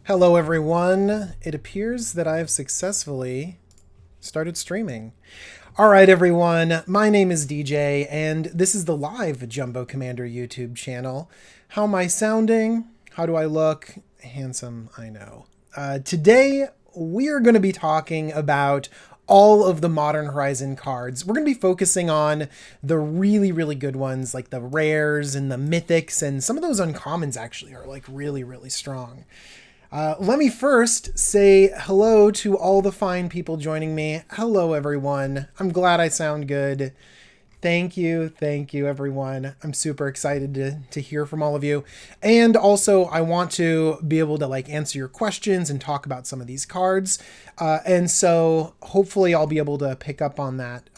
Hello everyone. It appears that I've successfully started streaming. All right everyone, my name is DJ and this is the live Jumbo Commander YouTube channel. How am I sounding? How do I look? Handsome, I know. Today we are going to be talking about all of the Modern Horizon cards. We're going to be focusing on the really good ones, like the rares and the mythics, and some of those uncommons actually are like really strong. Let me first say hello to all the fine people joining me. Hello, everyone. I'm glad I sound good. Thank you, everyone. I'm super excited to hear from all of you. And also, I want to be able to like answer your questions and talk about some of these cards. And so hopefully I'll be able to pick up on that.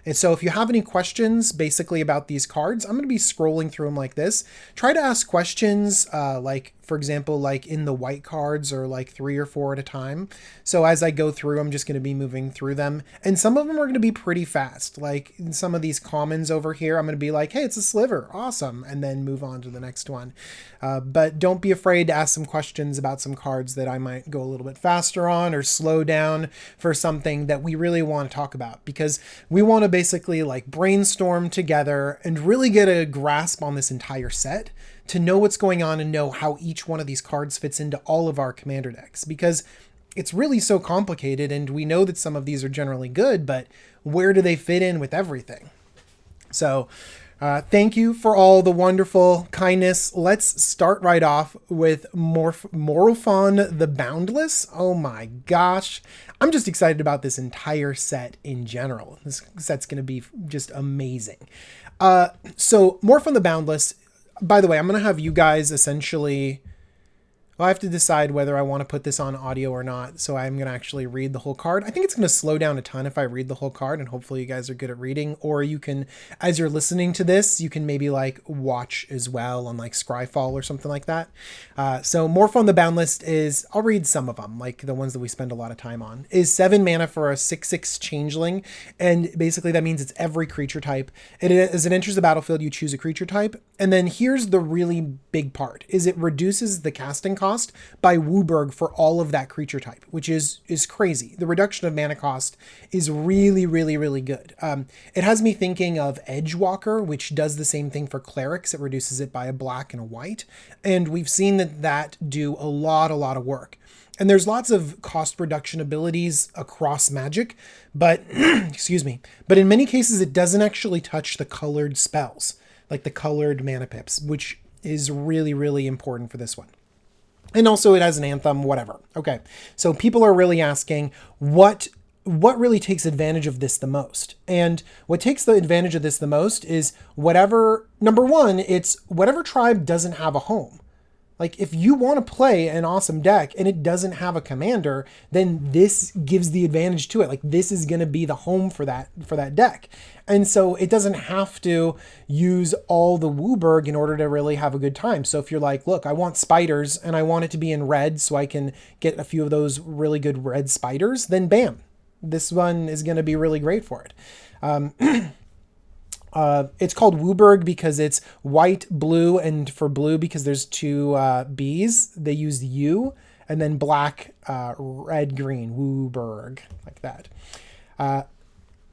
And so if you have any questions basically about these cards, I'm going to be scrolling through them like this. Try to ask questions like, for example, like in the white cards or like 3 or 4 at a time. So as I go through, I'm just going to be moving through them. And some of them are going to be pretty fast. Like in some of these commons over here, I'm going to be like, hey, it's a sliver. Awesome. And then move on to the next one. But don't be afraid to ask some questions about some cards that I might go a little bit faster on or slow down for something that we really want to talk about, because we want to basically like brainstorm together and really get a grasp on this entire set to know what's going on and know how each one of these cards fits into all of our commander decks, because it's really so complicated and we know that some of these are generally good, but where do they fit in with everything? So thank you for all the wonderful kindness. Let's start right off with Morophon the Boundless. Oh my gosh. I'm just excited about this entire set in general. This set's going to be just amazing. So Morophon the Boundless, by the way, I'm going to have you guys essentially... Well, I have to decide whether I want to put this on audio or not, so I'm going to actually read the whole card. I think it's going to slow down a ton if I read the whole card, and hopefully you guys are good at reading. Or you can, as you're listening to this, you can maybe like watch as well on like Scryfall or something like that. So Morophon the Boundless is, I'll read some of them, like the ones that we spend a lot of time on, is 7 mana for a 6/6 changeling, and basically that means it's every creature type. As it enters the battlefield, you choose a creature type, and then here's the really big part, is it reduces the casting cost by Wooburg for all of that creature type, which is crazy. The reduction of mana cost is really good. It has me thinking of Edgewalker, which does the same thing for clerics. It reduces it by a black and a white, and we've seen that do a lot of work. And there's lots of cost reduction abilities across Magic, but excuse me, but in many cases it doesn't actually touch the colored spells, like the colored mana pips, which is really important for this one. And also it has an anthem, whatever. Okay, so people are really asking what really takes advantage of this the most? And what takes the advantage of this the most is whatever, number one, it's whatever tribe doesn't have a home. Like if you want to play an awesome deck and it doesn't have a commander, then this gives the advantage to it. Like this is going to be the home for that deck. And so it doesn't have to use all the Wooburg in order to really have a good time. So if you're like, look, I want spiders and I want it to be in red so I can get a few of those really good red spiders, then bam, this one is going to be really great for it. It's called Wooburg because it's white, blue, and for blue, because there's 2 B's, they use the U, and then black, red, green, Wooburg, like that.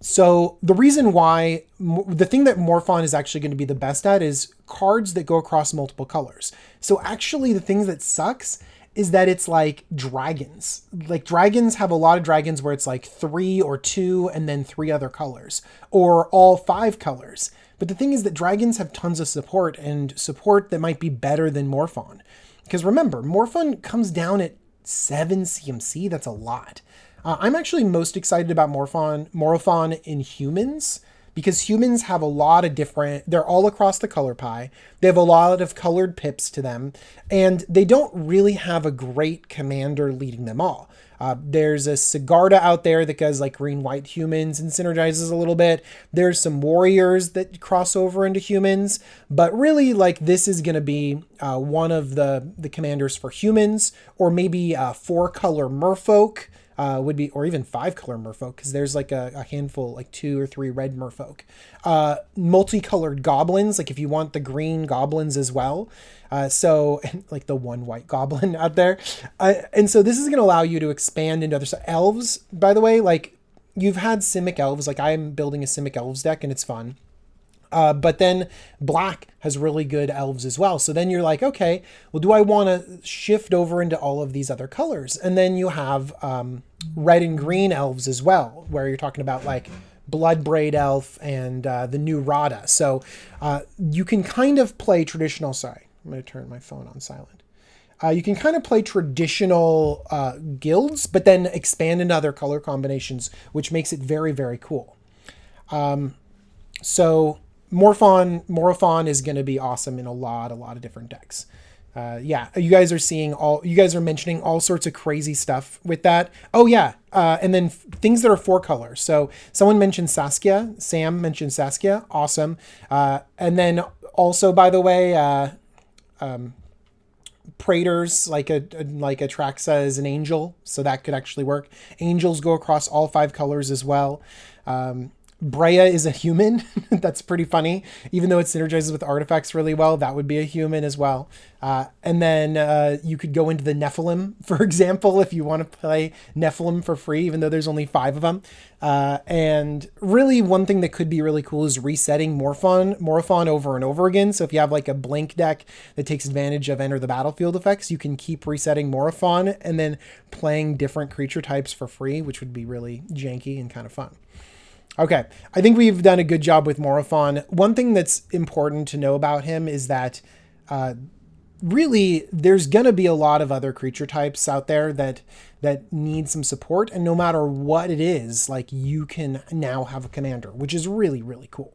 So the reason why, the thing that Morophon is actually going to be the best at is cards that go across multiple colors. So actually the thing that sucks is that it's like dragons. Like dragons have a lot of dragons where it's like 3 or 2 and then 3 other colors, or all 5 colors. But the thing is that dragons have tons of support, and support that might be better than Morophon. Because remember, Morophon comes down at 7 CMC. That's a lot. I'm actually most excited about Morophon in humans, because humans have a lot of different, they're all across the color pie. They have a lot of colored pips to them, and they don't really have a great commander leading them all. There's a Sigarda out there that goes like green-white humans and synergizes a little bit. There's some warriors that cross over into humans, but really like this is going to be one of the commanders for humans, or maybe 4-color merfolk. would be, or even 5-color merfolk, because there's like a handful, like 2 or 3 red merfolk. Multicolored goblins, like if you want the green goblins as well. So like the 1 white goblin out there. And so this is going to allow you to expand into other stuff. Elves, by the way, like you've had Simic Elves, like I'm building a Simic Elves deck and it's fun. But then black has really good elves as well. So then you're like, okay, well, do I want to shift over into all of these other colors? And then you have red and green elves as well, where you're talking about like Bloodbraid Elf and the new Rada. So you can kind of play traditional, sorry, I'm going to turn my phone on silent. You can kind of play traditional guilds, but then expand into other color combinations, which makes it very, very cool. So Morophon is going to be awesome in a lot of different decks. Yeah, you guys are mentioning all sorts of crazy stuff with that. Oh yeah. And then things that are 4 colors. So someone mentioned Saskia. Sam mentioned Saskia. Awesome. And then also, by the way, Praetors, like a Traxa is an angel. So that could actually work. Angels go across all 5 colors as well. Brea is a human. That's pretty funny. Even though it synergizes with artifacts really well, that would be a human as well. And then you could go into the Nephilim, for example, if you want to play Nephilim for free, even though there's only 5 of them. And really one thing that could be really cool is resetting Morophon over and over again. So if you have like a Blink deck that takes advantage of Enter the Battlefield effects, you can keep resetting Morophon and then playing different creature types for free, which would be really janky and kind of fun. Okay, I think we've done a good job with Morophon. One thing that's important to know about him is that really there's going to be a lot of other creature types out there that need some support. And no matter what it is, like you can now have a commander, which is really, really cool.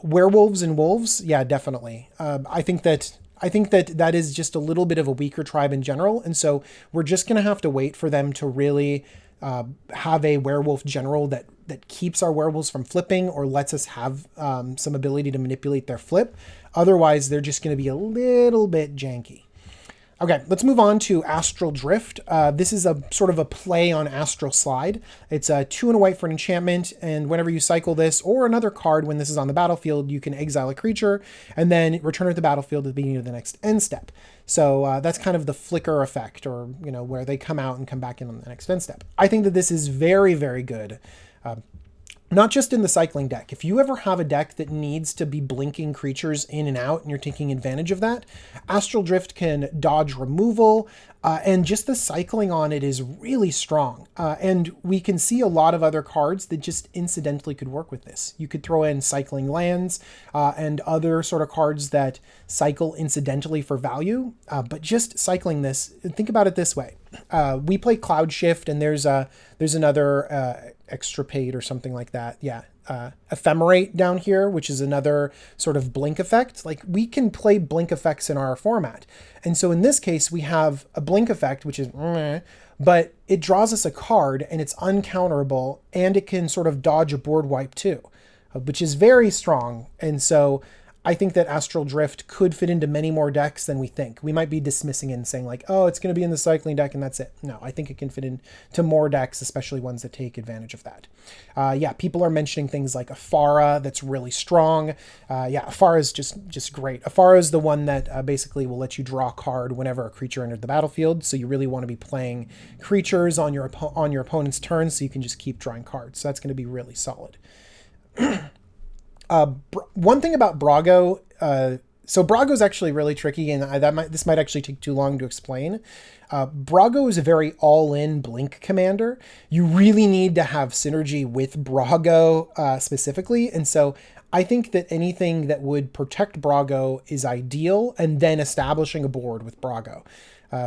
Werewolves and wolves, yeah, definitely. I think that is just a little bit of a weaker tribe in general. And so we're just going to have to wait for them to really have a werewolf general that keeps our werewolves from flipping or lets us have some ability to manipulate their flip. Otherwise, they're just going to be a little bit janky. Okay, let's move on to Astral Drift. This is a sort of a play on Astral Slide. It's a 2 and a white for an enchantment, and whenever you cycle this or another card when this is on the battlefield, you can exile a creature and then return it to the battlefield at the beginning of the next end step. So that's kind of the flicker effect, or where they come out and come back in on the next end step. I think that this is very, very good. Not just in the cycling deck. If you ever have a deck that needs to be blinking creatures in and out and you're taking advantage of that, Astral Drift can dodge removal, and just the cycling on it is really strong. And we can see a lot of other cards that just incidentally could work with this. You could throw in cycling lands and other sort of cards that cycle incidentally for value, but just cycling this, think about it this way. We play Cloud Shift, and there's another Extirpate or something like that. Yeah. Ephemerate down here, which is another sort of blink effect. Like we can play blink effects in our format. And so in this case, we have a blink effect, which is, but it draws us a card and it's uncounterable, and it can sort of dodge a board wipe too, which is very strong. And so I think that Astral Drift could fit into many more decks than we think. We might be dismissing it and saying like, oh, it's going to be in the cycling deck and that's it. No, I think it can fit into more decks, especially ones that take advantage of that. Yeah, people are mentioning things like Afara that's really strong. Yeah, Afara is just great. Afara is the one that basically will let you draw a card whenever a creature entered the battlefield. So you really want to be playing creatures on your opponent's turn so you can just keep drawing cards. So that's going to be really solid. One thing about Brago, so Brago is actually really tricky, and this might actually take too long to explain. Brago is a very all-in blink commander. You really need to have synergy with Brago specifically, and so I think that anything that would protect Brago is ideal, and then establishing a board with Brago.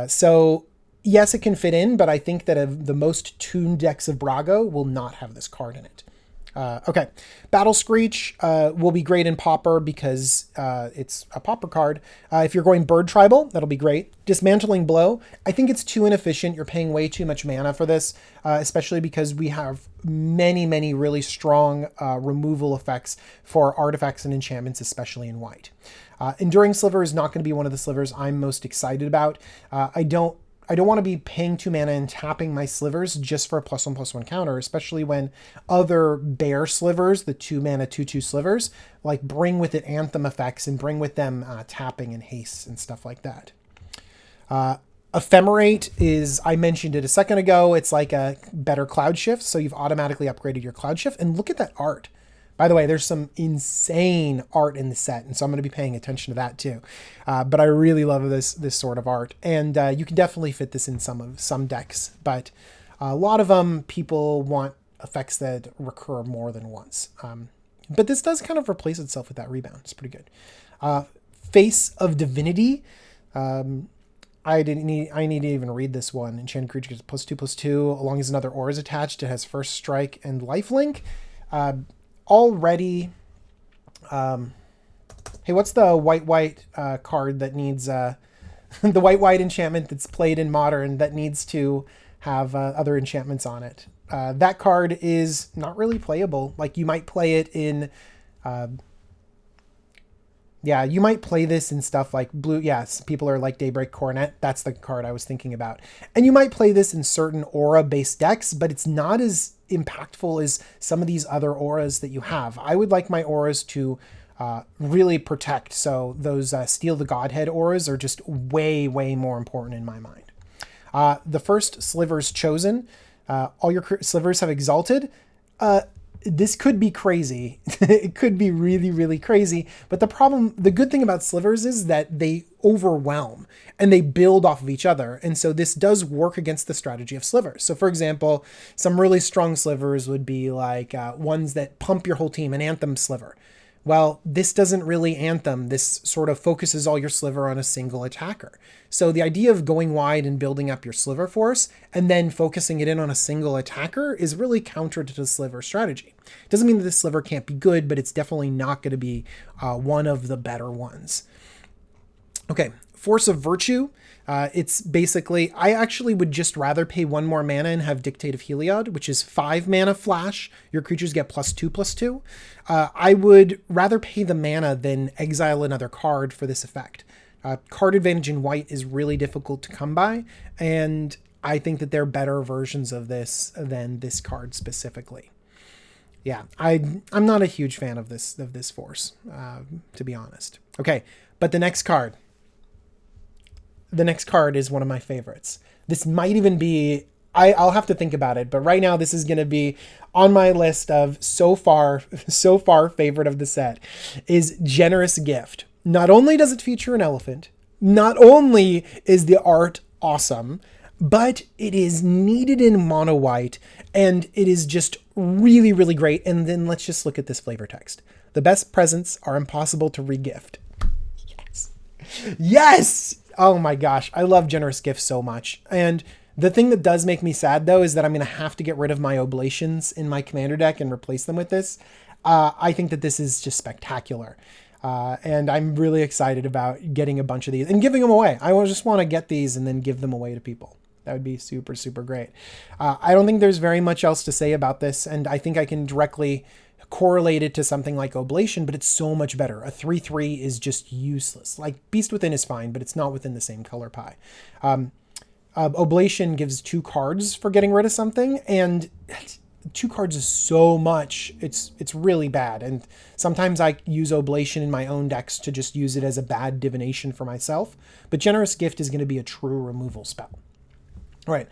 So yes, it can fit in, but I think that the most tuned decks of Brago will not have this card in it. Okay, Battle Screech will be great in Pauper because it's a Pauper card. If you're going Bird Tribal, that'll be great. Dismantling Blow, I think it's too inefficient. You're paying way too much mana for this, especially because we have many really strong removal effects for artifacts and enchantments, especially in white. Enduring Sliver is not going to be one of the slivers I'm most excited about. I don't want to be paying 2 mana and tapping my slivers just for a +1/+1 counter, especially when other bear slivers, the 2 mana 2/2 slivers, like bring with it Anthem effects and bring with them tapping and haste and stuff like that. Ephemerate is, I mentioned it a second ago, it's like a better Cloud Shift, so you've automatically upgraded your Cloud Shift. And look at that art. By the way, there's some insane art in the set, and so I'm going to be paying attention to that too. But I really love this sort of art, and you can definitely fit this in some decks. But a lot of them, people want effects that recur more than once. But this does kind of replace itself with that rebound. It's pretty good. Face of Divinity. I need to even read this one. Enchanted creature gets +2/+2 along as another aura is attached. It has first strike and lifelink. Already, hey, what's the white card that needs the white enchantment that's played in Modern that needs to have other enchantments on it? That card is not really playable. Like, you might play it in yeah, you might play this in stuff like blue. Yes, people are like Daybreak Coronet. That's the card I was thinking about. And you might play this in certain aura-based decks, but it's not as impactful as some of these other auras that you have. I would like my auras to really protect. So those Steal the Godhead auras are just way, way more important in my mind. The first Slivers chosen. All your slivers have exalted. This could be crazy. It could be really, really crazy. But the good thing about slivers is that they overwhelm and they build off of each other. And so this does work against the strategy of slivers. So for example, some really strong slivers would be like ones that pump your whole team, an Anthem sliver. Well, this doesn't really Anthem. This sort of focuses all your sliver on a single attacker. So the idea of going wide and building up your sliver force and then focusing it in on a single attacker is really counter to the sliver strategy. Doesn't mean that the sliver can't be good, but it's definitely not going to be one of the better ones. Okay, Force of Virtue. It's basically, I actually would just rather pay 1 more mana and have Dictate of Heliod, which is 5 mana flash. Your creatures get +2/+2. I would rather pay the mana than exile another card for this effect. Card advantage in white is really difficult to come by, and I think that there are better versions of this than this card specifically. Yeah, I'm not a huge fan of this force, to be honest. Okay, but the next card. The next card is one of my favorites. This might even be, I'll have to think about it, but right now this is going to be on my list of so far favorite of the set, is Generous Gift. Not only does it feature an elephant, not only is the art awesome, but it is needed in mono white, and it is just really, really great. And then let's just look at this flavor text. The best presents are impossible to regift. Yes. Yes! Oh my gosh, I love Generous Gift so much. And the thing that does make me sad, though, is that I'm going to have to get rid of my Oblations in my commander deck and replace them with this. I think that this is just spectacular. And I'm really excited about getting a bunch of these and giving them away. I just want to get these and then give them away to people. That would be super, super great. I don't think there's very much else to say about this, and I think I can directly correlate it to something like Oblation, but it's so much better. A 3/3 is just useless. Like, Beast Within is fine, but it's not within the same color pie. Oblation gives 2 cards for getting rid of something, and 2 cards is so much. It's really bad. And sometimes I use Oblation in my own decks to just use it as a bad divination for myself. But Generous Gift is going to be a true removal spell. All right.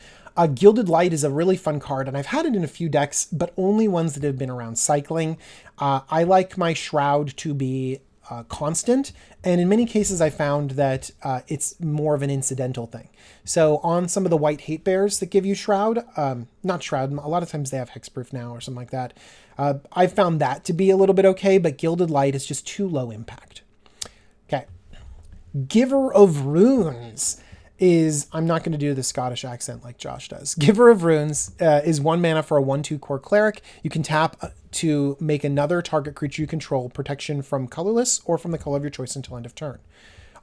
Gilded Light is a really fun card, and I've had it in a few decks, but only ones that have been around cycling. I like my Shroud to be constant, and in many cases I found that it's more of an incidental thing. So on some of the white hate bears that give you Shroud, not Shroud, a lot of times they have Hexproof now or something like that. I've found that to be a little bit okay, but Gilded Light is just too low impact. Okay. Giver of Runes is, I'm not going to do the Scottish accent like Josh does. Giver of Runes is 1 mana for a 1/2 core cleric. You can tap to make another target creature you control protection from colorless or from the color of your choice until end of turn.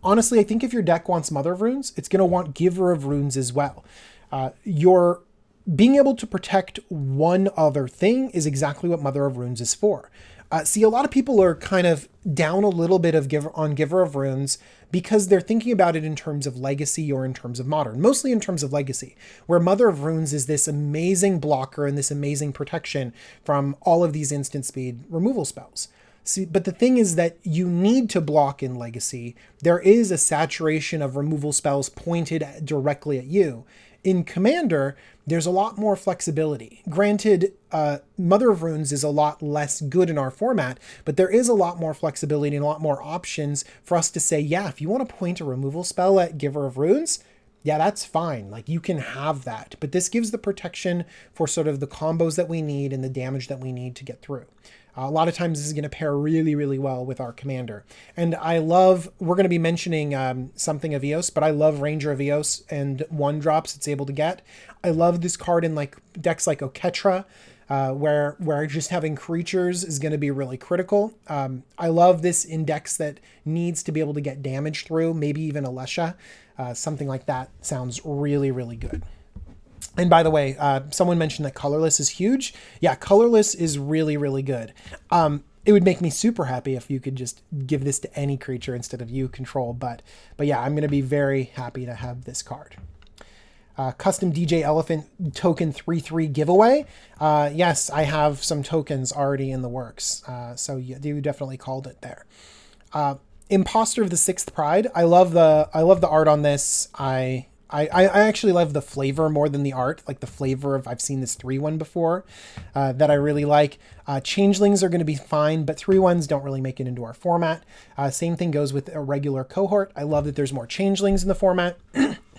Honestly, I think if your deck wants Mother of Runes, it's going to want Giver of Runes as well. Your being able to protect one other thing is exactly what Mother of Runes is for. See, a lot of people are kind of down a little bit on Giver of Runes because they're thinking about it in terms of legacy or in terms of modern, mostly in terms of legacy, where Mother of Runes is this amazing blocker and this amazing protection from all of these instant speed removal spells. See, but the thing is that you need to block in legacy. There is a saturation of removal spells pointed directly at you. In Commander, there's a lot more flexibility. Granted, Mother of Runes is a lot less good in our format, but there is a lot more flexibility and a lot more options for us to say, yeah, if you want to point a removal spell at Giver of Runes, yeah, that's fine. Like, you can have that. But this gives the protection for sort of the combos that we need and the damage that we need to get through. A lot of times this is going to pair really, really well with our commander. And I love, we're going to be mentioning something of Eos, but I love Ranger of Eos and 1-drops it's able to get. I love this card in like decks like Oketra, where just having creatures is going to be really critical. I love this in decks that needs to be able to get damage through, maybe even Alesha. Something like that sounds really, really good. And by the way, someone mentioned that colorless is huge. Yeah, colorless is really, really good. It would make me super happy if you could just give this to any creature instead of you control. But yeah, I'm going to be very happy to have this card. Custom DJ Elephant token 3/3 giveaway. Yes, I have some tokens already in the works. So you definitely called it there. Imposter of the Sixth Pride. I love the art on this. I actually love the flavor more than the art, like the flavor of, I've seen this 3/1 before, that I really like. Changelings are going to be fine, but 3/1s don't really make it into our format. Same thing goes with a regular cohort. I love that there's more changelings in the format.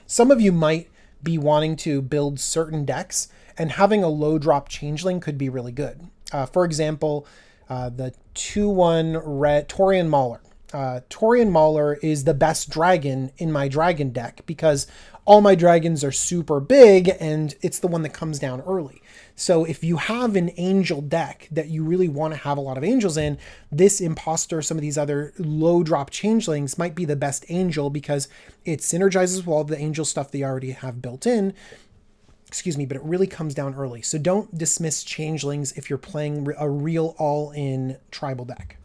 Some of you might be wanting to build certain decks, and having a low drop changeling could be really good. For example, the 2/1 red Taurian Mauler. Taurian Mauler is the best dragon in my dragon deck because all my dragons are super big and it's the one that comes down early. So if you have an angel deck that you really want to have a lot of angels in, this imposter, some of these other low drop changelings might be the best angel because it synergizes with all the angel stuff they already have built in. Excuse me, but it really comes down early. So don't dismiss changelings if you're playing a real all-in tribal deck.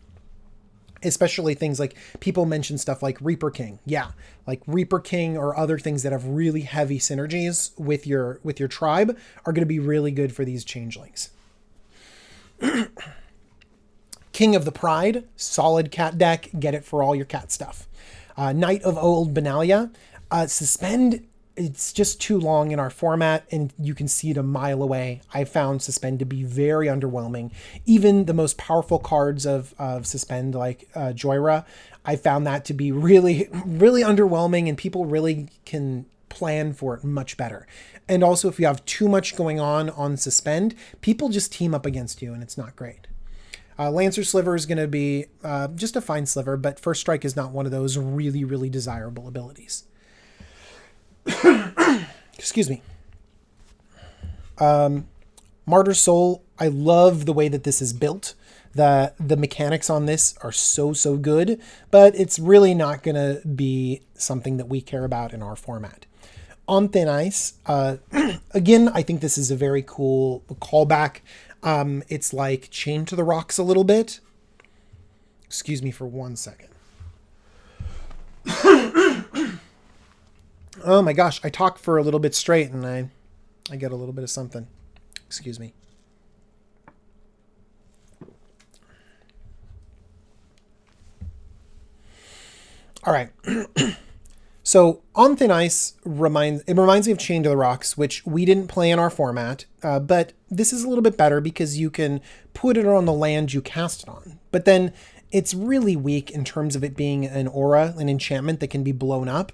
Especially things like, people mention stuff like Reaper King. Yeah, like Reaper King or other things that have really heavy synergies with your tribe are going to be really good for these changelings. King of the Pride, solid cat deck. Get it for all your cat stuff. Knight of Old Benalia. Suspend, it's just too long in our format and you can see it a mile away. I found Suspend to be very underwhelming. Even the most powerful cards of Suspend, like Joyra, I found that to be really, really underwhelming, and people really can plan for it much better. And also, if you have too much going on Suspend, people just team up against you and it's not great. Lancer Sliver is going to be just a fine sliver, but First Strike is not one of those really, really desirable abilities. Excuse me. Martyr Soul, I love the way that this is built. The mechanics on this are so good, but it's really not going to be something that we care about in our format. On Thin Ice, again, I think this is a very cool callback. It's like Chained to the Rocks a little bit. Excuse me for 1 second. Oh my gosh, I talk for a little bit straight and I get a little bit of something. Excuse me. All right. So On Thin Ice reminds me of Chained to the Rocks, which we didn't play in our format, but this is a little bit better because you can put it on the land you cast it on. But then it's really weak in terms of it being an aura, an enchantment that can be blown up.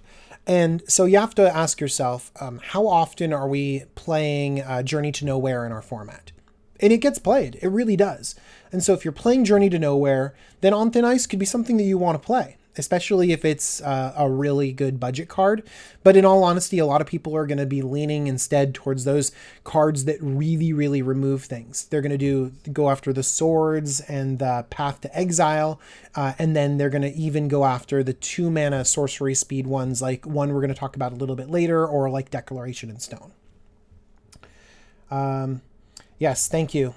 And so you have to ask yourself, how often are we playing Journey to Nowhere in our format? And it gets played. It really does. And so if you're playing Journey to Nowhere, then On Thin Ice could be something that you want to play, especially if it's a really good budget card. But in all honesty, a lot of people are going to be leaning instead towards those cards that really, really remove things. They're going to go after the swords and the Path to Exile, and then they're going to even go after the 2-mana sorcery speed ones, like one we're going to talk about a little bit later, or like Declaration in Stone. Yes, thank you.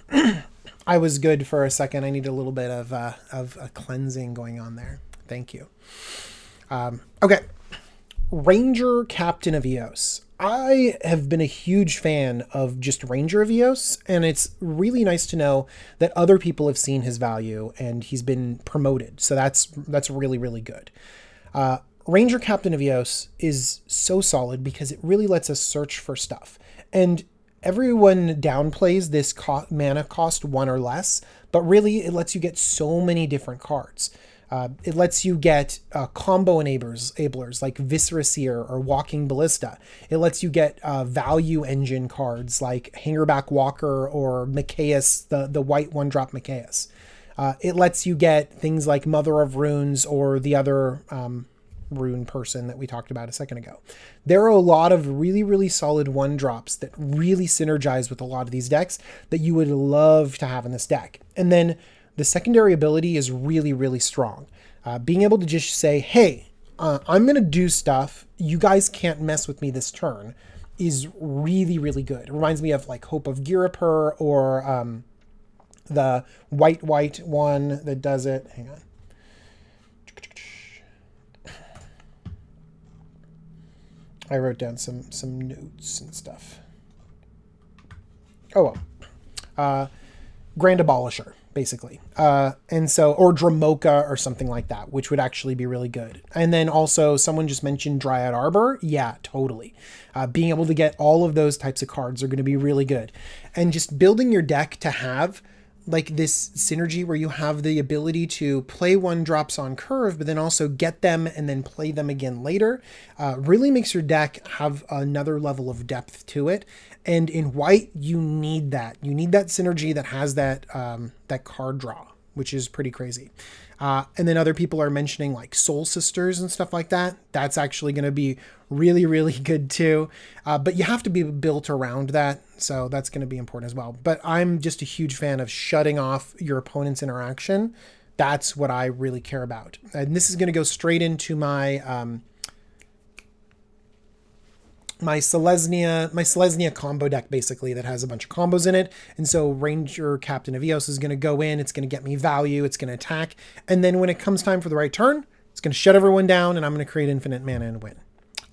I was good for a second. I need a little bit of a cleansing going on there. Thank you. Okay. Ranger Captain of Eos. I have been a huge fan of just Ranger of Eos, and it's really nice to know that other people have seen his value and he's been promoted. So that's really, really good. Ranger Captain of Eos is so solid because it really lets us search for stuff. And everyone downplays this mana cost 1 or less, but really it lets you get so many different cards. It lets you get combo enablers like Viscera Seer or Walking Ballista. It lets you get value engine cards like Hangerback Walker or Mikaeus, the white 1-drop Mikaeus. It lets you get things like Mother of Runes or the other rune person that we talked about a second ago. There are a lot of really, really solid 1-drops that really synergize with a lot of these decks that you would love to have in this deck. And then the secondary ability is really, really strong. Being able to just say, hey, I'm going to do stuff. You guys can't mess with me this turn is really, really good. It reminds me of like Hope of Girapur or the white one that does it. Hang on. I wrote down some notes and stuff. Oh, well. Grand Abolisher, basically. And so, or Dramoka or something like that, which would actually be really good. And then also someone just mentioned Dryad Arbor. Yeah, totally. Being able to get all of those types of cards are going to be really good. And just building your deck to have like this synergy where you have the ability to play 1-drops on curve, but then also get them and then play them again later, really makes your deck have another level of depth to it. And in white, you need that. You need that synergy that has that that card draw, which is pretty crazy. And then other people are mentioning like Soul Sisters and stuff like that. That's actually going to be really, really good too. But you have to be built around that. So that's going to be important as well. But I'm just a huge fan of shutting off your opponent's interaction. That's what I really care about. And this is going to go straight into my my Selesnya combo deck, basically, that has a bunch of combos in it. And so Ranger Captain of Eos is going to go in. It's going to get me value. It's going to attack. And then when it comes time for the right turn, it's going to shut everyone down, and I'm going to create infinite mana and win.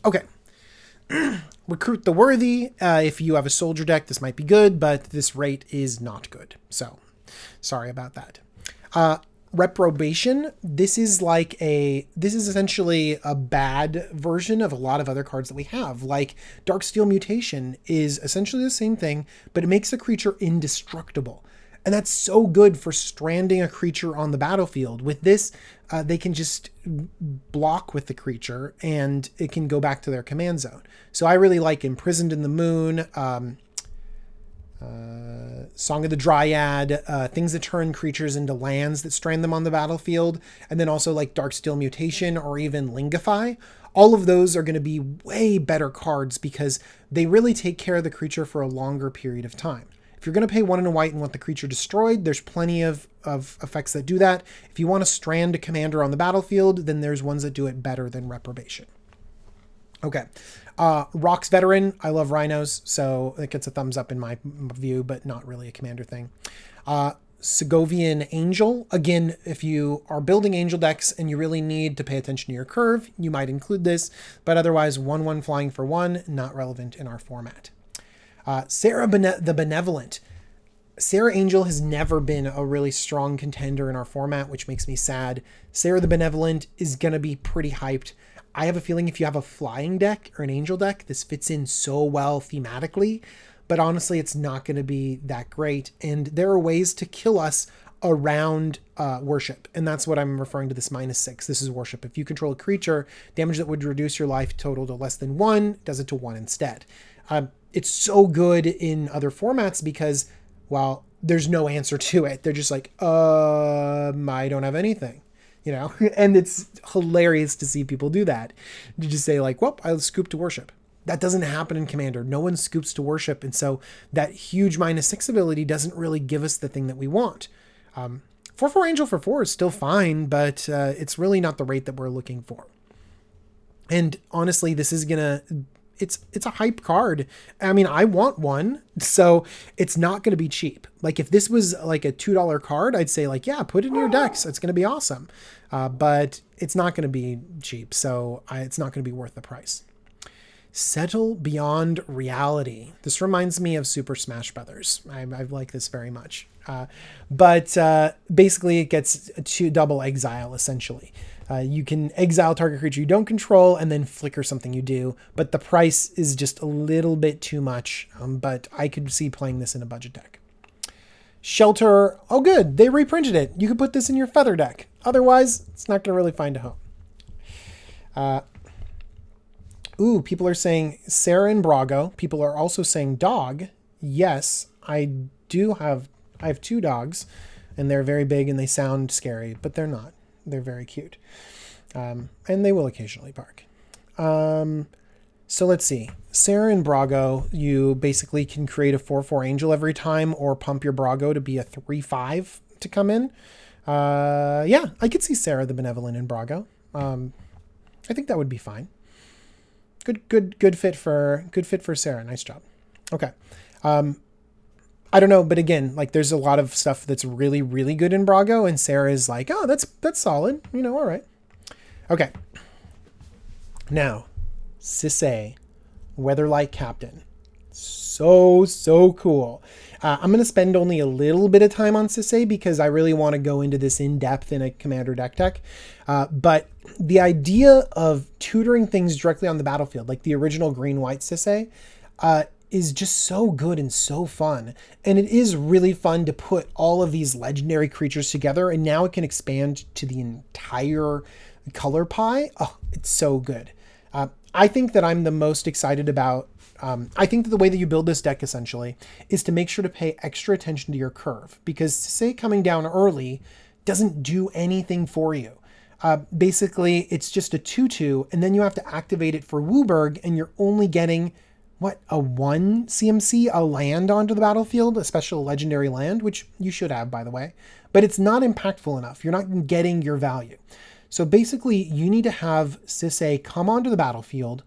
Okay. Recruit the Worthy. If you have a soldier deck, this might be good, but this rate is not good. So sorry about that. Reprobation. This is essentially a bad version of a lot of other cards that we have. Like Darksteel Mutation is essentially the same thing, but it makes the creature indestructible. And that's so good for stranding a creature on the battlefield. With this, they can just block with the creature and it can go back to their command zone. So I really like Imprisoned in the Moon, Song of the Dryad, things that turn creatures into lands that strand them on the battlefield, and then also like Darksteel Mutation or even Lingify. All of those are going to be way better cards because they really take care of the creature for a longer period of time. If you're going to pay 1 and a white and want the creature destroyed, there's plenty of effects that do that. If you want to strand a commander on the battlefield, then there's ones that do it better than Reprobation. Okay. Rock's Veteran. I love rhinos, so it gets a thumbs up in my view, but not really a commander thing. Segovian Angel. Again, if you are building angel decks and you really need to pay attention to your curve, you might include this, but otherwise 1/1 flying for 1, not relevant in our format. Sarah the Benevolent. Sarah Angel has never been a really strong contender in our format, which makes me sad. Sarah the Benevolent is going to be pretty hyped. I have a feeling if you have a flying deck or an angel deck, this fits in so well thematically, but honestly, it's not going to be that great. And there are ways to kill us around worship. And that's what I'm referring to this -6. This is worship. If you control a creature, damage that would reduce your life total to less than 1 does it to 1 instead. It's so good in other formats because, well, there's no answer to it. They're just like, I don't have anything. You know, and it's hilarious to see people do that. To just say like, well, I'll scoop to worship. That doesn't happen in Commander. No one scoops to worship. And so that huge -6 ability doesn't really give us the thing that we want. 4/4 Angel for 4 is still fine, but it's really not the rate that we're looking for. And honestly, this is going to it's a hype card. I mean, I want one, so it's not going to be cheap. Like if this was like a $2 card, I'd say like, yeah, put it in your decks. It's going to be awesome. But it's not going to be cheap, so it's not going to be worth the price. Settle Beyond Reality. This reminds me of Super Smash Brothers. I like this very much. But basically it gets to double exile, essentially. You can exile target creature you don't control and then flicker something you do, but the price is just a little bit too much. But I could see playing this in a budget deck. Shelter. Oh, good. They reprinted it. You could put this in your feather deck. Otherwise, it's not going to really find a home. Ooh, people are saying Sarah and Brago. People are also saying dog. Yes, I have 2 dogs, and they're very big and they sound scary, but they're not. They're very cute. And they will occasionally bark. So let's see. Sarah and Brago, you basically can create a 4/4 angel every time or pump your Brago to be a 3/5 to come in. Yeah, I could see Sarah the Benevolent in Brago. I think that would be fine. Good fit for Sarah. Nice job. Okay. I don't know, but again, like there's a lot of stuff that's really, really good in Brago, and Sarah is like, oh, that's solid. You know, all right. Okay. Now, Sisay, Weatherlight Captain. So cool. I'm going to spend only a little bit of time on Sisay because I really want to go into this in depth in a Commander deck. But the idea of tutoring things directly on the battlefield, like the original green-white Sisay, is just so good and so fun. And it is really fun to put all of these legendary creatures together, and now it can expand to the entire color pie. Oh, it's so good. I think that I'm the most excited about I think that the way that you build this deck essentially is to make sure to pay extra attention to your curve, because say coming down early doesn't do anything for you. Basically, it's just a 2/2, and then you have to activate it for Wooburg, and you're only getting, what, a 1 CMC, a land onto the battlefield, a special legendary land, which you should have, by the way. But it's not impactful enough. You're not getting your value. So basically, you need to have Sisay come onto the battlefield,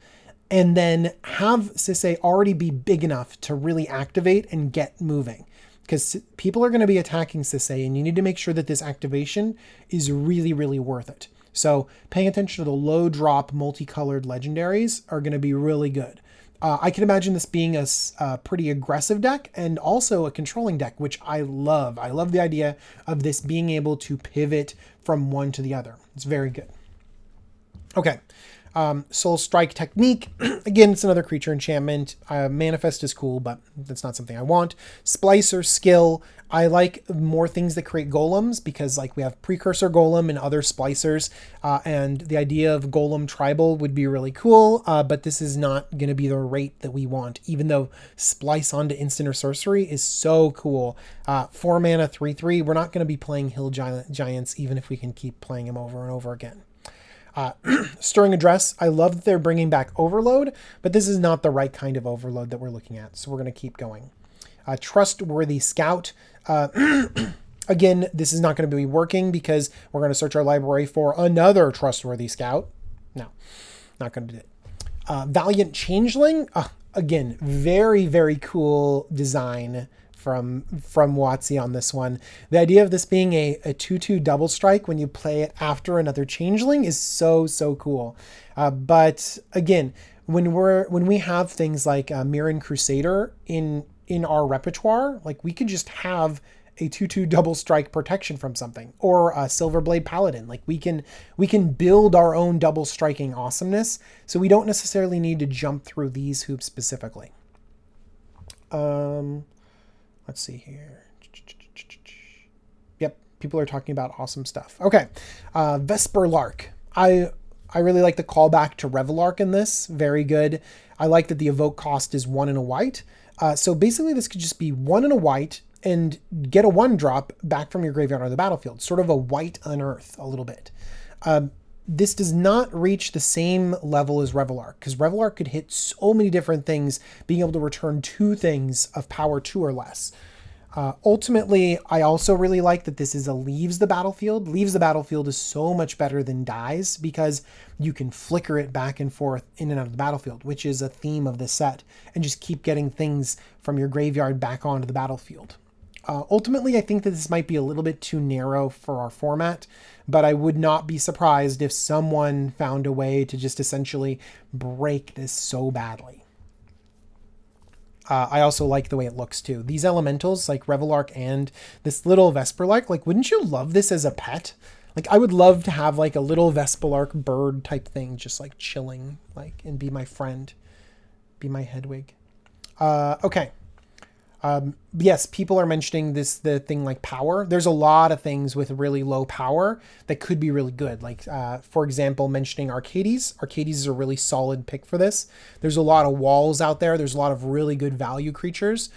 and then have Sisay already be big enough to really activate and get moving. Because people are going to be attacking Sisay, and you need to make sure that this activation is really, really worth it. So paying attention to the low drop multicolored legendaries are going to be really good. I can imagine this being a pretty aggressive deck and also a controlling deck, which I love. I love the idea of this being able to pivot from one to the other. It's very good. Okay. Soul Strike Technique. Again, it's another creature enchantment. Manifest is cool, but that's not something I want. Splicer Skill. I like more things that create golems because like we have Precursor Golem and other splicers. And the idea of Golem Tribal would be really cool. But this is not going to be the rate that we want, even though Splice onto instant or sorcery is so cool. 4 mana, 3/3. We're not going to be playing Hill Giants, even if we can keep playing them over and over again. Stirring Address. I love that they're bringing back Overload, but this is not the right kind of overload that we're looking at. So we're going to keep going. Trustworthy Scout. Again, this is not going to be working because we're going to search our library for another Trustworthy Scout. No, not going to do it. Valiant Changeling. Again, very, very cool design from WotC on this one. The idea of this being a 2/2 double strike when you play it after another changeling is so cool. But again, when we have things like Mirren Crusader in our repertoire, like we could just have a 2/2 double strike protection from something, or a Silverblade Paladin. Like we can build our own double striking awesomeness, so we don't necessarily need to jump through these hoops specifically. Let's see here. Yep, people are talking about awesome stuff. Okay, Vesper Lark. I really like the callback to Revelark in this. Very good. I like that the evoke cost is 1 and a white. So basically this could just be 1 and a white and get a 1-drop back from your graveyard on the battlefield. Sort of a white unearth a little bit. This does not reach the same level as Revelark, because Revelark could hit so many different things, being able to return 2 things of power 2 or less. Ultimately, I also really like that this is a leaves the battlefield. Leaves the battlefield is so much better than dies because you can flicker it back and forth in and out of the battlefield, which is a theme of this set, and just keep getting things from your graveyard back onto the battlefield. Ultimately, I think that this might be a little bit too narrow for our format, but I would not be surprised if someone found a way to just essentially break this so badly. I also like the way it looks too. These elementals, like Revelark and this little Vesperlark, like, wouldn't you love this as a pet? Like, I would love to have like a little Vesperlark bird type thing, just like chilling, like, and be my friend, be my Hedwig. Okay. Yes, people are mentioning the thing like power. There's a lot of things with really low power that could be really good. Like, for example, mentioning Arcades. Arcades is a really solid pick for this. There's a lot of walls out there. There's a lot of really good value creatures.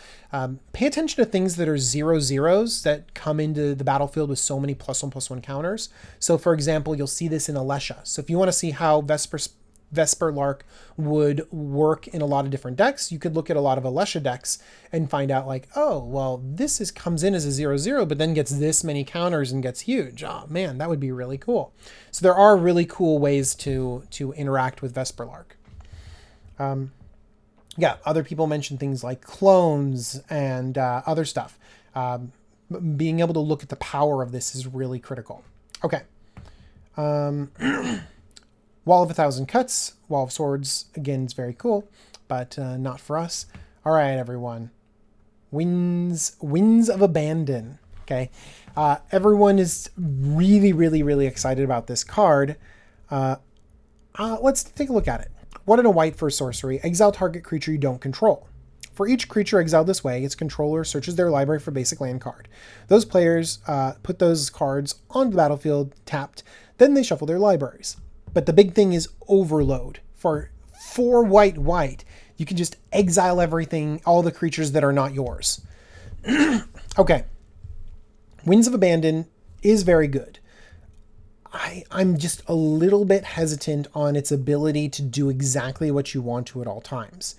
Pay attention to things that are 0/0s that come into the battlefield with so many +1/+1 counters. So for example, you'll see this in Alesha. So if you want to see how Vesperlark would work in a lot of different decks, you could look at a lot of Alesha decks and find out like, oh, well, this comes in as a 0/0, but then gets this many counters and gets huge. Oh man, that would be really cool. So there are really cool ways to interact with Vesperlark. Yeah, other people mention things like clones and other stuff. Being able to look at the power of this is really critical. Okay. Wall of 1,000 Cuts, Wall of Swords, again, is very cool, but not for us. All right, everyone. Winds of Abandon. Okay. Everyone is really, really, really excited about this card. Let's take a look at it. 1 and a white for sorcery. Exile target creature you don't control. For each creature exiled this way, its controller searches their library for basic land card. Those players put those cards onto the battlefield tapped, then they shuffle their libraries. But the big thing is overload. For 4 white, you can just exile everything, all the creatures that are not yours. Okay. Winds of Abandon is very good. I'm just a little bit hesitant on its ability to do exactly what you want to at all times.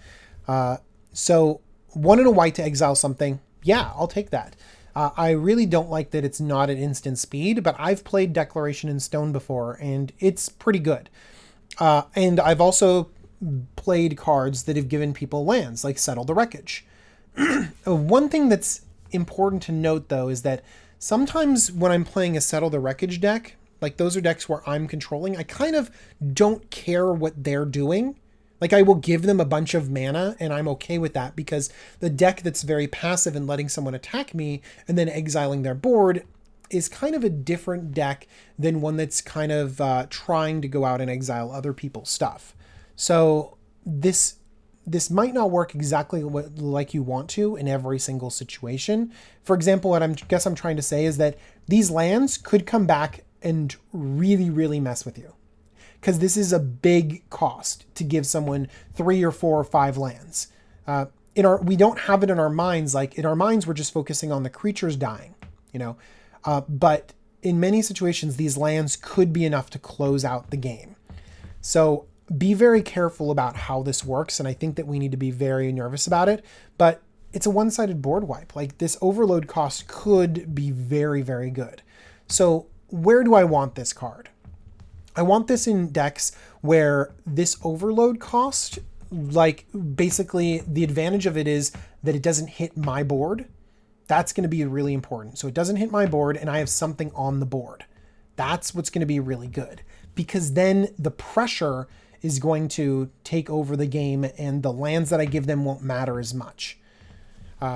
So 1 and a white to exile something, yeah, I'll take that. I really don't like that it's not at instant speed, but I've played Declaration in Stone before, and it's pretty good. And I've also played cards that have given people lands, like Settle the Wreckage. One thing that's important to note, though, is that sometimes when I'm playing a Settle the Wreckage deck, like those are decks where I'm controlling, I kind of don't care what they're doing. Like, I will give them a bunch of mana, and I'm okay with that, because the deck that's very passive and letting someone attack me and then exiling their board is kind of a different deck than one that's kind of trying to go out and exile other people's stuff. So this might not work exactly like you want to in every single situation. For example, what I'm trying to say is that these lands could come back and really, really mess with you. Because this is a big cost to give someone 3 or 4 or 5 lands. We don't have it in our minds. Like, in our minds, we're just focusing on the creatures dying, you know. But in many situations, these lands could be enough to close out the game. So be very careful about how this works, and I think that we need to be very nervous about it. But it's a one-sided board wipe. Like, this overload cost could be very, very good. So where do I want this card? I want this in decks where this overload cost, like, basically the advantage of it is that it doesn't hit my board. That's going to be really important. So it doesn't hit my board and I have something on the board. That's what's going to be really good, because then the pressure is going to take over the game and the lands that I give them won't matter as much.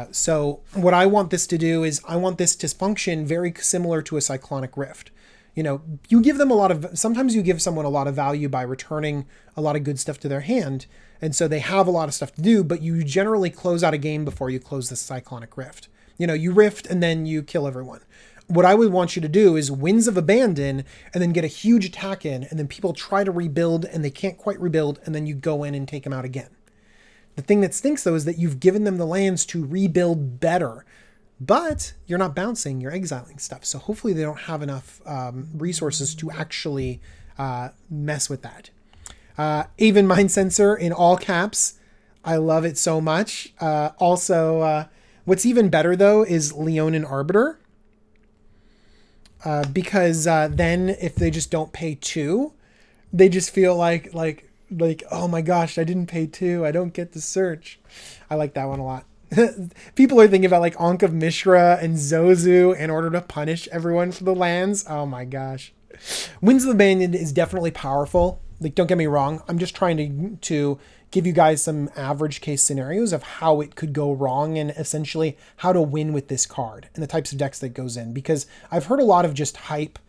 So what I want this to do is I want this to function very similar to a Cyclonic Rift. You know, you give them sometimes you give someone a lot of value by returning a lot of good stuff to their hand. And so they have a lot of stuff to do, but you generally close out a game before you close the Cyclonic Rift. You know, you rift and then you kill everyone. What I would want you to do is Winds of Abandon and then get a huge attack in, and then people try to rebuild and they can't quite rebuild, and then you go in and take them out again. The thing that stinks, though, is that you've given them the lands to rebuild better. But you're not bouncing, you're exiling stuff. So hopefully they don't have enough resources to actually mess with that. Aven Mind Sensor in all caps. I love it so much. Also, What's even better though is Leonin Arbiter, because then if they just don't pay 2, they just feel like oh my gosh, I didn't pay 2, I don't get to search. I like that one a lot. People are thinking about like Ankh of Mishra and Zozu in order to punish everyone for the lands. Oh my gosh. Winds of Abandon is definitely powerful. Like, don't get me wrong. I'm just trying to give you guys some average case scenarios of how it could go wrong and essentially how to win with this card and the types of decks that goes in. Because I've heard a lot of just hype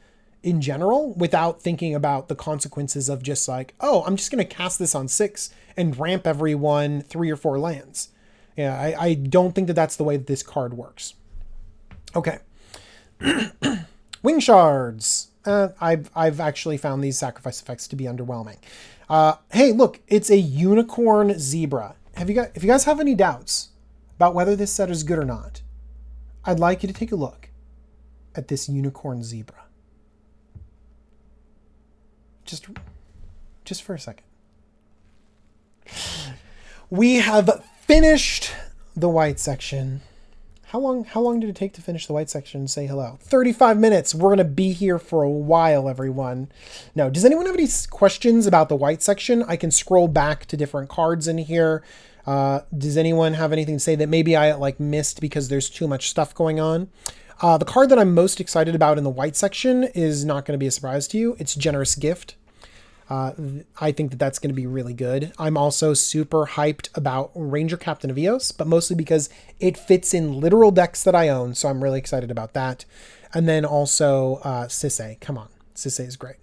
in general without thinking about the consequences of just like, oh, I'm just going to cast this on 6 and ramp everyone 3 or 4 lands. Yeah, I don't think that that's the way that this card works. Okay. Wing Shards. I've actually found these sacrifice effects to be underwhelming. Hey, look, it's a unicorn zebra. If you guys have any doubts about whether this set is good or not, I'd like you to take a look at this unicorn zebra. Just for a second. We have finished the white section. How long did it take to finish the white section and say hello? 35 minutes. We're going to be here for a while, everyone. Now, does anyone have any questions about the white section? I can scroll back to different cards in here. Does anyone have anything to say that maybe I missed because there's too much stuff going on? The card that I'm most excited about in the white section is not going to be a surprise to you. It's Generous Gift. I think that that's going to be really good. I'm also super hyped about Ranger Captain of Eos, but mostly because it fits in literal decks that I own. So I'm really excited about that. And then also Sisay. Come on. Sisay is great.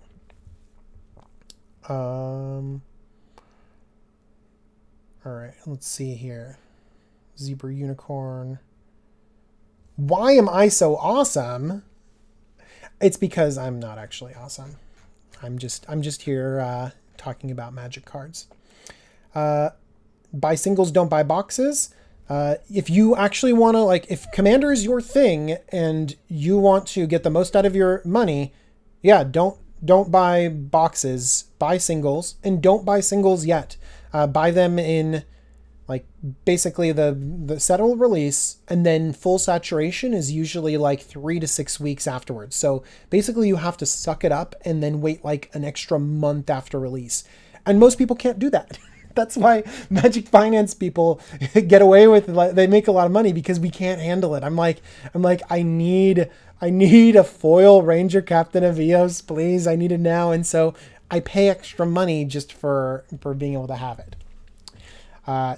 All right. Let's see here. Zebra Unicorn. Why am I so awesome? It's because I'm not actually awesome. I'm just here talking about Magic cards. Buy singles, don't buy boxes. If you actually want to, if Commander is your thing and you want to get the most out of your money, yeah, don't buy boxes, buy singles, and don't buy singles yet. Buy them in basically the set will release, and then full saturation is usually 3 to 6 weeks afterwards. So basically you have to suck it up and then wait an extra month after release. And most people can't do that. That's why Magic Finance people get away with it. They make a lot of money because we can't handle it. I'm like, I need a foil Ranger Captain of Eos, please. I need it now. And so I pay extra money just for being able to have it.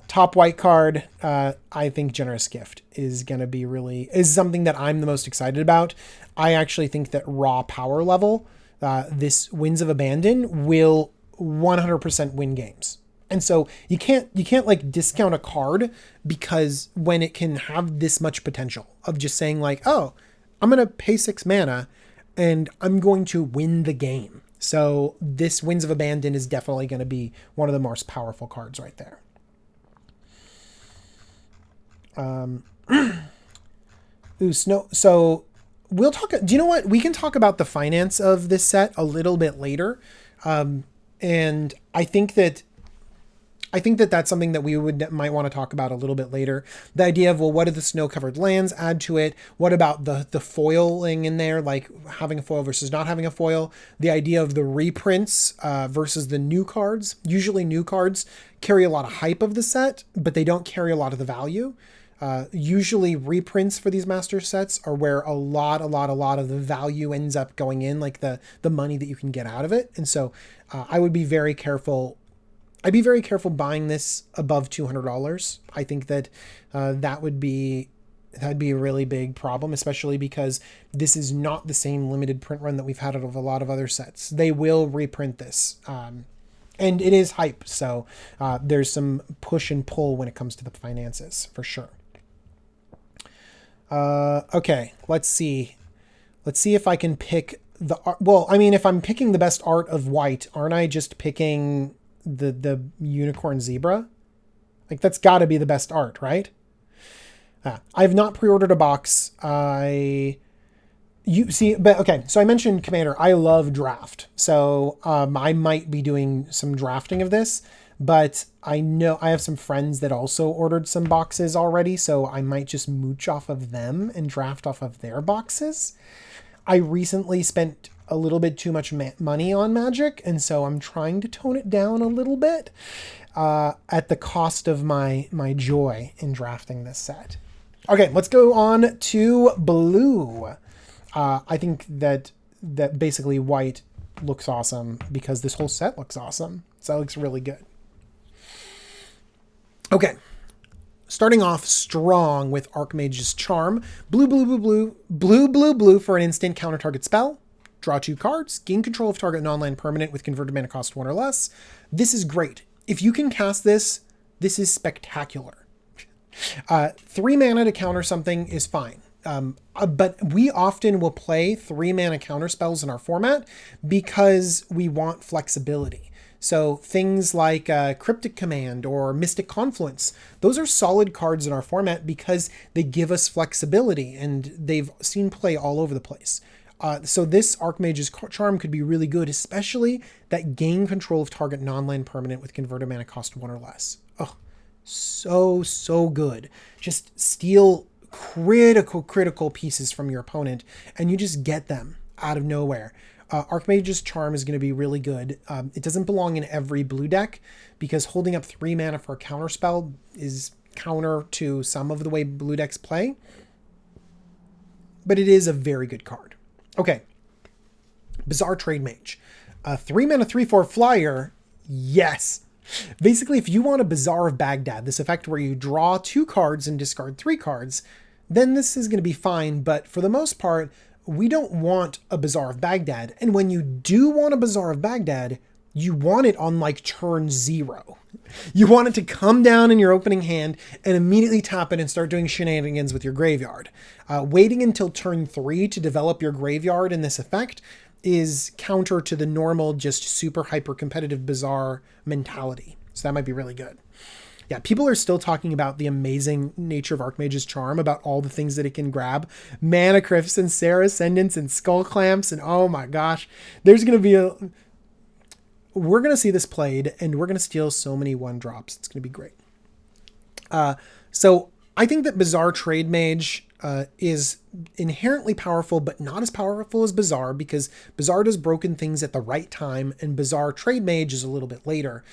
Top white card, I think Generous Gift is going to be is something that I'm the most excited about. I actually think that raw power level, this Winds of Abandon will 100% win games. And so you can't discount a card because when it can have this much potential of just saying oh, I'm going to pay 6 mana and I'm going to win the game. So this Winds of Abandon is definitely going to be one of the most powerful cards right there. So we'll talk. Do you know what? We can talk about the finance of this set a little bit later. And I think that that's something that we might want to talk about a little bit later. The idea of, what do the snow-covered lands add to it? What about the foiling in there, having a foil versus not having a foil? The idea of the reprints versus the new cards. Usually new cards carry a lot of hype of the set, but they don't carry a lot of the value. Usually reprints for these master sets are where a lot of the value ends up going in, the money that you can get out of it. And so I would be very careful. I'd be very careful buying this above $200. I think that that'd be a really big problem, especially because this is not the same limited print run that we've had out of a lot of other sets. They will reprint this. And it is hype. So there's some push and pull when it comes to the finances for sure. Okay, let's see. Let's see if I can pick the art. Well, I mean, if I'm picking the best art of white, aren't I just picking the unicorn zebra? That's got to be the best art, right? I've not pre-ordered a box. Okay, so I mentioned Commander. I love draft. So I might be doing some drafting of this. but I know I have some friends that also ordered some boxes already, so I might just mooch off of them and draft off of their boxes. I recently spent a little bit too much money on Magic, and so I'm trying to tone it down a little bit at the cost of my joy in drafting this set. Okay, let's go on to blue. I think that basically white looks awesome because this whole set looks awesome. So that looks really good. Okay, starting off strong with Archmage's Charm. Blue, blue, blue, blue, blue, blue, blue for an instant counter target spell. Draw 2 cards. Gain control of target non-land permanent with converted mana cost 1 or less. This is great. If you can cast this, this is spectacular. 3 mana to counter something is fine. But we often will play 3 mana counter spells in our format because we want flexibility. So things like Cryptic Command or Mystic Confluence, those are solid cards in our format because they give us flexibility and they've seen play all over the place. So this Archmage's Charm could be really good, especially that gain control of target non-land permanent with converted mana cost 1 or less. Oh, so good. Just steal critical pieces from your opponent and you just get them out of nowhere. Archmage's Charm is going to be really good. It doesn't belong in every blue deck because holding up 3 mana for a counter spell is counter to some of the way blue decks play. But it is a very good card. Okay. Bizarre Trade Mage. 3 mana 3/4 flyer. Yes. Basically, if you want a Bazaar of Baghdad, this effect where you draw 2 cards and discard 3 cards, then this is going to be fine. But for the most part, we don't want a Bazaar of Baghdad. And when you do want a Bazaar of Baghdad, you want it on like turn 0. You want it to come down in your opening hand and immediately tap it and start doing shenanigans with your graveyard. Waiting until turn 3 to develop your graveyard in this effect is counter to the normal, just super hyper competitive Bazaar mentality. So that might be really good. Yeah, people are still talking about the amazing nature of Archmage's Charm, about all the things that it can grab. Mana Crypts and Serra Ascendants and Skull Clamps, and oh my gosh, there's going to be we're going to see this played, and we're going to steal so many 1-drops. It's going to be great. So I think that Bizarre Trade Mage is inherently powerful, but not as powerful as Bizarre, because Bizarre does broken things at the right time, and Bizarre Trade Mage is a little bit later,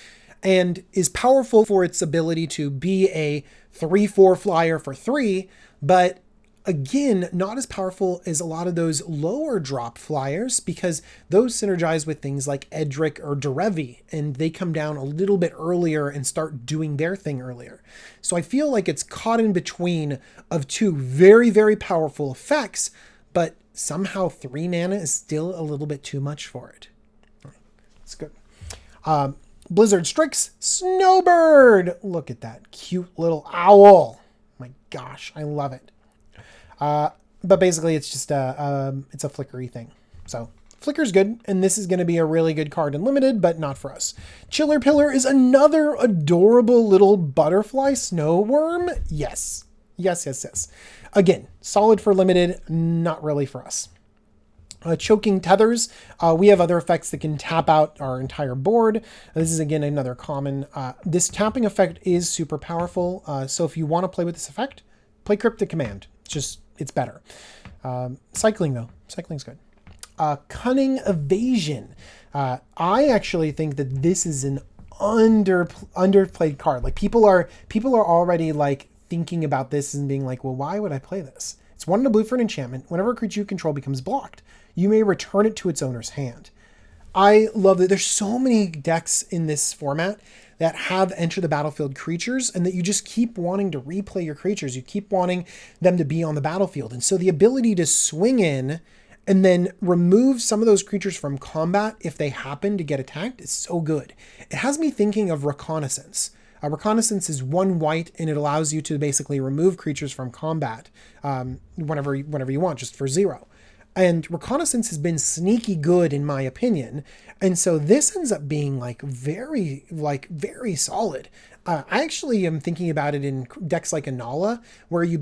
and is powerful for its ability to be a 3/4 flyer for 3, but again, not as powerful as a lot of those lower drop flyers, because those synergize with things like Edric or Derevi, and they come down a little bit earlier and start doing their thing earlier. So I feel like it's caught in between of 2 very, very powerful effects, but somehow 3 mana is still a little bit too much for it. It's good. Blizzard Strix Snowbird. Look at that cute little owl. My gosh, I love it. But basically it's just it's a flickery thing. So flicker's good, and this is going to be a really good card in limited, but not for us. Chiller Pillar is another adorable little butterfly snow worm. Yes. Again, solid for limited, not really for us. Choking Tethers. We have other effects that can tap out our entire board. This is, again, another common. This tapping effect is super powerful. So if you want to play with this effect, play Cryptic Command. It's better. Cycling, though. Cycling's good. Cunning Evasion. I actually think that this is an underplayed card. Like people are already like thinking about this and being like, well, why would I play this? It's 1 and a blue for an enchantment. Whenever a creature you control becomes blocked, you may return it to its owner's hand. I love that there's so many decks in this format that have enter the battlefield creatures, and that you just keep wanting to replay your creatures. You keep wanting them to be on the battlefield. And so the ability to swing in and then remove some of those creatures from combat if they happen to get attacked is so good. It has me thinking of Reconnaissance. Reconnaissance is 1 white, and it allows you to basically remove creatures from combat whenever you want, just for 0. And Reconnaissance has been sneaky good in my opinion. And so this ends up being very solid. I actually am thinking about it in decks like Anala, where you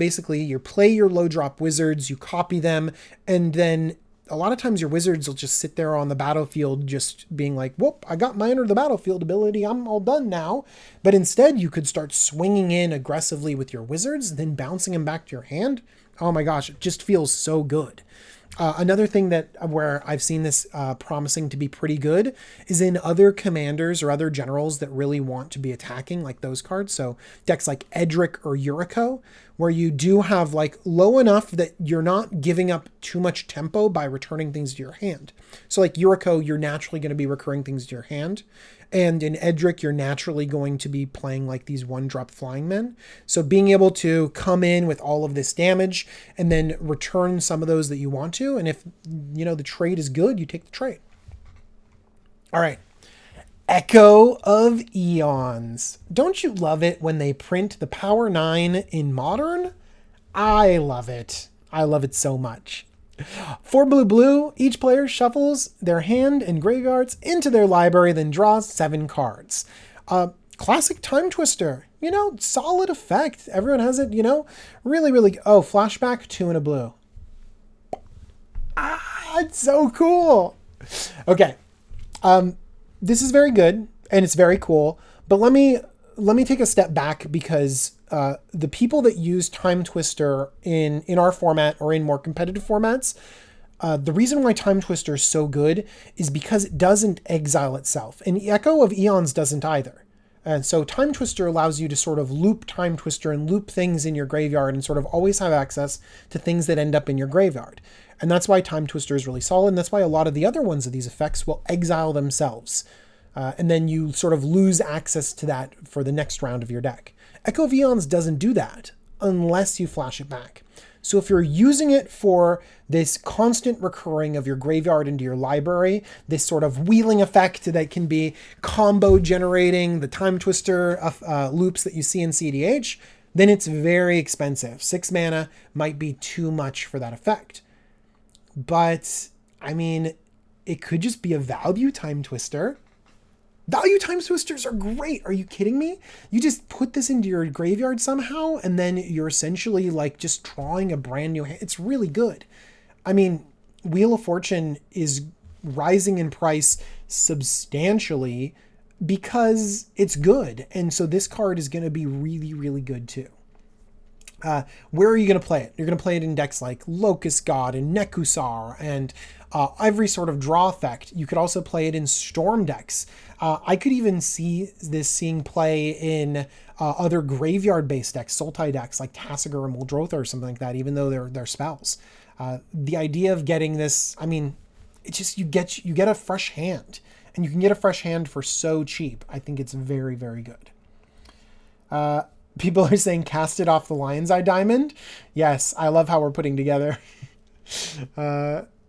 play your low drop wizards, you copy them, and then a lot of times your wizards will just sit there on the battlefield just being like, whoop, I got my enter the battlefield ability, I'm all done now. But instead you could start swinging in aggressively with your wizards, then bouncing them back to your hand. Oh my gosh, it just feels so good. Another thing where I've seen this promising to be pretty good is in other commanders or other generals that really want to be attacking, like those cards. So decks like Edric or Yuriko, where you do have like low enough that you're not giving up too much tempo by returning things to your hand. So like Yuriko, you're naturally going to be recurring things to your hand. And in Edric, you're naturally going to be playing like these 1-drop flying men. So being able to come in with all of this damage and then return some of those that you want to. And if, the trade is good, you take the trade. All right. Echo of Eons. Don't you love it when they print the Power 9 in Modern? I love it. I love it so much. For blue, each player shuffles their hand and graveyards into their library, then draws 7 cards. Classic Time Twister, solid effect. Everyone has it, really, really. Oh, flashback, 2 and a blue. It's so cool. Okay. This is very good and it's very cool, but let me take a step back because the people that use Time Twister in our format or in more competitive formats, the reason why Time Twister is so good is because it doesn't exile itself, and Echo of Eons doesn't either. And so Time Twister allows you to sort of loop Time Twister and loop things in your graveyard and sort of always have access to things that end up in your graveyard. And that's why Time Twister is really solid, and that's why a lot of the other ones of these effects will exile themselves. And then you sort of lose access to that for the next round of your deck. Echo of Eons doesn't do that unless you flash it back. So if you're using it for this constant recurring of your graveyard into your library, this sort of wheeling effect that can be combo generating the Time Twister loops that you see in CDH, then it's very expensive. 6 mana might be too much for that effect. But, it could just be a value Time Twister. Value Time Twisters are great. Are you kidding me? You just put this into your graveyard somehow, and then you're essentially like just drawing a brand new hand. It's really good. Wheel of Fortune is rising in price substantially because it's good. And so this card is going to be really, really good too. Where are you going to play it? You're going to play it in decks like Locust God and Nekusar and every sort of draw effect. You could also play it in Storm decks. I could even see this seeing play in other graveyard-based decks, Sultai decks like Tasigur and Muldrotha or something like that, even though they're spells. The idea of getting this, it's just you get a fresh hand, and you can get a fresh hand for so cheap. I think it's very, very good. People are saying cast it off the Lion's Eye Diamond. Yes, I love how we're putting together.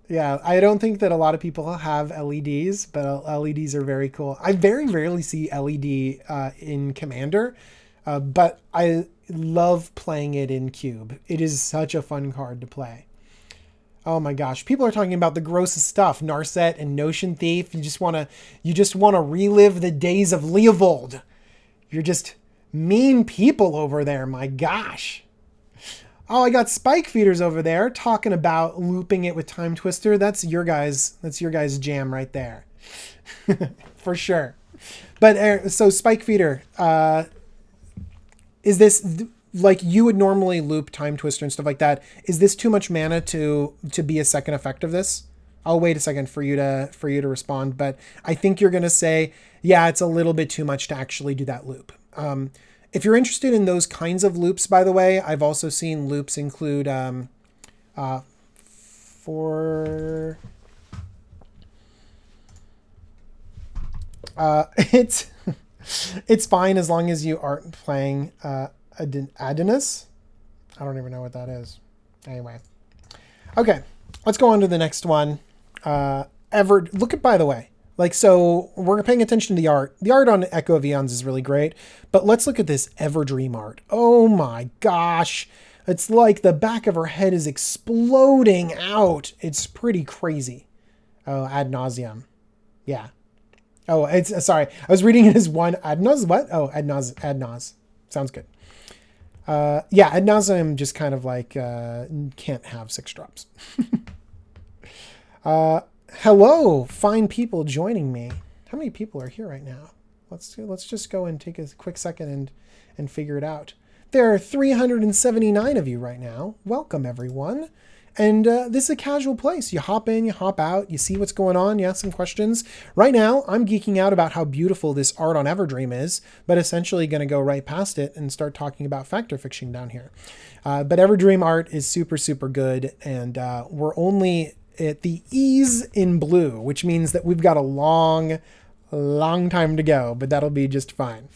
Yeah, I don't think that a lot of people have LEDs, but LEDs are very cool. I very rarely see LED in Commander, but I love playing it in Cube. It is such a fun card to play. Oh my gosh, people are talking about the grossest stuff. Narset and Notion Thief. You just want to relive the days of Leovold. You're just mean people over there, my gosh. Oh, I got Spike Feeders over there talking about looping it with Time Twister. That's your guys' jam right there. For sure. But so Spike Feeder, is this like you would normally loop Time Twister and stuff like that? Is this too much mana to be a second effect of this? I'll wait a second for you to respond, but I think you're going to say, yeah, it's a little bit too much to actually do that loop. If you're interested in those kinds of loops, by the way, I've also seen loops include it's fine as long as you aren't playing Adonis. I don't even know what that is. Anyway, okay, let's go on to the next one. Look at, by the way. So we're paying attention to the art. The art on Echo of Eons is really great, but let's look at this Everdream art. Oh my gosh. It's like the back of her head is exploding out. It's pretty crazy. Oh, ad nauseum. Yeah. Oh, sorry. I was reading it as one ad naus. What? Oh, ad naus. Sounds good. Yeah, ad nauseum just kind of like, can't have 6 drops. Hello, fine people joining me. How many people are here right now? Let's just go and take a quick second and figure it out. There are 379 of you right now. Welcome, everyone. And this is a casual place. You hop in, you hop out, you see what's going on, you ask some questions. Right now, I'm geeking out about how beautiful this art on Everdream is, but essentially going to go right past it and start talking about factor fiction down here. But Everdream art is super, super good, and we're only at the ease in blue, which means that we've got a long time to go, but that'll be just fine.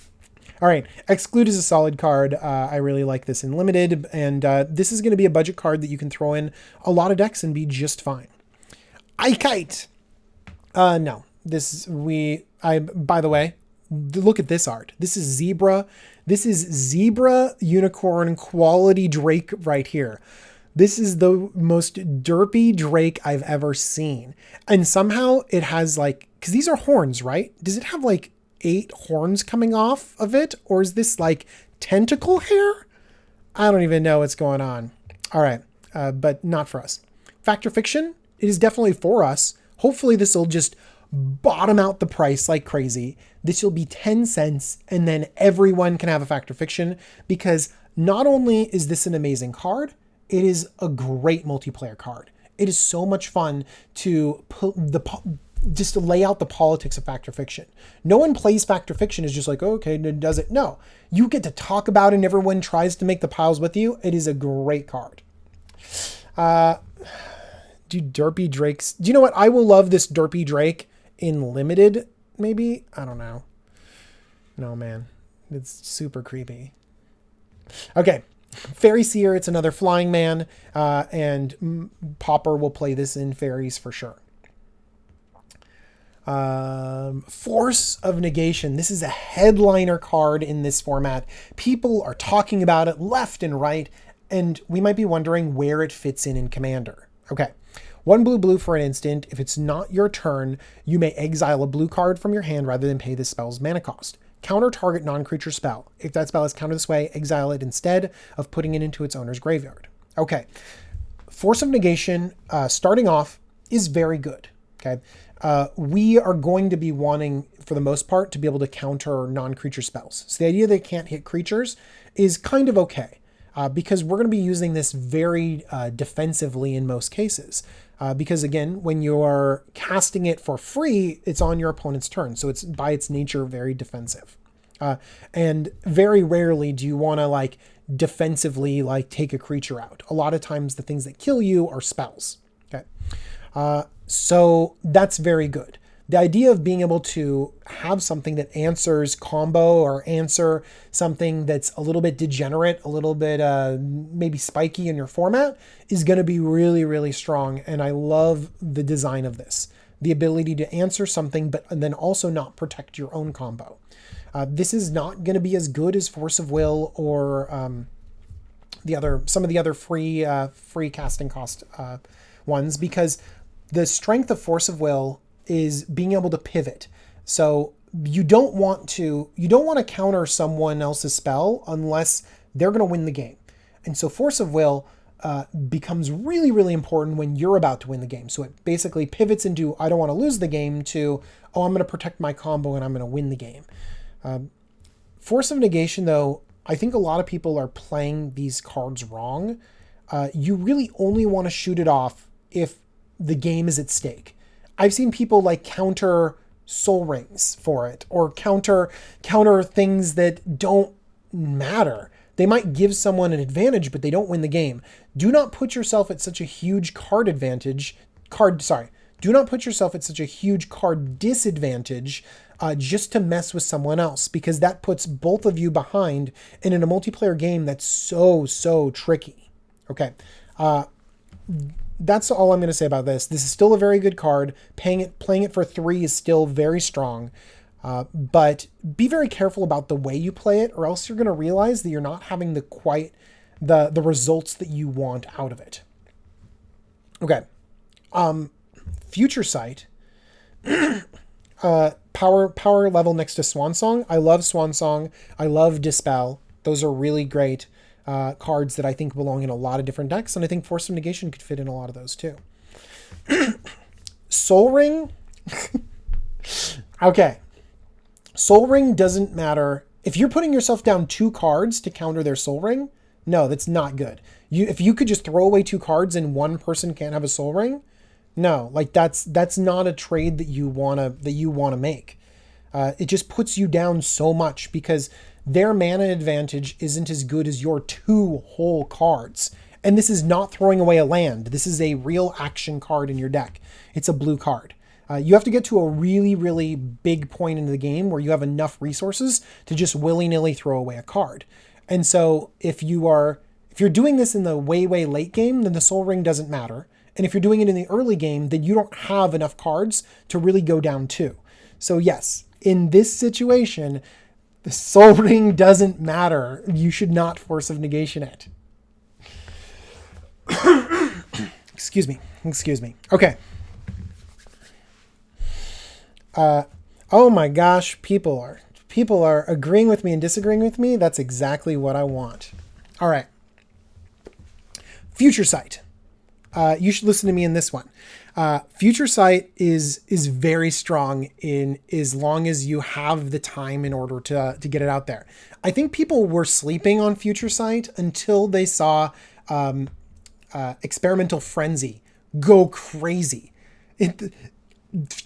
All right, Exclude is a solid card. I really like this in Limited, and this is going to be a budget card that you can throw in a lot of decks and be just fine. Kite. No, by the way, look at this art. This is Zebra. This is Zebra Unicorn quality Drake right here. This is the most derpy Drake I've ever seen. And somehow it has because these are horns, right? Does it have 8 horns coming off of it? Or is this tentacle hair? I don't even know what's going on. All right, but not for us. Factor Fiction, it is definitely for us. Hopefully this will just bottom out the price like crazy. This will be 10 cents and then everyone can have a Factor Fiction, because not only is this an amazing card, it is a great multiplayer card. It is so much fun to just to lay out the politics of Factor Fiction. No one plays Factor Fiction is just okay, does it? No. You get to talk about it and everyone tries to make the piles with you. It is a great card. Do Derpy Drakes... Do you know what? I will love this Derpy Drake in Limited, maybe? I don't know. No, man. It's super creepy. Okay. Fairy Seer, it's another flying man, and Popper will play this in fairies for sure. Force of Negation. This is a headliner card in this format. People are talking about it left and right, and we might be wondering where it fits in Commander. Okay. 1 blue for an instant. If it's not your turn, you may exile a blue card from your hand rather than pay the spell's mana cost. Counter target non-creature spell. If that spell is countered this way, exile it instead of putting it into its owner's graveyard. Okay. Force of Negation, starting off, is very good. Okay. We are going to be wanting, for the most part, to be able to counter non-creature spells. So the idea that it can't hit creatures is kind of okay, because we're going to be using this very defensively in most cases. Because again, when you're casting it for free, it's on your opponent's turn. So it's by its nature very defensive. And very rarely do you want to defensively take a creature out. A lot of times the things that kill you are spells. Okay. So that's very good. The idea of being able to have something that answers combo or answer something that's a little bit degenerate, a little bit maybe spiky in your format is going to be really, really strong. And I love the design of this. The ability to answer something, but then also not protect your own combo. This is not going to be as good as Force of Will or some of the other free casting cost ones, because the strength of Force of Will is being able to pivot. So you don't want to counter someone else's spell unless they're going to win the game. And so Force of Will becomes really, really important when you're about to win the game. So it basically pivots into, I don't want to lose the game, to, oh, I'm going to protect my combo and I'm going to win the game. Force of Negation, though, I think a lot of people are playing these cards wrong. You really only want to shoot it off if the game is at stake. I've seen people counter Soul Rings for it, or counter things that don't matter. They might give someone an advantage, but they don't win the game. Do not put yourself at such a huge do not put yourself at such a huge card disadvantage just to mess with someone else, because that puts both of you behind, and in a multiplayer game that's so tricky. Okay. That's all I'm going to say about this. This is still a very good card. Playing it for 3 is still very strong. But be very careful about the way you play it, or else you're going to realize that you're not having the results that you want out of it. Okay. Future Sight. Power level next to Swan Song. I love Swan Song. I love Dispel. Those are really great cards that I think belong in a lot of different decks, and I think Force of Negation could fit in a lot of those too. Soul Ring. Okay. Soul Ring doesn't matter. If you're putting yourself down 2 cards to counter their Soul Ring, no, that's not good. If you could just throw away 2 cards and one person can't have a Soul Ring, no, like that's not a trade that you wanna make. It just puts you down so much because their mana advantage isn't as good as your 2 whole cards. And this is not throwing away a land. This is a real action card in your deck. It's a blue card. You have to get to a really, really big point in the game where you have enough resources to just willy-nilly throw away a card. And so if you're doing this in the way, way late game, then the Soul Ring doesn't matter. And if you're doing it in the early game, then you don't have enough cards to really go down 2. So yes, in this situation, the Soul Ring doesn't matter. You should not Force of Negation it. Excuse me. Okay. Oh my gosh, people are agreeing with me and disagreeing with me. That's exactly what I want. All right. Future Sight. You should listen to me in this one. Future Sight is very strong in as long as you have the time in order to get it out there. I think people were sleeping on Future Sight until they saw Experimental Frenzy go crazy.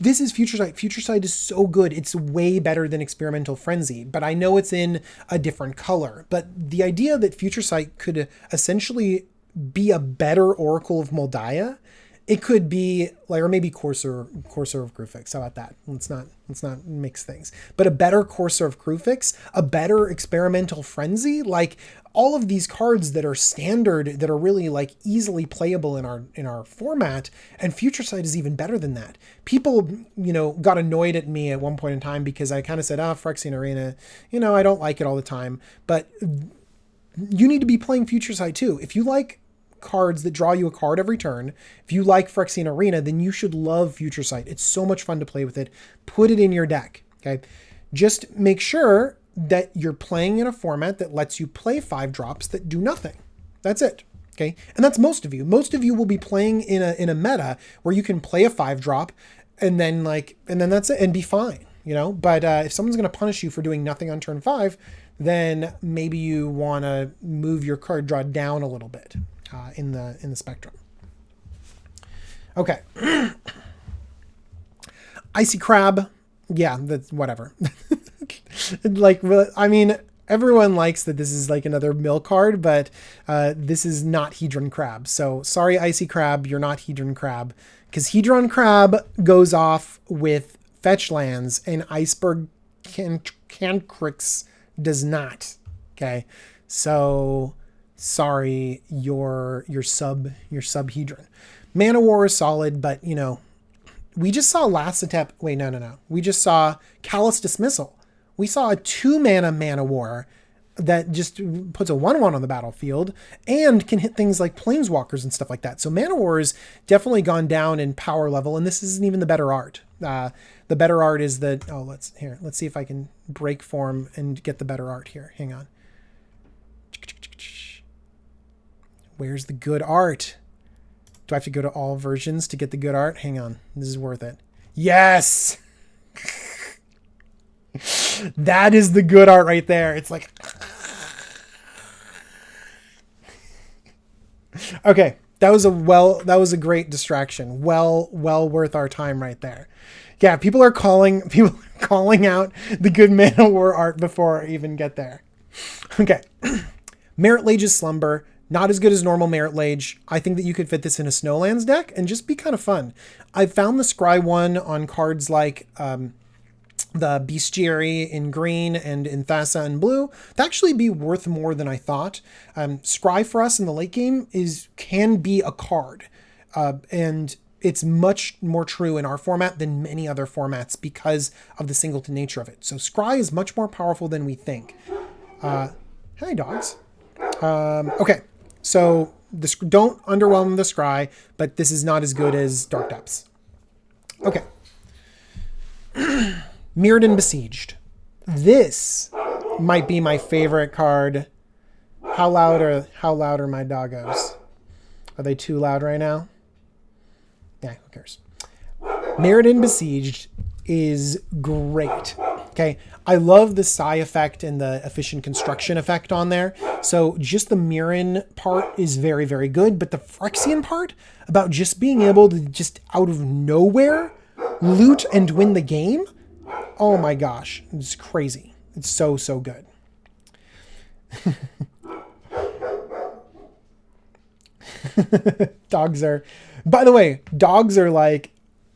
This is Future Sight. Future Sight is so good. It's way better than Experimental Frenzy, but I know it's in a different color. But the idea that Future Sight could essentially be a better Oracle of Moldiah, it could be like, or maybe Courser of Grufix. How about that? Let's not mix things. But a better Courser of Grufix, a better Experimental Frenzy, like all of these cards that are standard, that are really like easily playable in our format, and Future Sight is even better than that. People, got annoyed at me at one point in time because I kind of said, Phyrexian Arena, I don't like it all the time. But you need to be playing Future Sight too. If you like cards that draw you a card every turn, if you like Phyrexian Arena, then you should love Future Sight. It's so much fun to play with it. Put it in your deck, okay? Just make sure that you're playing in a format that lets you play 5 drops that do nothing. That's it, okay? And that's most of you. Most of you will be playing in a meta where you can play a 5 drop and then that's it and be fine, But if someone's going to punish you for doing nothing on turn 5, then maybe you want to move your card draw down a little bit. In the spectrum. Okay. Icy Crab. Yeah, that's whatever. Everyone likes that this is like another mill card, but this is not Hedron Crab. So sorry, Icy Crab, you're not Hedron Crab. Because Hedron Crab goes off with fetch lands and Iceberg Cantrix does not. Okay. So sorry, your sub-Hedron. Mana War is solid, but we just saw we just saw Callous Dismissal. We saw a 2-mana War that just puts a 1/1 on the battlefield and can hit things like Planeswalkers and stuff like that. So Mana War has definitely gone down in power level, and this isn't even the better art. The better art is let's see if I can break form and get the better art here. Hang on. Where's the good art? Do I have to go to all versions to get the good art? Hang on. This is worth it. Yes! That is the good art right there. It's like... Okay. That was a great distraction. Well worth our time right there. Yeah, people are calling out the good Mana War art before I even get there. Okay. Merit Lage's Slumber. Not as good as normal Merit Lage. I think that you could fit this in a Snowlands deck and just be kind of fun. I've found the Scry one on cards like the Bestiary in green and in Thassa in blue to actually be worth more than I thought. Scry for us in the late game can be a card. And it's much more true in our format than many other formats because of the singleton nature of it. So Scry is much more powerful than we think. Hey, dogs. Okay. So don't underwhelm the Scry, but this is not as good as Dark Depths. Okay. Mirrodin Besieged. This might be my favorite card. How loud are my doggos? Are they too loud right now? Yeah, who cares? Mirrodin Besieged is great. Okay, I love the psi effect and the efficient construction effect on there. So just the Mirren part is very, very good. But the Phyrexian part about just being able to just out of nowhere loot and win the game. Oh my gosh, it's crazy. It's so, so good. Dogs are, by the way, dogs are like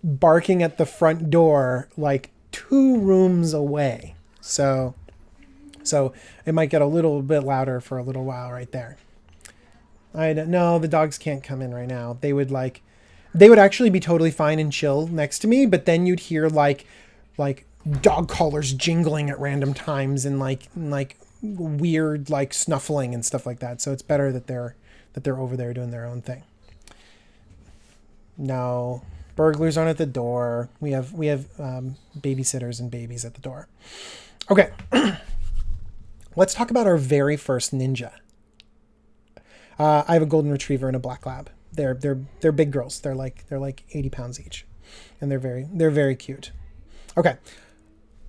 barking at the front door like 2 rooms away. So it might get a little bit louder for a little while right there. I don't know, the dogs can't come in right now. They would actually be totally fine and chill next to me, but then you'd hear like dog collars jingling at random times and like weird like snuffling and stuff like that. So it's better that they're over there doing their own thing. No, burglars aren't at the door. We have babysitters and babies at the door. Okay. Let's talk about our very first ninja. I have a golden retriever and a black lab. They're big girls. They're like 80 pounds each, and they're very cute. Okay,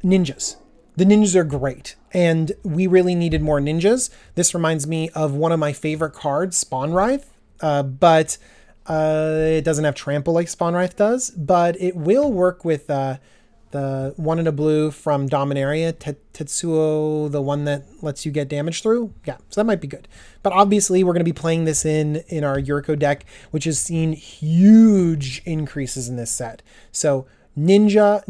ninjas. The ninjas are great, and we really needed more ninjas. This reminds me of one of my favorite cards, Spawn Wraith, but it doesn't have trample like Spawn Wraith does, but it will work with the one in a blue from Dominaria, Tetsuo, the one that lets you get damage through. Yeah, so that might be good. But obviously we're going to be playing this in our Yuriko deck, which has seen huge increases in this set. So Ninja,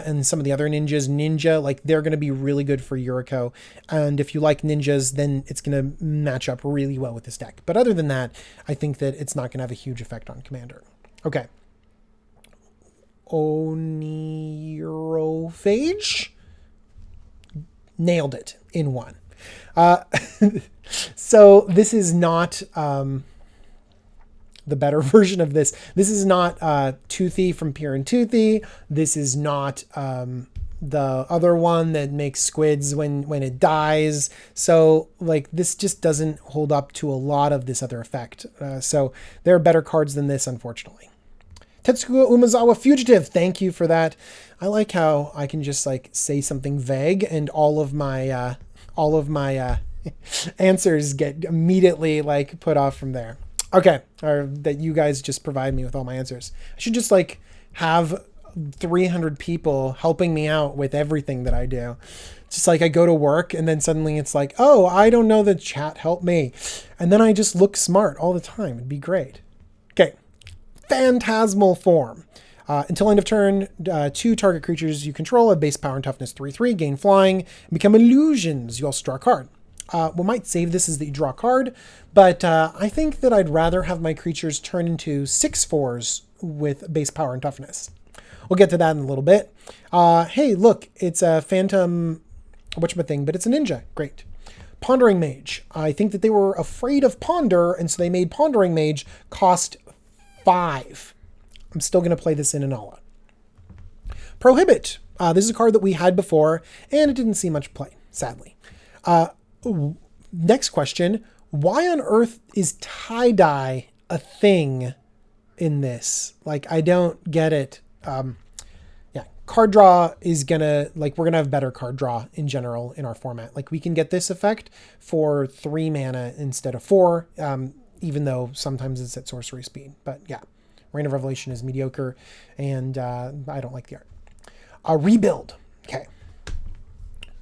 and some of the other ninjas, like they're going to be really good for Yuriko. And if you like ninjas, then it's going to match up really well with this deck. But other than that, I think that it's not going to have a huge effect on Commander. Okay. Onirophage? Nailed it in one. So this is not the better version of this. This is not Toothy from Pure and Toothy. This is not the other one that makes squids when it dies. So like this just doesn't hold up to a lot of this other effect. So there are better cards than this, unfortunately. Tetsuo Umezawa Fugitive, thank you for that. I like how I can just like say something vague and all of my answers get immediately like put off from there. Okay, or that you guys just provide me with all my answers. I should just like have 300 people helping me out with everything that I do. Just like I go to work and then suddenly it's like, oh, I don't know the chat, help me. And then I just look smart all the time. It'd be great. Okay. Phantasmal form. Until end of turn, 2 target creatures you control have base power and toughness 3/3, gain flying, and become illusions. You also draw a card. We might save this as that you draw a card, but I think that I'd rather have my creatures turn into 6/4s with base power and toughness. We'll get to that in a little bit. Hey, look, it's a phantom whatchamacallit, but it's a ninja. Great. Pondering Mage. I think that they were afraid of Ponder, and so they made Pondering Mage cost 5. I'm still going to play this in Anala. Prohibit. This is a card that we had before, and it didn't see much play, sadly. Next question. Why on earth is tie-dye a thing in this? Like, I don't get it. Yeah, card draw is going to, like, we're going to have better card draw in general in our format. Like, we can get this effect for 3 mana instead of 4, even though sometimes it's at sorcery speed. But yeah, Reign of Revelation is mediocre, and I don't like the art. Rebuild. Okay.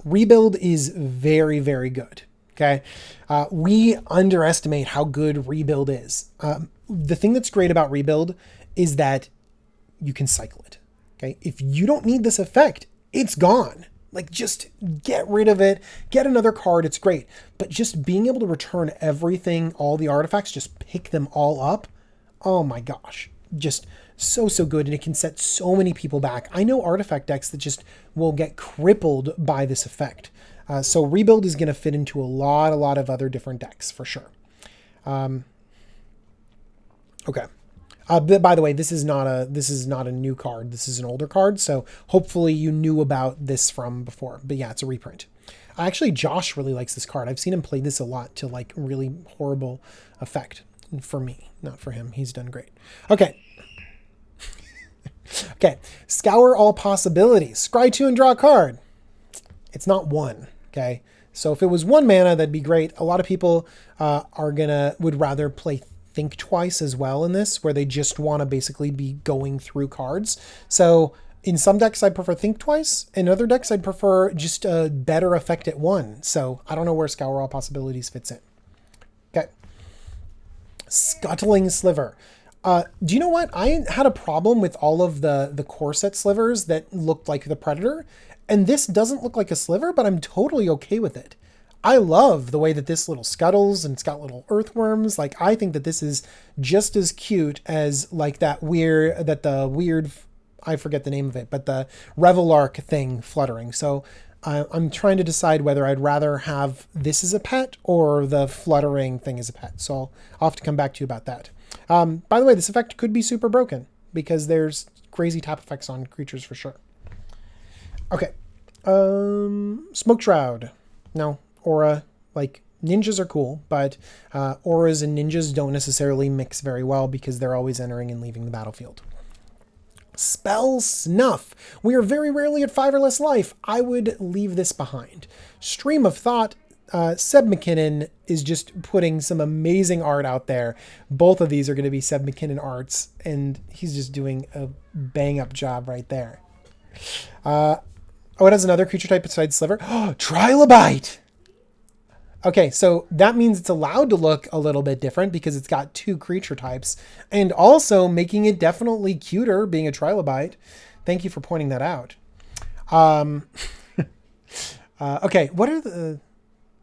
Rebuild is very, very good. Okay. We underestimate how good Rebuild is. The thing that's great about Rebuild is that you can cycle it. Okay. If you don't need this effect, it's gone. Like, just get rid of it, get another card, it's great. But just being able to return everything, all the artifacts, just pick them all up, oh my gosh. Just so good, and it can set so many people back. I know artifact decks that just will get crippled by this effect. So Rebuild is going to fit into a lot of other different decks, for sure. Okay. By the way, this is not a new card. This is an older card, so hopefully you knew about this from before. But yeah, it's a reprint. Actually, Josh really likes this card. I've seen him play this a lot to like really horrible effect. For me, not for him. He's done great. Okay. Okay, scour all possibilities. Scry 2 and draw a card. It's not 1, okay? So if it was 1 mana, that'd be great. A lot of people would rather play Think Twice as well in this, where they just want to basically be going through cards. So in some decks, I'd prefer Think Twice. In other decks, I'd prefer just a better effect at 1. So I don't know where Scour All Possibilities fits in. Okay. Scuttling Sliver. Do you know what? I had a problem with all of the core set slivers that looked like the Predator. And this doesn't look like a sliver, but I'm totally okay with it. I love the way that this little scuttles and it's got little earthworms. Like, I think that this is just as cute as like the weird, I forget the name of it, but the Revelark thing fluttering. So I'm trying to decide whether I'd rather have this as a pet or the fluttering thing as a pet. So I'll have to come back to you about that. By the way, this effect could be super broken because there's crazy tap effects on creatures for sure. Okay. Smoke Shroud. No. Aura. Like, ninjas are cool, but auras and ninjas don't necessarily mix very well because they're always entering and leaving the battlefield. Spell Snuff. We are very rarely at 5 or less life. I would leave this behind. Stream of Thought. Seb McKinnon is just putting some amazing art out there. Both of these are going to be Seb McKinnon arts, and he's just doing a bang-up job right there. Oh, it has another creature type besides Sliver. Oh, Trilobite! Okay, so that means it's allowed to look a little bit different because it's got 2 creature types, and also making it definitely cuter being a Trilobite. Thank you for pointing that out. Okay, what are the...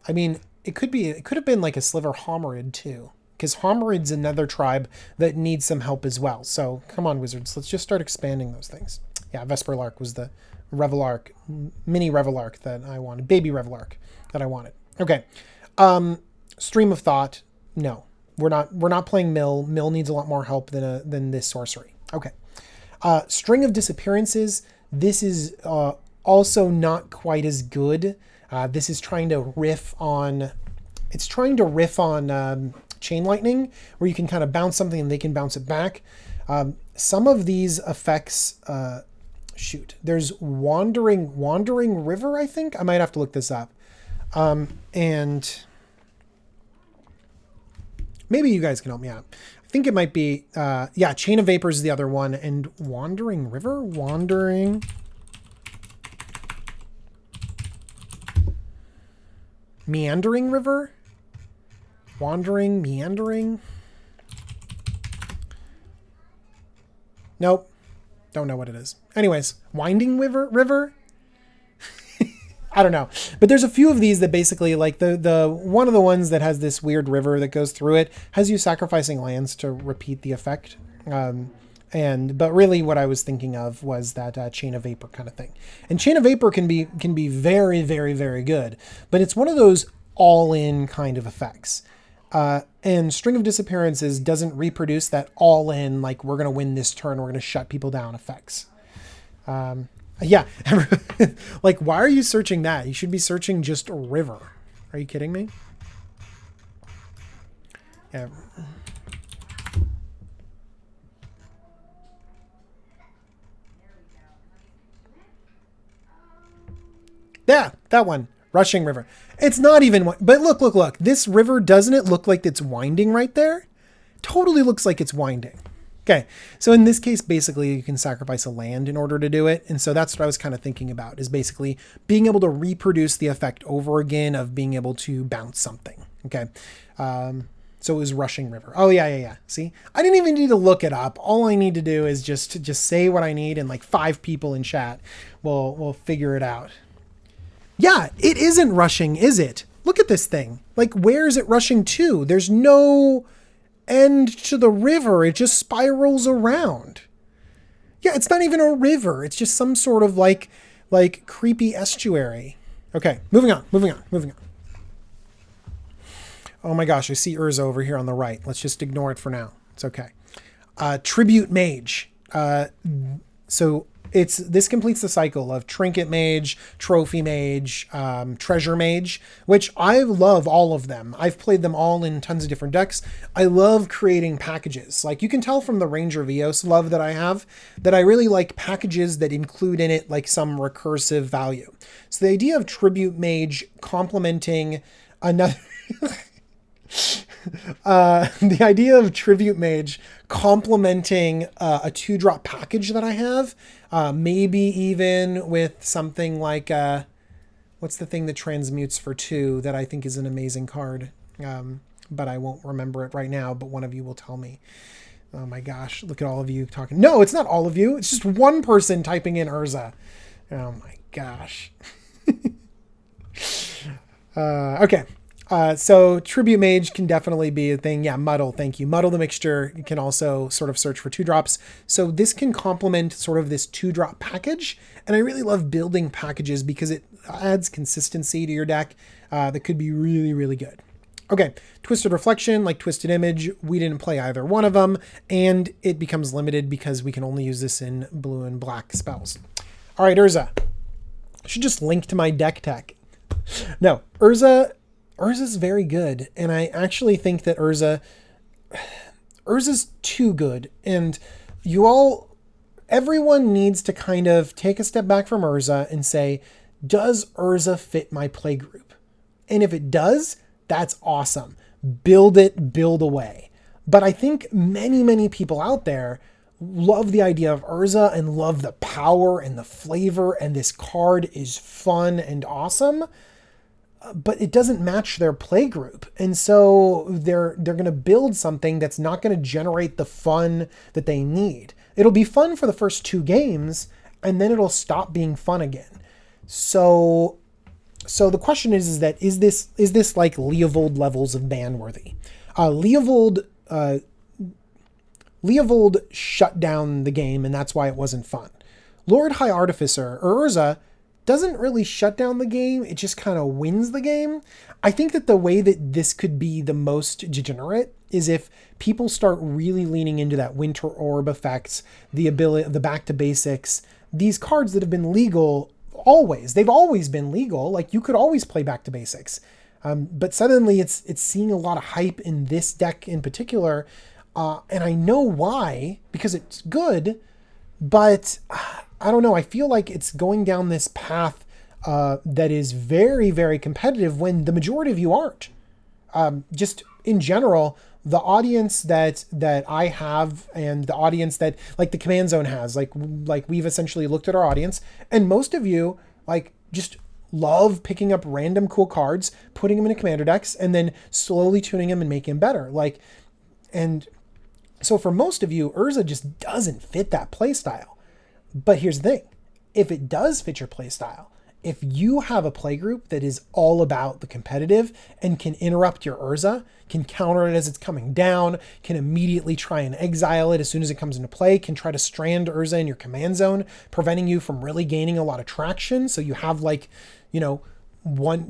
I mean, it could have been like a Sliver Homerid too, because Homerid's another tribe that needs some help as well. So come on, Wizards, let's just start expanding those things. Yeah, Vesperlark was the Revelark, mini Revelark that I wanted, baby Revelark that I wanted. Okay, Stream of Thought. No, we're not playing Mill. Mill needs a lot more help than this sorcery. Okay, String of Disappearances. This is also not quite as good. This is trying to riff on. It's trying to riff on Chain Lightning, where you can kind of bounce something and they can bounce it back. Some of these effects. Shoot, there's Wandering River, I think. I might have to look this up. And maybe you guys can help me out. I think it might be, yeah, Chain of Vapors is the other one. And Wandering River? Meandering River? Meandering? Nope. Don't know what it is. Anyways, Winding River? I don't know. But there's a few of these that basically, like the one of the ones that has this weird river that goes through it has you sacrificing lands to repeat the effect. But really what I was thinking of was that Chain of Vapor kind of thing. And Chain of Vapor can be very, very, very good. But it's one of those all-in kind of effects. And String of Disappearances doesn't reproduce that all-in, like, we're going to win this turn, we're going to shut people down effects. Yeah. Like, why are you searching that? You should be searching just river. Are you kidding me? Yeah. Yeah, that one. Rushing River. It's not even... But look. This river, doesn't it look like it's winding right there? Totally looks like it's winding. Okay, so in this case, basically, you can sacrifice a land in order to do it. And so that's what I was kind of thinking about, is basically being able to reproduce the effect over again of being able to bounce something. Okay, so it was Rushing River. Oh, yeah. See, I didn't even need to look it up. All I need to do is just say what I need, and like 5 people in chat will figure it out. Yeah, it isn't rushing, is it? Look at this thing. Like, where is it rushing to? There's no end to the river. It just spirals around. Yeah, it's not even a river. It's just some sort of like creepy estuary. Okay, moving on. Oh my gosh, I see Urza over here on the right. Let's just ignore it for now. It's okay. Tribute Mage. So This completes the cycle of Trinket Mage, Trophy Mage, Treasure Mage, which I love all of them. I've played them all in tons of different decks. I love creating packages. Like you can tell from the Ranger Vios love that I have, that I really like packages that include in it like some recursive value. So the idea of Tribute Mage complementing another... the idea of Tribute Mage complementing a 2-drop package that I have, maybe even with something like what's the thing that transmutes for 2 that I think is an amazing card, but I won't remember it right now, but one of you will tell me. Oh my gosh, look at all of you talking. No, it's not all of you, it's just one person typing in Urza. Oh my gosh. Okay. So Tribute Mage can definitely be a thing. Yeah, Muddle, thank you. Muddle the Mixture. You can also sort of search for 2-drops. So this can complement sort of this 2-drop package. And I really love building packages because it adds consistency to your deck that could be really, really good. Okay, Twisted Reflection, like Twisted Image, we didn't play either one of them. And it becomes limited because we can only use this in blue and black spells. All right, Urza. I should just link to my deck tech. No, Urza's very good, and I actually think that Urza's too good, and everyone needs to kind of take a step back from Urza and say, does Urza fit my playgroup? And if it does, that's awesome. Build it, build away. But I think many, many people out there love the idea of Urza and love the power and the flavor, and this card is fun and awesome. But it doesn't match their play group. And so they're going to build something that's not going to generate the fun that they need. It'll be fun for the first 2 games, and then it'll stop being fun again. So the question is this like Leovold levels of ban worthy? Leovold shut down the game, and that's why it wasn't fun. Lord High Artificer, or Urza, doesn't really shut down the game. It just kind of wins the game. I think that the way that this could be the most degenerate is if people start really leaning into that Winter Orb effects, the ability, the back to basics, these cards that have been legal always. They've always been legal. Like you could always play back to basics. But suddenly it's seeing a lot of hype in this deck in particular. And I know why, because it's good, but I don't know. I feel like it's going down this path that is very, very competitive when the majority of you aren't. Just in general, the audience that I have and the audience that like the Command Zone has, like we've essentially looked at our audience, and most of you like just love picking up random cool cards, putting them in a commander decks, and then slowly tuning them and making them better. And so for most of you, Urza just doesn't fit that play style. But here's the thing. If it does fit your play style, if you have a play group that is all about the competitive and can interrupt your Urza, can counter it as it's coming down, can immediately try and exile it as soon as it comes into play, can try to strand Urza in your command zone, preventing you from really gaining a lot of traction. So you have you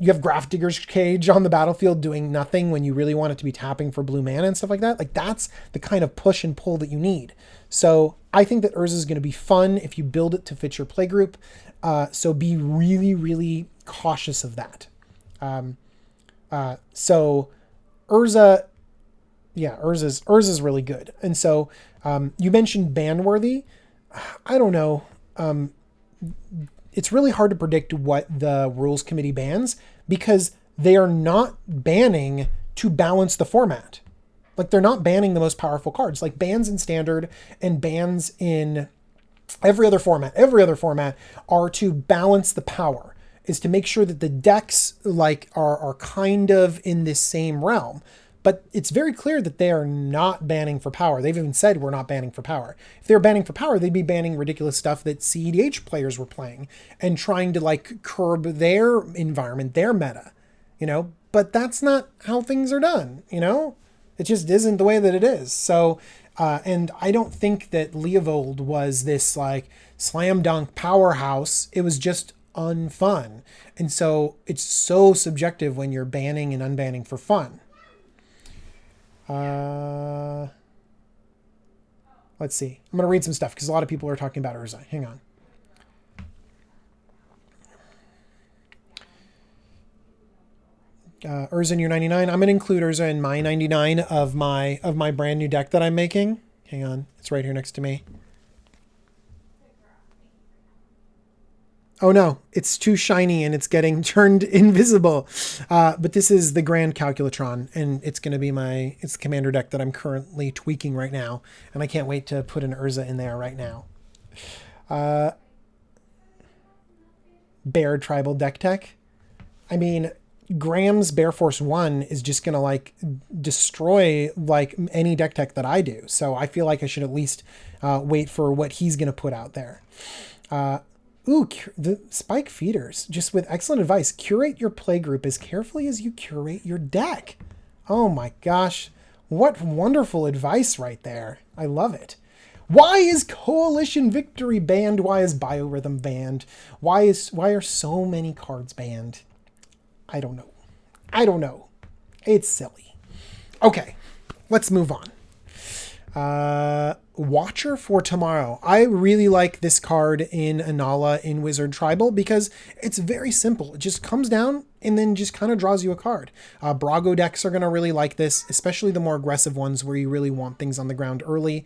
have Graph Digger's Cage on the battlefield doing nothing when you really want it to be tapping for blue mana and stuff like that. Like that's the kind of push and pull that you need. So I think that Urza is going to be fun if you build it to fit your playgroup. So be really, really cautious of that. So Urza's really good. And so you mentioned ban-worthy. I don't know. It's really hard to predict what the rules committee bans because they are not banning to balance the format. Like they're not banning the most powerful cards. Like bans in standard and bans in every other format are to balance the power, is to make sure that the decks like are kind of in this same realm. But it's very clear that they are not banning for power. They've even said we're not banning for power. If they were banning for power, they'd be banning ridiculous stuff that CEDH players were playing and trying to like curb their environment, their meta, but that's not how things are done. It just isn't the way that it is. So, and I don't think that Leovold was this like slam dunk powerhouse. It was just unfun. And so it's so subjective when you're banning and unbanning for fun. Let's see. I'm going to read some stuff because a lot of people are talking about Urza. Hang on. Urza in your 99. I'm going to include Urza in my 99 of my brand new deck that I'm making. Hang on. It's right here next to me. Oh no, it's too shiny and it's getting turned invisible. But this is the Grand Calculatron, and it's going to be it's the commander deck that I'm currently tweaking right now. And I can't wait to put an Urza in there right now. Bear Tribal Deck Tech. I mean, Graham's Bear Force 1 is just going to like destroy like any deck tech that I do. So I feel like I should at least wait for what he's going to put out there. Ooh, the Spike Feeders, just with excellent advice. Curate your play group as carefully as you curate your deck. Oh my gosh. What wonderful advice right there. I love it. Why is Coalition Victory banned? Why is Biorhythm banned? Why are so many cards banned? I don't know. I don't know. It's silly. Okay, let's move on. Watcher for Tomorrow. I really like this card in Anala in Wizard Tribal because it's very simple. It just comes down and then just kind of draws you a card. Brago decks are going to really like this, especially the more aggressive ones where you really want things on the ground early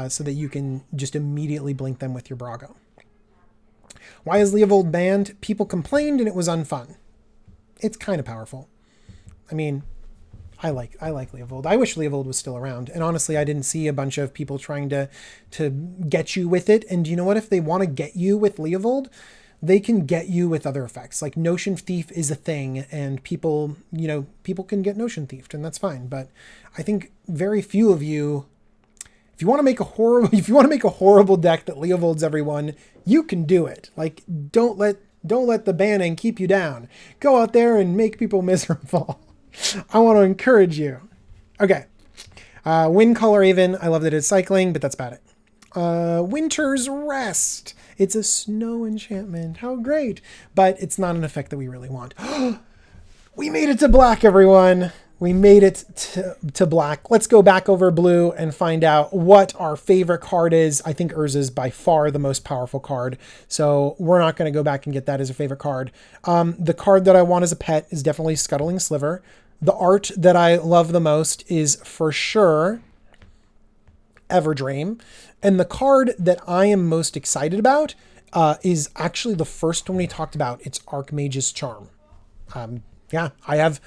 so that you can just immediately blink them with your Brago. Why is Leovold banned? People complained and it was unfun. It's kind of powerful. I mean, I like Leovold. I wish Leovold was still around. And honestly, I didn't see a bunch of people trying to get you with it. And you know what? If they want to get you with Leovold, they can get you with other effects. Like Notion Thief is a thing, and people can get Notion Thiefed, and that's fine. But I think very few of you, if you want to make a horrible deck that Leovolds everyone, you can do it. Like don't let the banning keep you down. Go out there and make people miserable. I want to encourage you. Okay. Wind Color Aven. I love that it's cycling, but that's about it. Winter's Rest. It's a snow enchantment. How great. But it's not an effect that we really want. We made it to black, everyone. We made it to black. Let's go back over blue and find out what our favorite card is. I think Urza is by far the most powerful card, so we're not going to go back and get that as a favorite card. The card that I want as a pet is definitely Scuttling Sliver. The art that I love the most is for sure Everdream. And the card that I am most excited about is actually the first one we talked about. It's Archmage's Charm. Yeah, I have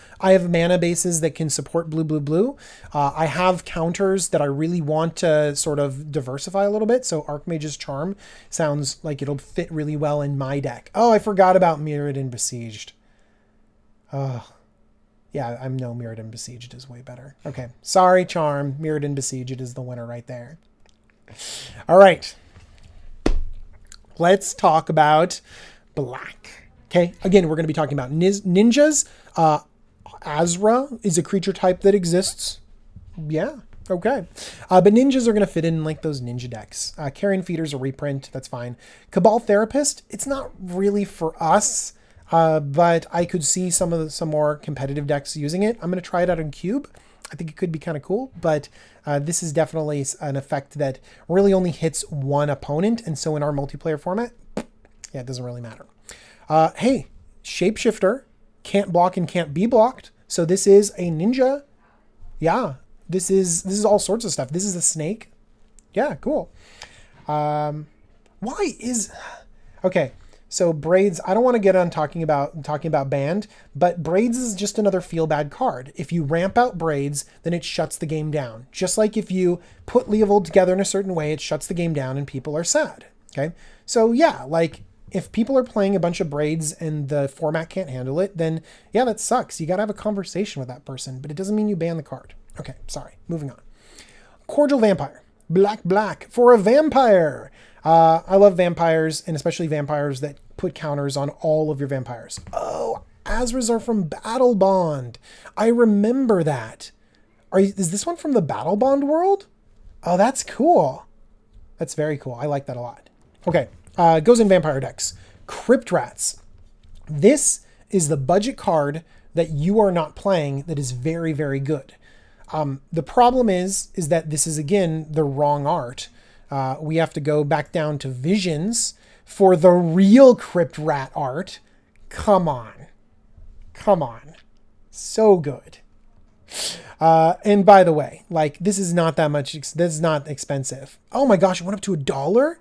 mana bases that can support blue. I have counters that I really want to sort of diversify a little bit. So Archmage's Charm sounds like it'll fit really well in my deck. Oh, I forgot about Mirrodin Besieged. Yeah, Mirrodin Besieged is way better. Okay, sorry, Charm. Mirrodin Besieged is the winner right there. All right. Let's talk about black. Okay, again, we're going to be talking about ninjas. Azra is a creature type that exists. Yeah, okay. But ninjas are going to fit in like those ninja decks. Carrion Feeder's a reprint. That's fine. Cabal Therapist, it's not really for us, but I could see some more competitive decks using it. I'm going to try it out in Cube. I think it could be kind of cool, but this is definitely an effect that really only hits one opponent. And so in our multiplayer format, yeah, it doesn't really matter. Hey, Shapeshifter can't block and can't be blocked. So this is a ninja. Yeah, this is all sorts of stuff. This is a snake. Yeah, cool. Okay. So Braids, I don't want to get on talking about banned, but Braids is just another feel bad card. If you ramp out Braids, then it shuts the game down. Just like if you put Leovold together in a certain way, it shuts the game down and people are sad. Okay. So yeah, like if people are playing a bunch of Braids and the format can't handle it, then yeah, that sucks. You got to have a conversation with that person, but it doesn't mean you ban the card. Okay. Sorry. Moving on. Cordial Vampire. Black for a vampire. I love vampires, and especially vampires that put counters on all of your vampires. Oh, Azras are from Battle Bond. I remember that. Is this one from the Battle Bond world? Oh, that's cool. That's very cool. I like that a lot. Okay, goes in vampire decks. Crypt Rats. This is the budget card that you are not playing that is very, very good. The problem is that this is, again, the wrong art. We have to go back down to Visions for the real Crypt Rat art. Come on. So good. And by the way, like, this is not that much. This is not expensive. Oh my gosh, it went up to $1.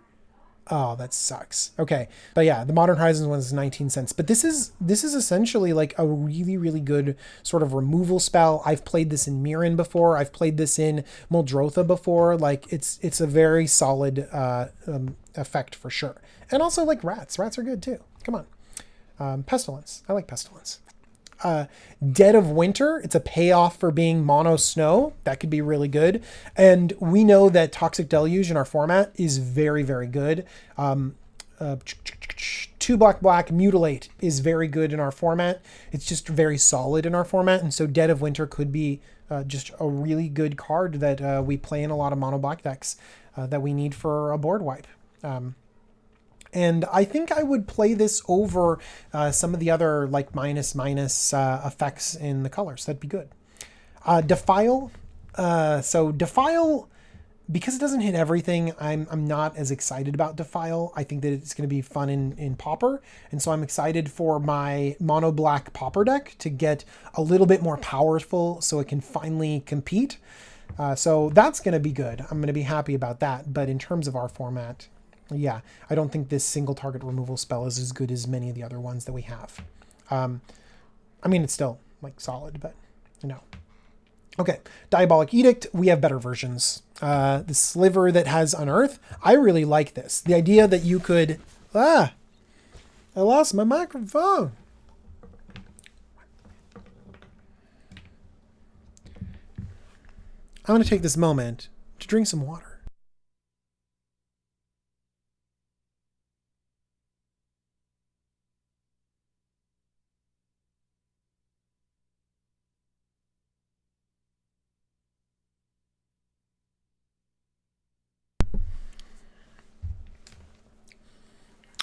Oh, that sucks. Okay. But yeah, the Modern Horizons one is 19 cents. But this is essentially like a really, really good sort of removal spell. I've played this in Mirren before. I've played this in Muldrotha before. Like, it's a very solid effect for sure. And also, like, rats. Rats are good too. Come on. Pestilence. I like Pestilence. Dead of Winter, it's a payoff for being mono snow. That could be really good. And we know that Toxic Deluge in our format is very, very good. 2 black, Mutilate is very good in our format. It's just very solid in our format. And so Dead of Winter could be just a really good card that we play in a lot of mono black decks that we need for a board wipe. And I think I would play this over some of the other like minus effects in the colors. That'd be good. Defile. So Defile, because it doesn't hit everything, I'm not as excited about Defile. I think that it's going to be fun in Pauper. And so I'm excited for my mono black Pauper deck to get a little bit more powerful so it can finally compete. So that's going to be good. I'm going to be happy about that. But in terms of our format, yeah, I don't think this single target removal spell is as good as many of the other ones that we have. I mean, it's still like solid, but you know. Okay, Diabolic Edict, we have better versions. The Sliver that has Unearth, I really like this. The idea that you could... I lost my microphone. I'm going to take this moment to drink some water.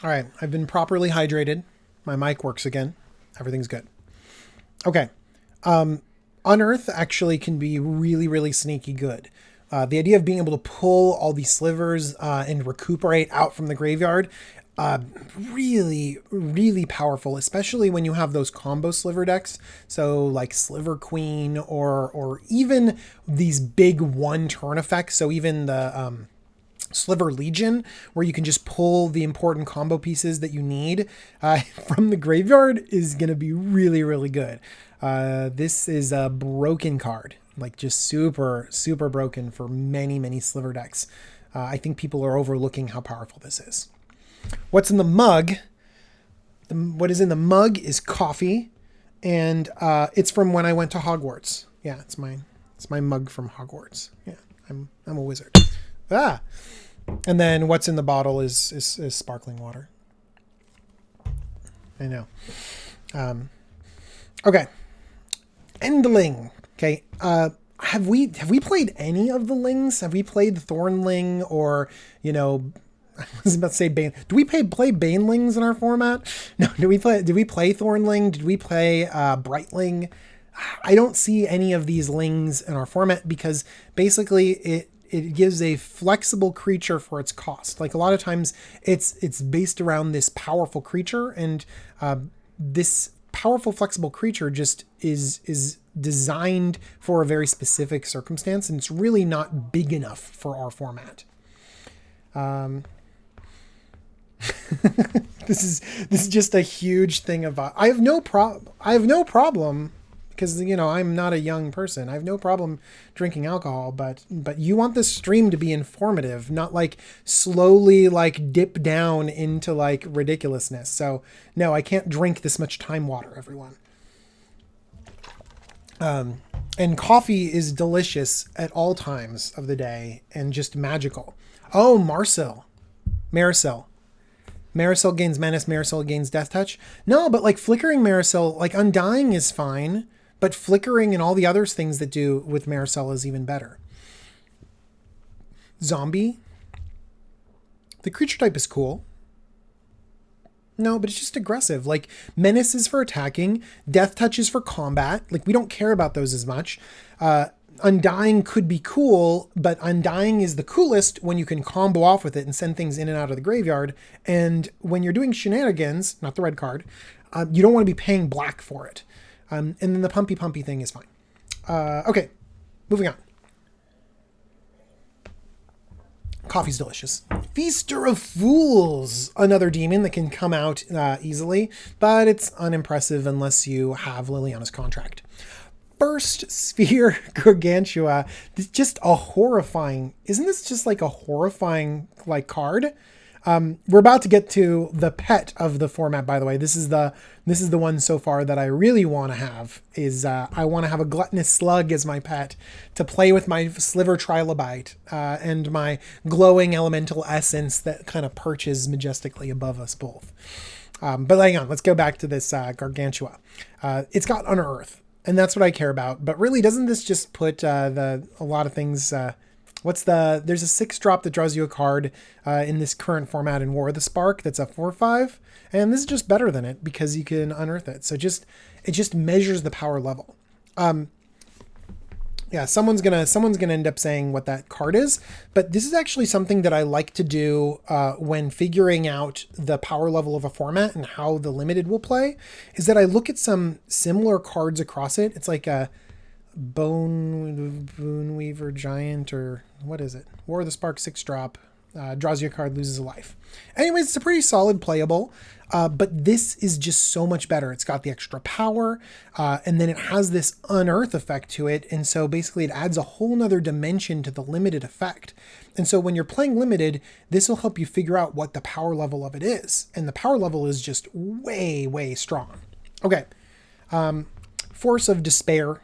All right, I've been properly hydrated. My mic works again. Everything's good. Okay. Unearth actually can be really, really sneaky good. The idea of being able to pull all these slivers and recuperate out from the graveyard, really, really powerful, especially when you have those combo sliver decks. So like Sliver Queen or even these big one-turn effects. So even the... Sliver Legion, where you can just pull the important combo pieces that you need from the graveyard, is going to be really, really good. This is a broken card, like just super, super broken for many, many Sliver decks. I think people are overlooking how powerful this is. What's in the mug? What is in the mug is coffee, and it's from when I went to Hogwarts. Yeah, it's my mug from Hogwarts. Yeah, I'm a wizard. And then what's in the bottle is sparkling water. I know. Okay. Endling. Okay. Have we played any of the lings? Have we played Thornling or, you know, I was about to say Bane. Do we play Banelings in our format? No. Did we play Thornling? Did we play Brightling? I don't see any of these lings in our format because basically it gives a flexible creature for its cost. Like a lot of times it's based around this powerful creature, and this powerful flexible creature just is designed for a very specific circumstance, and it's really not big enough for our format. This is just a huge thing of I have no problem because, you know, I'm not a young person. I have no problem drinking alcohol, but you want this stream to be informative, not like slowly like dip down into like ridiculousness. So no, I can't drink this much time water, everyone. And coffee is delicious at all times of the day and just magical. Oh, Marisol gains Menace, Marisol gains Death Touch. No, but like Flickering Marisol, like Undying is fine, but Flickering and all the other things that do with Marisol is even better. Zombie. The creature type is cool. No, but it's just aggressive. Like Menace is for attacking, Death Touch is for combat. Like we don't care about those as much. Undying could be cool, but Undying is the coolest when you can combo off with it and send things in and out of the graveyard. And when you're doing shenanigans, not the red card, you don't want to be paying black for it. And then the pumpy thing is fine. Okay, moving on. Coffee's delicious. Feaster of Fools, another demon that can come out easily, but it's unimpressive unless you have Liliana's contract. First Sphere Gargantua, just a horrifying, isn't this just like a horrifying like card? We're about to get to the pet of the format, by the way. This is the one so far that I really want to have, is I want to have a gluttonous slug as my pet to play with my sliver trilobite and my glowing elemental essence that kind of perches majestically above us both. But hang on, let's go back to this Gargantua. It's got Unearth, and that's what I care about. But really, doesn't this just put a lot of things... there's a 6-drop that draws you a card in this current format in War of the Spark that's a 4/5, and this is just better than it because you can unearth it. So it just measures the power level. Yeah, someone's gonna end up saying what that card is, but this is actually something that I like to do when figuring out the power level of a format and how the limited will play, is that I look at some similar cards across it. It's like a Bone Weaver Giant, or what is it? War of the Spark 6-drop. Draws you a card, loses a life. Anyways, it's a pretty solid playable, but this is just so much better. It's got the extra power, and then it has this unearth effect to it, and so basically it adds a whole nother dimension to the limited effect. And so when you're playing limited, this will help you figure out what the power level of it is, and the power level is just way, way strong. Okay, Force of Despair.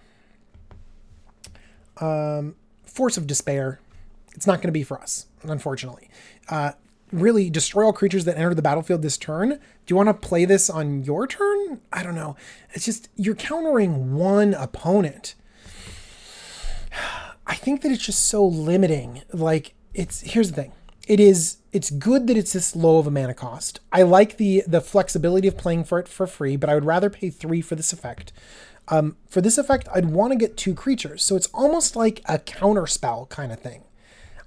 Force of Despair. It's not going to be for us, unfortunately. Really, destroy all creatures that enter the battlefield this turn. Do you want to play this on your turn? I don't know. It's just, you're countering one opponent. I think that it's just so limiting. Like, here's the thing. It's good that it's this low of a mana cost. I like the flexibility of playing for it for free, but I would rather pay 3 for this effect. For this effect, I'd want to get 2 creatures. So it's almost like a counterspell kind of thing.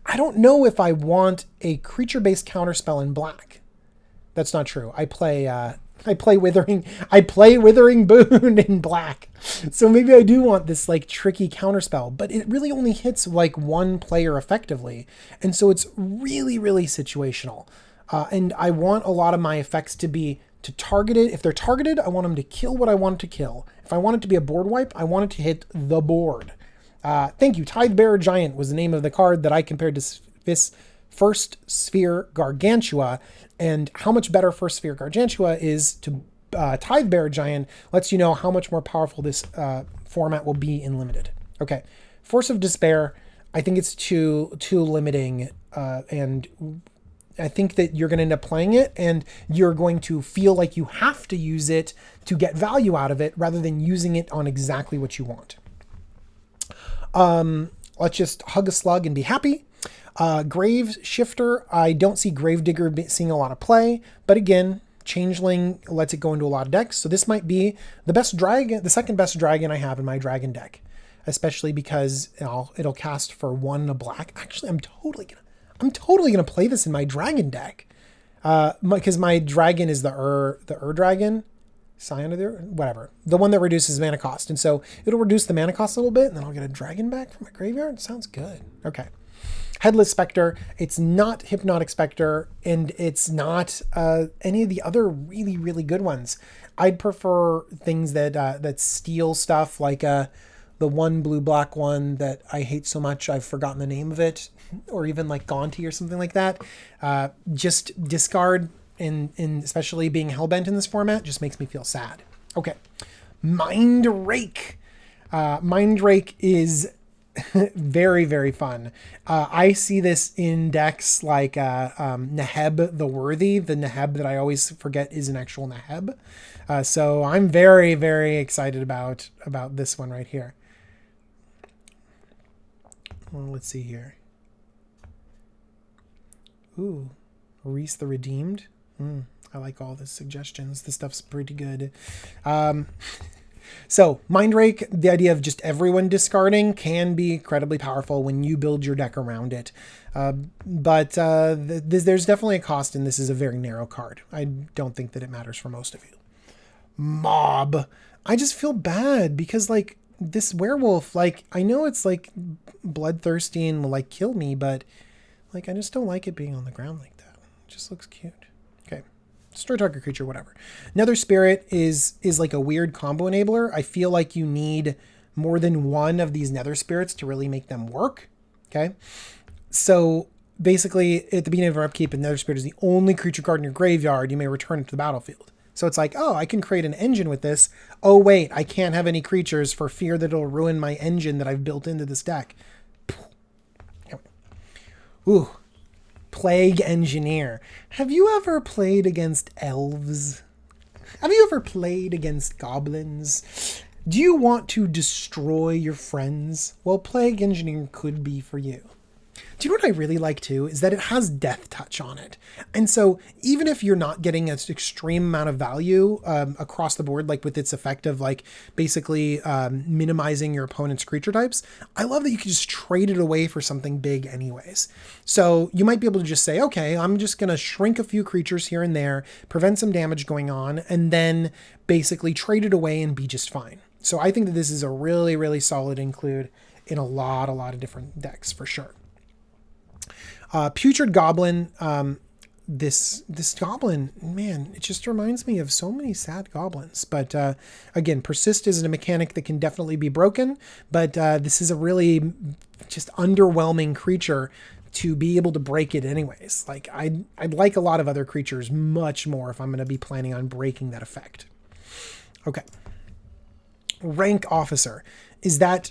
I don't know if I want a creature-based counterspell in black. That's not true. I play Withering Boon in black. So maybe I do want this like tricky counterspell, but it really only hits like one player effectively. And so it's really, really situational. And I want a lot of my effects to be to target it. If they're targeted, I want them to kill what I want to kill. If I want it to be a board wipe, I want it to hit the board. Thank you. Tidebearer Giant was the name of the card that I compared to this First Sphere Gargantua, and how much better First Sphere Gargantua is to Tidebearer Giant lets you know how much more powerful this format will be in limited. Okay, Force of Despair. I think it's too limiting, and I think that you're going to end up playing it, and you're going to feel like you have to use it to get value out of it, rather than using it on exactly what you want. Let's just hug a slug and be happy. Grave Shifter, I don't see Gravedigger seeing a lot of play, but again, Changeling lets it go into a lot of decks, so this might be the second best dragon I have in my dragon deck, especially because it'll cast for 1 and a black. Actually, I'm totally gonna play this in my dragon deck, because my dragon is the dragon. Scion of the whatever, the one that reduces mana cost, and so it'll reduce the mana cost a little bit, and then I'll get a dragon back from my graveyard. Sounds good. Okay, Headless Spectre. It's not Hypnotic Spectre, and it's not any of the other really, really good ones. I'd prefer things that steal stuff, like the one blue-black one that I hate so much I've forgotten the name of it, or even like Gaunty or something like that. Just discard. And especially being hellbent in this format just makes me feel sad. Okay, Mind Rake. Mind Rake is very, very fun. I see this in decks like Neheb the Worthy, the Neheb that I always forget is an actual Neheb. So I'm very, very excited about this one right here. Well, let's see here. Ooh, Reese the Redeemed. I like all the suggestions. This stuff's pretty good. So Mindrake, the idea of just everyone discarding can be incredibly powerful when you build your deck around it. But there's definitely a cost, and this is a very narrow card. I don't think that it matters for most of you. Mob. I just feel bad because like this werewolf, like I know it's like bloodthirsty and will like kill me, but like I just don't like it being on the ground like that. It just looks cute. Okay. Destroy target creature, whatever. Nether Spirit is like a weird combo enabler. I feel like you need more than one of these Nether Spirits to really make them work. Okay. So basically at the beginning of our upkeep, a Nether Spirit is the only creature card in your graveyard. You may return it to the battlefield. So it's like, oh, I can create an engine with this. Oh, wait, I can't have any creatures for fear that it'll ruin my engine that I've built into this deck. Ooh, Plague Engineer. Have you ever played against elves? Have you ever played against goblins? Do you want to destroy your friends? Well, Plague Engineer could be for you. Do you know what I really like too? Is that it has Death Touch on it. And so even if you're not getting an extreme amount of value across the board, like with its effect of like basically minimizing your opponent's creature types, I love that you can just trade it away for something big anyways. So you might be able to just say, okay, I'm just going to shrink a few creatures here and there, prevent some damage going on, and then basically trade it away and be just fine. So I think that this is a really, really solid include in a lot of different decks for sure. Putrid Goblin. This goblin, man, it just reminds me of so many sad goblins. But again, Persist is a mechanic that can definitely be broken. But this is a really just underwhelming creature to be able to break it anyways. Like I'd like a lot of other creatures much more if I'm going to be planning on breaking that effect. Okay. Rank Officer. Is that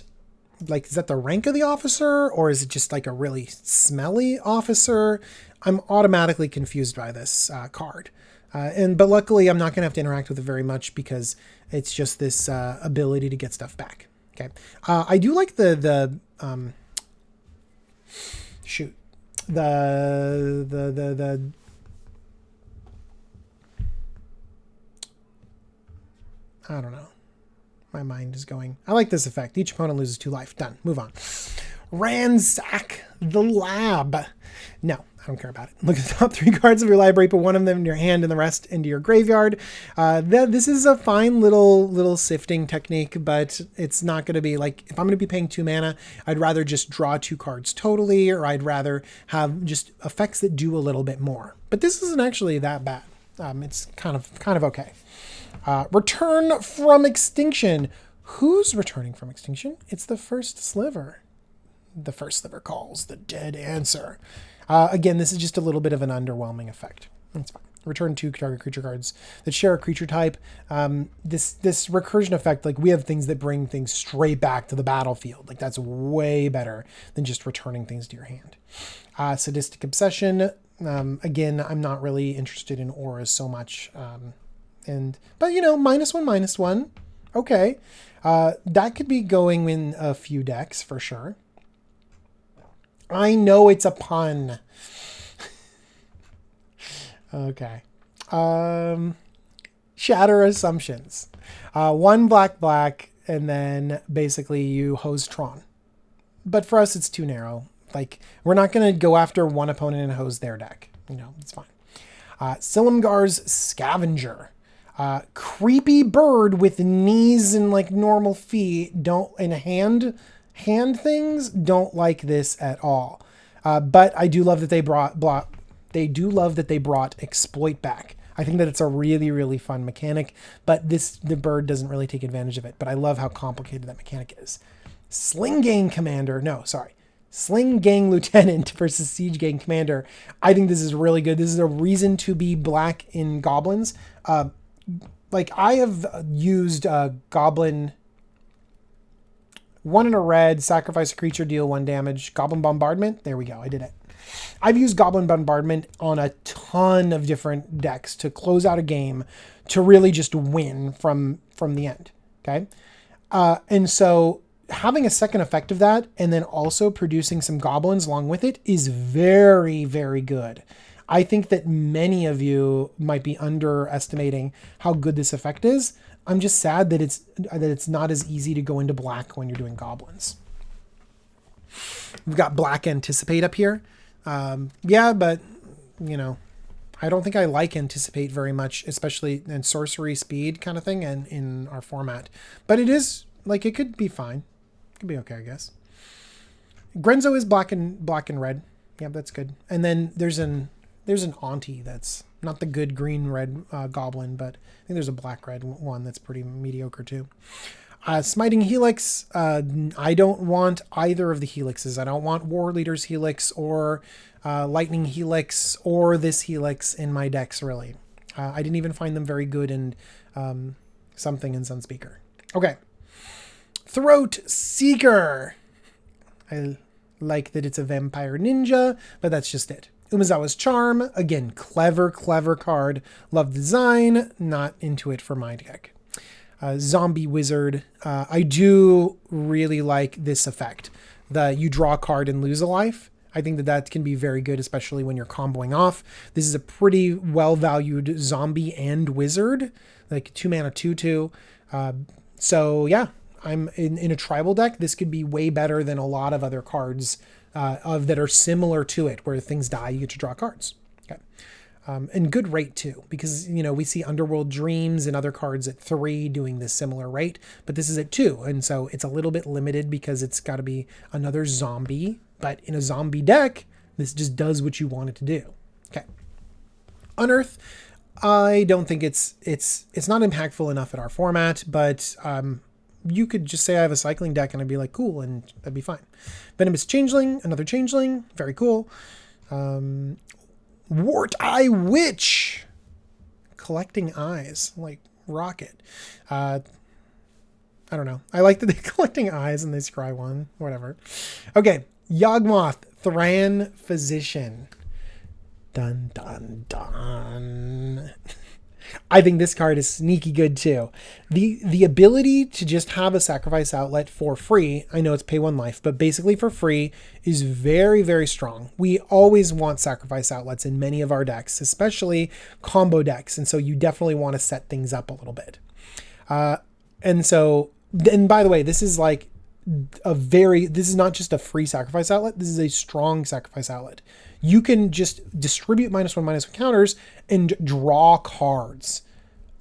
the rank of the officer, or is it just like a really smelly officer? I'm automatically confused by this card. But luckily I'm not going to have to interact with it very much because it's just this ability to get stuff back. Okay. I do like the I don't know. My mind is going. I like this effect. Each opponent loses 2 life. Done. Move on. Ransack the Lab. No, I don't care about it. Look at the top 3 cards of your library. Put one of them in your hand and the rest into your graveyard. This is a fine little sifting technique, but it's not going to be like, if I'm going to be paying 2 mana, I'd rather just draw 2 cards totally, or I'd rather have just effects that do a little bit more. But this isn't actually that bad. It's kind of okay. Return from Extinction. Who's returning from extinction? It's the First Sliver. The First Sliver calls the dead answer. Again, this is just a little bit of an underwhelming effect. That's fine. Return 2 target creature cards that share a creature type. This recursion effect, like we have things that bring things straight back to the battlefield. Like that's way better than just returning things to your hand. Sadistic Obsession. Again, I'm not really interested in auras so much. But you know, -1/-1. Okay. That could be going in a few decks for sure. I know it's a pun. Okay. Shatter Assumptions. 1 black, and then basically you hose Tron. But for us, it's too narrow. Like, we're not going to go after one opponent and hose their deck. You know, it's fine. Silumgar's Scavenger. Creepy bird with knees and like normal feet. Hand things. Don't like this at all. But I do love that they brought Exploit back. I think that it's a really, really fun mechanic, but the bird doesn't really take advantage of it. But I love how complicated that mechanic is. Sling Gang Lieutenant versus Siege Gang Commander. I think this is really good. This is a reason to be black in goblins. Like I have used Goblin 1 in a red, sacrifice a creature, deal 1 damage. Goblin Bombardment. There we go. I did it. I've used Goblin Bombardment on a ton of different decks to close out a game to really just win from the end. Okay. And so having a second effect of that and then also producing some goblins along with it is very, very good. I think that many of you might be underestimating how good this effect is. I'm just sad that it's not as easy to go into black when you're doing goblins. We've got Black Anticipate up here. Yeah, but you know, I don't think I like Anticipate very much, especially in sorcery speed kind of thing and in our format. But it is, like, it could be fine. It could be okay, I guess. Grenzo is black and red. Yeah, that's good. And then there's an Auntie that's not the good green-red goblin, but I think there's a black-red one that's pretty mediocre too. Smiting Helix, I don't want either of the Helixes. I don't want War Leader's Helix or Lightning Helix or this Helix in my decks, really. I didn't even find them very good in something in Sunspeaker. Okay. Throat Seeker. I like that it's a vampire ninja, but that's just it. Umezawa's Charm, again, clever card. Love design, not into it for my deck. Zombie Wizard, I do really like this effect. You draw a card and lose a life. I think that can be very good, especially when you're comboing off. This is a pretty well-valued zombie and wizard, like 2-mana 2/2. So yeah, I'm in a tribal deck. This could be way better than a lot of other cards that are similar to it, where things die, you get to draw cards. Okay. And good rate too, because, you know, we see Underworld Dreams and other cards at 3 doing this similar rate, but this is at 2. And so it's a little bit limited because it's got to be another zombie, but in a zombie deck, this just does what you want it to do. Okay. Unearth, I don't think it's not impactful enough in our format, but you could just say I have a cycling deck and I'd be like, cool, and that'd be fine. Venomous Changeling, another Changeling, very cool. Wart Eye Witch, collecting eyes, like Rocket. I don't know. I like that they're collecting eyes and they scry one, whatever. Okay, Yawgmoth, Thran Physician. Dun, dun, dun. I think this card is sneaky good too. The ability to just have a sacrifice outlet for free, I know it's pay 1 life, but basically for free, is very, very strong. We always want sacrifice outlets in many of our decks, especially combo decks, and so you definitely want to set things up a little bit. And by the way, this is like this is not just a free sacrifice outlet, this is a strong sacrifice outlet. You can just distribute -1/-1 counters and draw cards.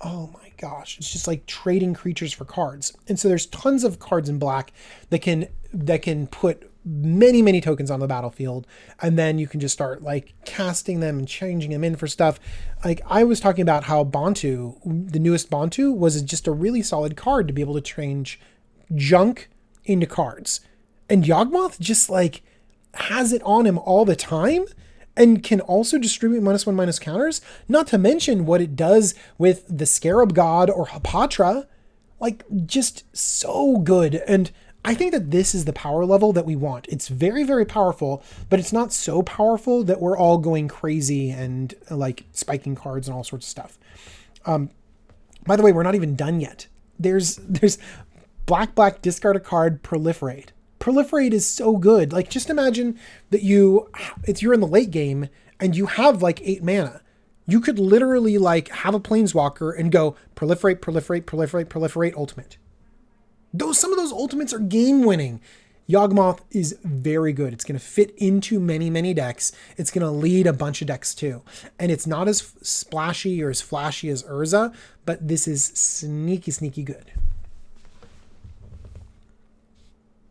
Oh my gosh. It's just like trading creatures for cards. And so there's tons of cards in black that can put many, many tokens on the battlefield. And then you can just start like casting them and changing them in for stuff. Like I was talking about how Bantu, the newest Bantu, was just a really solid card to be able to change junk into cards. And Yawgmoth just like has it on him all the time and can also distribute -1/- counters, not to mention what it does with the Scarab God or Hapatra. Like, just so good. And I think that this is the power level that we want. It's very, very powerful, but it's not so powerful that we're all going crazy and like spiking cards and all sorts of stuff. By the way, we're not even done yet. There's black, discard a card, proliferate. Proliferate is so good. Like, just imagine that you're in the late game and you have like 8 mana. You could literally like have a planeswalker and go proliferate ultimate. Some of those ultimates are game winning. Yawgmoth is very good. It's going to fit into many, many decks. It's going to lead a bunch of decks too. And it's not as splashy or as flashy as Urza, but this is sneaky, sneaky good.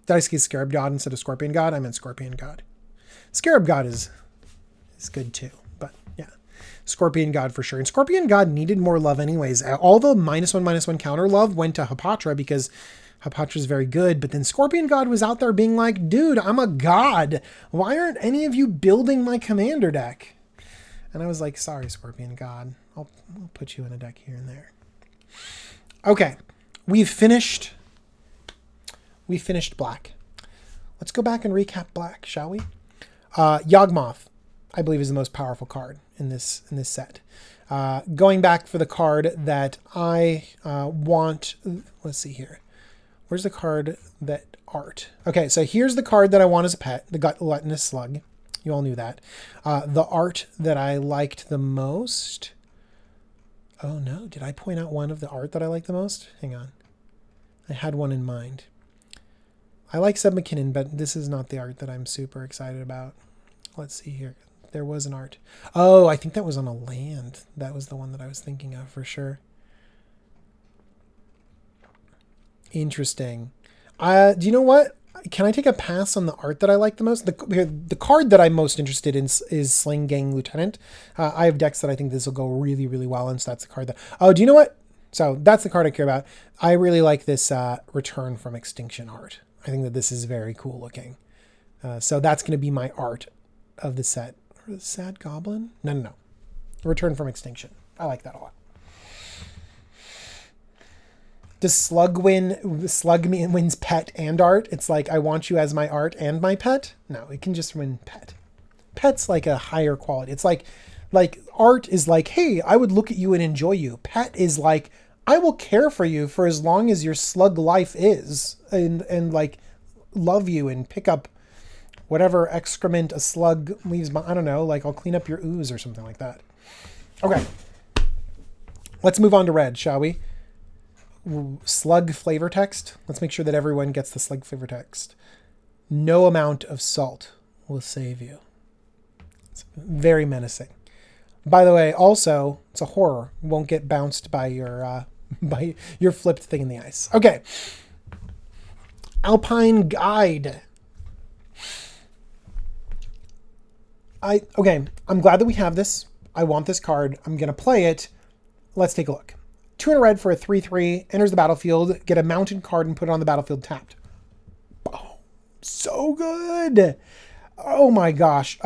Did I say Scarab God instead of Scorpion God? I meant Scorpion God. Scarab God is good too, but yeah. Scorpion God for sure. And Scorpion God needed more love anyways. All the -1/- counter love went to Hapatra because Hapatra is very good, but then Scorpion God was out there being like, dude, I'm a god. Why aren't any of you building my commander deck? And I was like, sorry, Scorpion God. I'll put you in a deck here and there. Okay, we've finished black. Let's go back and recap black, shall we? Yawgmoth, I believe, is the most powerful card in this set. Going back for the card that I want. Let's see here. Where's the card that art? Okay, so here's the card that I want as a pet, the Gluttonous Slug. You all knew that. The art that I liked the most. Oh no, did I point out one of the art that I like the most? Hang on. I had one in mind. I like Seb McKinnon, but this is not the art that I'm super excited about. Let's see here. There was an art. Oh, I think that was on a land. That was the one that I was thinking of for sure. Interesting. Do you know what? Can I take a pass on the art that I like the most? The card that I'm most interested in is Sling Gang Lieutenant. I have decks that I think this will go really, really well in, so that's the card that... Oh, do you know what? So that's the card I care about. I really like this Return from Extinction art. I think that this is very cool looking. So that's going to be my art of the set. Or the Sad Goblin? No. Return from Extinction. I like that a lot. Does Slug wins pet and art? It's like, I want you as my art and my pet? No, it can just win pet. Pet's like a higher quality. It's like art is like, hey, I would look at you and enjoy you. Pet is like, I will care for you for as long as your slug life is, and like love you and pick up whatever excrement a slug leaves. I don't know, like I'll clean up your ooze or something like that. Okay. Let's move on to red, shall we? Slug flavor text. Let's make sure that everyone gets the slug flavor text. No amount of salt will save you. It's very menacing. By the way, also, it's a horror. Won't get bounced by your flipped thing in the ice. Okay. Alpine Guide. I'm glad that we have this. I want this card. I'm going to play it. Let's take a look. 2 in a red for a 3/3, enters the battlefield, get a mountain card and put it on the battlefield tapped. Oh, so good. Oh my gosh.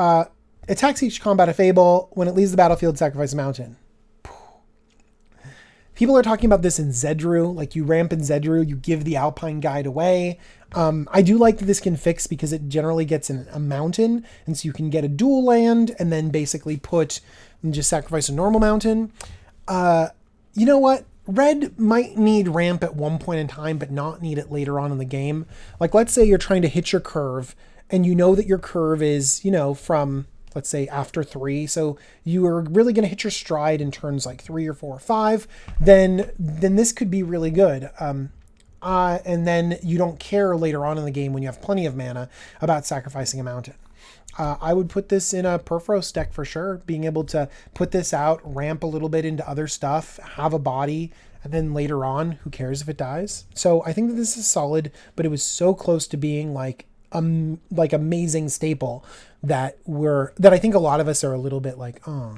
Attacks each combat if able. When it leaves the battlefield, sacrifice a mountain. People are talking about this in Zedru. Like you ramp in Zedru, you give the Alpine Guide away. I do like that this can fix because it generally gets a mountain. And so you can get a dual land and then basically just sacrifice a normal mountain. You know what? Red might need ramp at one point in time, but not need it later on in the game. Like, let's say you're trying to hit your curve, and you know that your curve is, from, let's say, after 3. So you are really going to hit your stride in turns like 3 or 4 or 5. Then this could be really good. And then you don't care later on in the game when you have plenty of mana about sacrificing a mountain. I would put this in a Perforos deck for sure. Being able to put this out, ramp a little bit into other stuff, have a body, and then later on, who cares if it dies? So I think that this is solid, but it was so close to being like amazing staple that I think a lot of us are a little bit like, oh,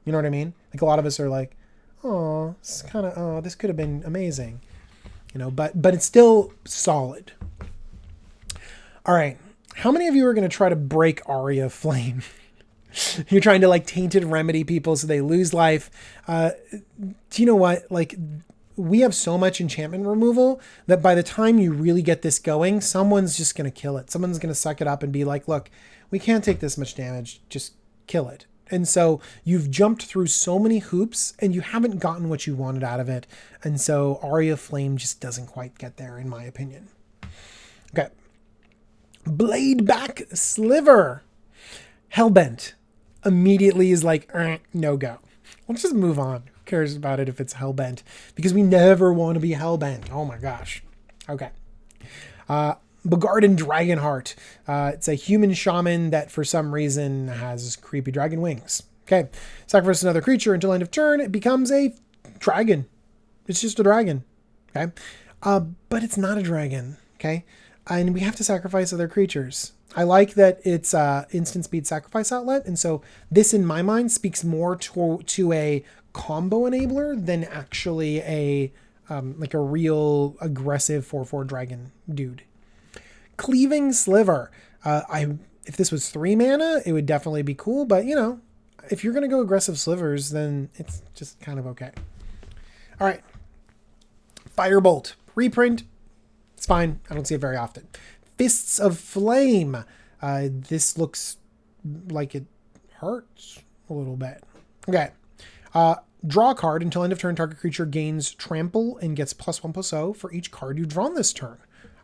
you know what I mean? Like a lot of us are like, oh, this kind of, oh, this could have been amazing, but it's still solid. All right. How many of you are going to try to break Aria Flame? You're trying to like tainted remedy people so they lose life. Do you know what? Like we have so much enchantment removal that by the time you really get this going, someone's just going to kill it. Someone's going to suck it up and be like, look, we can't take this much damage. Just kill it. And so you've jumped through so many hoops and you haven't gotten what you wanted out of it. And so Aria Flame just doesn't quite get there in my opinion. Okay. Blade Back Sliver. Hellbent immediately is like, no go. Let's just move on. Who cares about it if it's Hellbent? Because we never want to be Hellbent. Oh my gosh. Okay. Begarden Dragonheart. It's a human shaman that for some reason has creepy dragon wings. Okay. Sacrifice another creature until end of turn. It becomes a dragon. It's just a dragon. Okay. But it's not a dragon. Okay. And we have to sacrifice other creatures. I like that it's instant speed sacrifice outlet. And so this, in my mind, speaks more to a combo enabler than actually a real aggressive 4/4 dragon dude. Cleaving Sliver. If this was 3 mana, it would definitely be cool. But, if you're going to go aggressive slivers, then it's just kind of okay. All right. Firebolt. Reprint. It's fine. I don't see it very often. Fists of Flame. This looks like it hurts a little bit. Okay. Draw a card until end of turn. Target creature gains trample and gets +1/+0 for each card you've drawn this turn.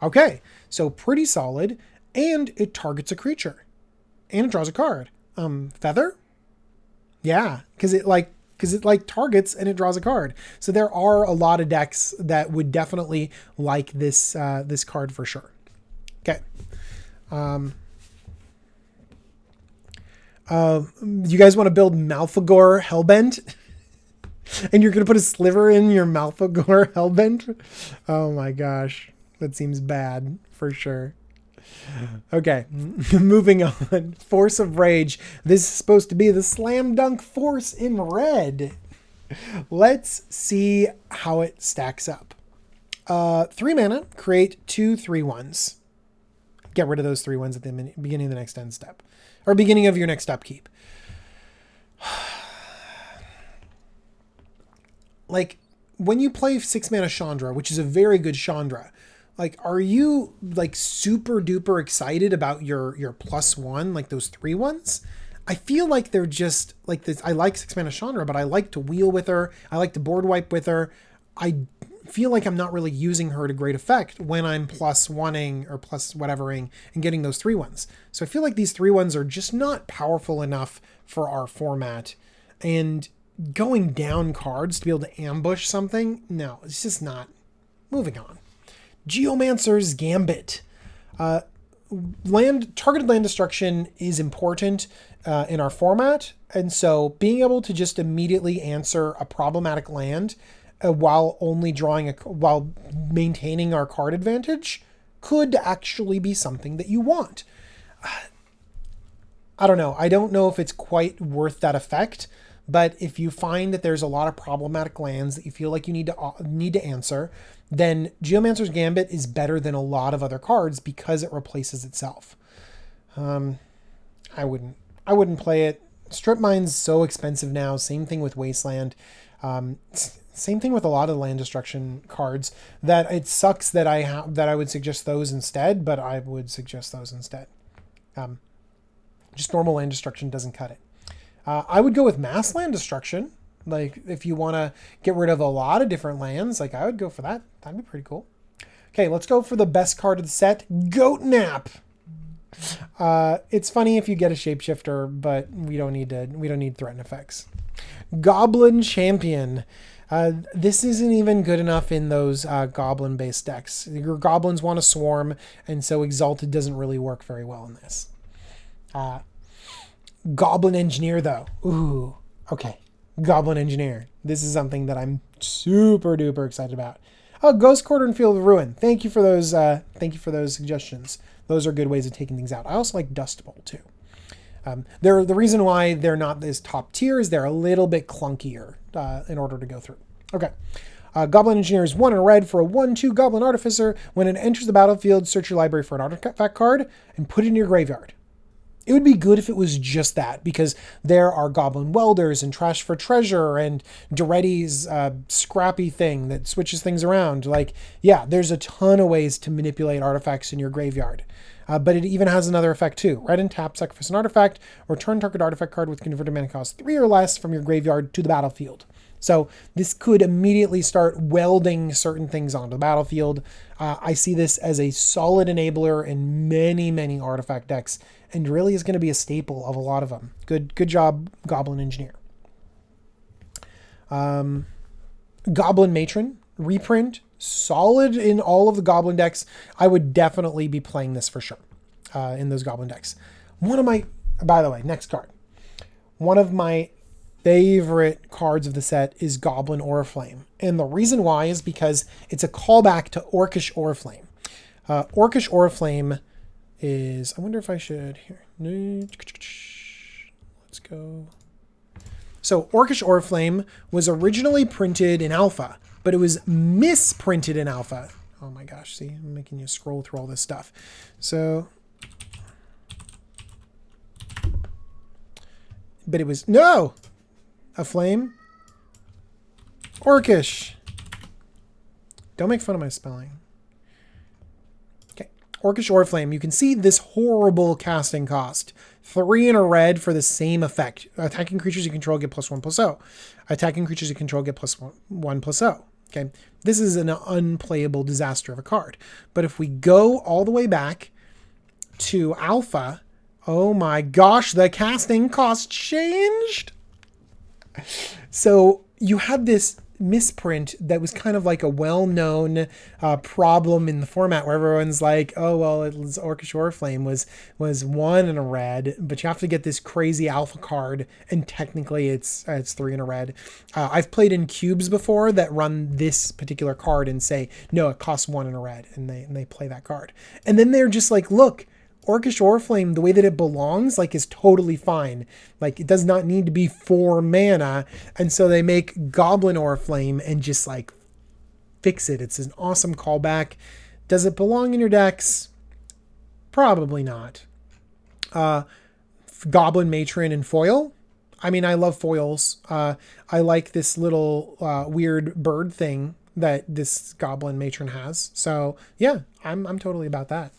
Okay. So pretty solid. And it targets a creature. And it draws a card. Feather? Yeah. Because it targets and it draws a card. So there are a lot of decks that would definitely like this this card for sure. Okay. You guys want to build Malfagor Hellbent? And you're going to put a sliver in your Malfagor Hellbent? Oh my gosh. That seems bad for sure. Okay, moving on. Force of Rage. This is supposed to be the slam dunk force in red. Let's see how it stacks up. 3 mana, create 2 3/1s. Get rid of those 3/1s at the beginning of the next end step. Or beginning of your next upkeep. Like, when you play 6 mana Chandra, which is a very good Chandra, like, are you like super duper excited about your +1, like those 3/1s? I feel like they're just like this. I like 6 mana Chandra, but I like to wheel with her. I like to board wipe with her. I feel like I'm not really using her to great effect when I'm +1ing or plus whatevering and getting those 3/1s. So I feel like these 3/1s are just not powerful enough for our format. And going down cards to be able to ambush something, no, it's just not. Moving on. Geomancer's Gambit. Targeted land destruction is important in our format, and so being able to just immediately answer a problematic land while maintaining our card advantage could actually be something that you want. I don't know. I don't know if it's quite worth that effect, but if you find that there's a lot of problematic lands that you feel like you need to answer, then Geomancer's Gambit is better than a lot of other cards because it replaces itself. I wouldn't play it. Strip Mine's so expensive now. Same thing with Wasteland. Same thing with a lot of land destruction cards, that it sucks that I would suggest those instead, but I would suggest those instead. Just normal land destruction doesn't cut it. I would go with mass land destruction. Like, if you want to get rid of a lot of different lands, like, I would go for that. That'd be pretty cool. Okay, let's go for the best card of the set, Goat Nap. It's funny if you get a shapeshifter, but we don't need threaten effects. Goblin Champion. This isn't even good enough in those goblin-based decks. Your goblins want to swarm, and so Exalted doesn't really work very well in this. Goblin Engineer, though. Ooh, okay. Goblin Engineer. This is something that I'm super duper excited about. Oh, Ghost Quarter and Field of Ruin. Thank you for those. Thank you for those suggestions. Those are good ways of taking things out. I also like Dust Bowl too. The reason why they're not this top tier is they're a little bit clunkier in order to go through. Okay. Goblin Engineer is 1 in red for a 1/2 Goblin Artificer. When it enters the battlefield, search your library for an artifact card and put it in your graveyard. It would be good if it was just that, because there are Goblin Welders and Trash for Treasure and Duretti's scrappy thing that switches things around. Like, yeah, there's a ton of ways to manipulate artifacts in your graveyard. But it even has another effect too. Red and tap, sacrifice an artifact, return target artifact card with converted mana cost 3 or less from your graveyard to the battlefield. So this could immediately start welding certain things onto the battlefield. I see this as a solid enabler in many, many artifact decks, and really is going to be a staple of a lot of them. Good job, Goblin Engineer. Goblin Matron, reprint, solid in all of the Goblin decks. I would definitely be playing this for sure in those Goblin decks. By the way, next card. One of my favorite cards of the set is Goblin Oriflame. And the reason why is because it's a callback to Orcish Oriflame. Orcish Oriflame is, I wonder if I should, here. Let's go. So Orcish Oriflame was originally printed in alpha, but it was misprinted in alpha. Oh my gosh, see, I'm making you scroll through all this stuff. So, but it was, no! A flame. Orcish. Don't make fun of my spelling. Okay. Orcish Oriflame. You can see this horrible casting cost. 3 in a red for the same effect. Attacking creatures you control get +1/+0. Attacking creatures you control get +1/+0. Okay. This is an unplayable disaster of a card. But if we go all the way back to alpha, oh my gosh, the casting cost changed. So you had this misprint that was kind of like a well-known problem in the format where everyone's like, oh, well, Orcish Oriflame was 1 in a red, but you have to get this crazy alpha card, and technically it's 3 in a red. I've played in cubes before that run this particular card and say, no, it costs 1 in a red, and they play that card. And then they're just like, look, Orcish Oriflame, the way that it belongs, like, is totally fine. Like, it does not need to be 4 mana. And so they make Goblin Oriflame and just, like, fix it. It's an awesome callback. Does it belong in your decks? Probably not. Goblin Matron and foil. I mean, I love foils. I like this little weird bird thing that this Goblin Matron has. So, yeah, I'm totally about that.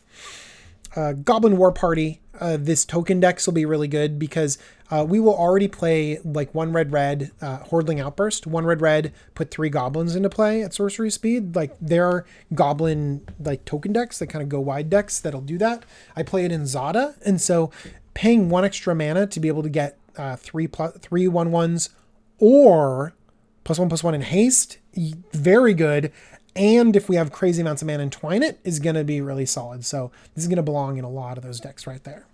Goblin War Party, this token decks will be really good because we will already play like 1 red, Hordling Outburst. 1 red, put 3 goblins into play at sorcery speed. Like, there are goblin like token decks that kind of go wide decks that'll do that. I play it in Zada, and so paying 1 extra mana to be able to get 3 1/1s or +1/+1 in haste, very good. And if we have crazy amounts of mana and Twine It, is going to be really solid. So this is going to belong in a lot of those decks right there.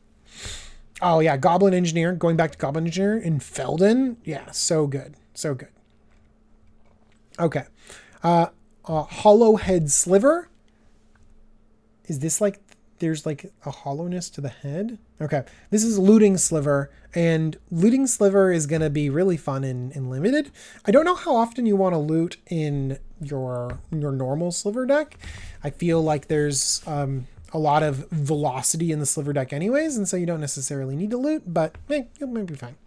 Oh, yeah. Goblin Engineer. Going back to Goblin Engineer in Felden. Yeah, so good. So good. Okay. Hollow Head Sliver. Is this like... There's like a hollowness to the head? Okay. This is Looting Sliver. And Looting Sliver is going to be really fun in Limited. I don't know how often you want to loot in your normal Sliver deck. I feel like there's a lot of velocity in the Sliver deck anyways, and so you don't necessarily need to loot, but it might be fine.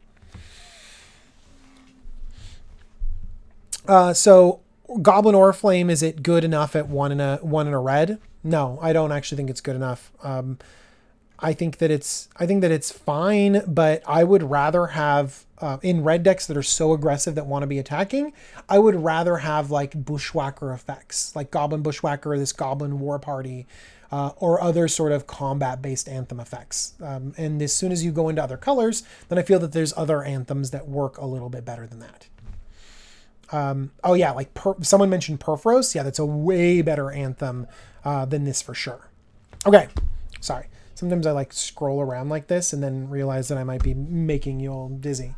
So Goblin Oriflame, is it good enough at 1 in a red? No, I don't actually think it's good enough. I think that it's fine, but I would rather have in red decks that are so aggressive that want to be attacking, I would rather have like Bushwhacker effects, like Goblin Bushwhacker, this Goblin War Party, or other sort of combat-based anthem effects. And as soon as you go into other colors, then I feel that there's other anthems that work a little bit better than that. Oh yeah, like someone mentioned Perforos. Yeah, that's a way better anthem than this for sure. Okay, sorry. Sometimes I like scroll around like this and then realize that I might be making you all dizzy.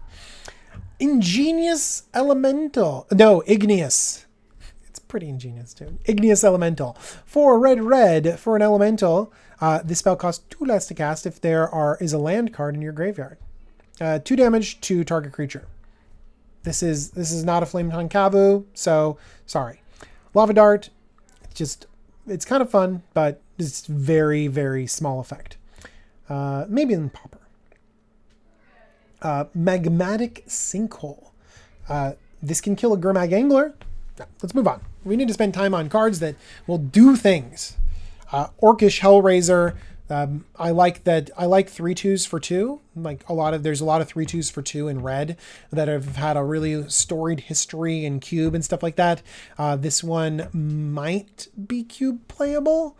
Ingenious Elemental. No, Igneous. It's pretty ingenious too. Igneous Elemental. 4 red for an elemental. This spell costs 2 less to cast if there is a land card in your graveyard. 2 damage to target creature. This is not a Flametongue Kavu, so sorry. Lava Dart, it's kind of fun, but it's very, very small effect. Maybe in Pauper. Magmatic Sinkhole. This can kill a Gurmag Angler. No, let's move on. We need to spend time on cards that will do things. Orcish Hellraiser. I like 3/2s for 2. Like there's a lot of 3/2s for 2 in red that have had a really storied history in cube and stuff like that. This one might be cube playable.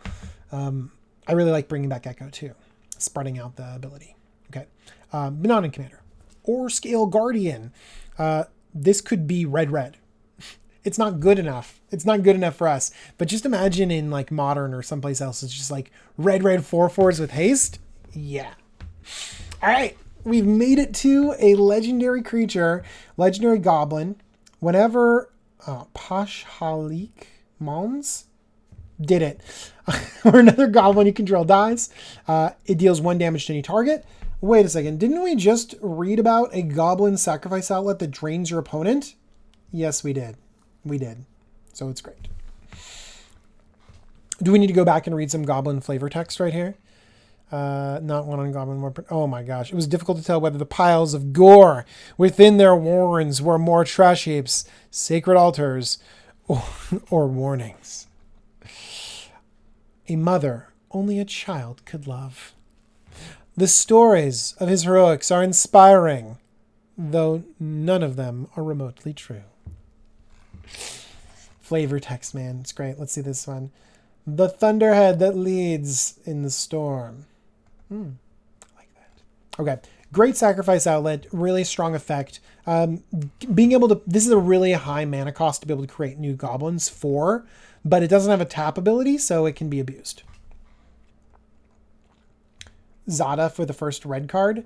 I really like bringing back Echo too, spreading out the ability. Okay, Benign Commander or Scale Guardian. This could be red. It's not good enough. It's not good enough for us. But just imagine in like Modern or someplace else, it's just like red 4/4s with haste. Yeah. All right. We've made it to a legendary creature, legendary goblin. Whenever Pashhalik Mons did it. Or another goblin you control dies. It deals 1 damage to any target. Wait a second. Didn't we just read about a goblin sacrifice outlet that drains your opponent? Yes, we did. We did. So it's great. Do we need to go back and read some goblin flavor text right here? Not one on goblin war. Oh my gosh. It was difficult to tell whether the piles of gore within their warrens were more trash heaps, sacred altars, or warnings. A mother only a child could love. The stories of his heroics are inspiring, though none of them are remotely true. Flavor text, man. It's great. Let's see this one. The thunderhead that leads in the storm. I like that. Okay. Great sacrifice outlet, really strong effect. Being able to, this is a really high mana cost to be able to create new goblins for, but it doesn't have a tap ability, so it can be abused. Zada for the first red card.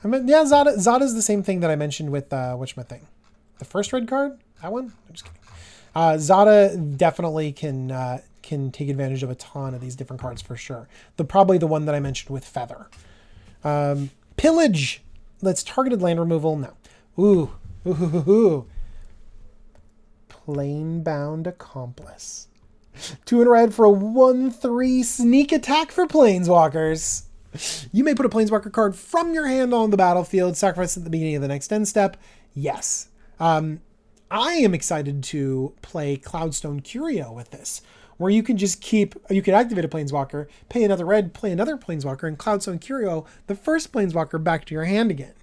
I mean, yeah, Zada's the same thing that I mentioned with whatchamithing. The first red card? That one? I'm just kidding. Zada definitely can take advantage of a ton of these different cards for sure. Probably the one that I mentioned with Feather. Pillage. Let's targeted land removal. No. Ooh. Planebound Accomplice. 2 in red for a 1/3 sneak attack for Planeswalkers. You may put a Planeswalker card from your hand on the battlefield, sacrifice at the beginning of the next end step. Yes. I am excited to play Cloudstone Curio with this, where you can just you can activate a Planeswalker, pay another red, play another Planeswalker, and Cloudstone Curio the first Planeswalker back to your hand again.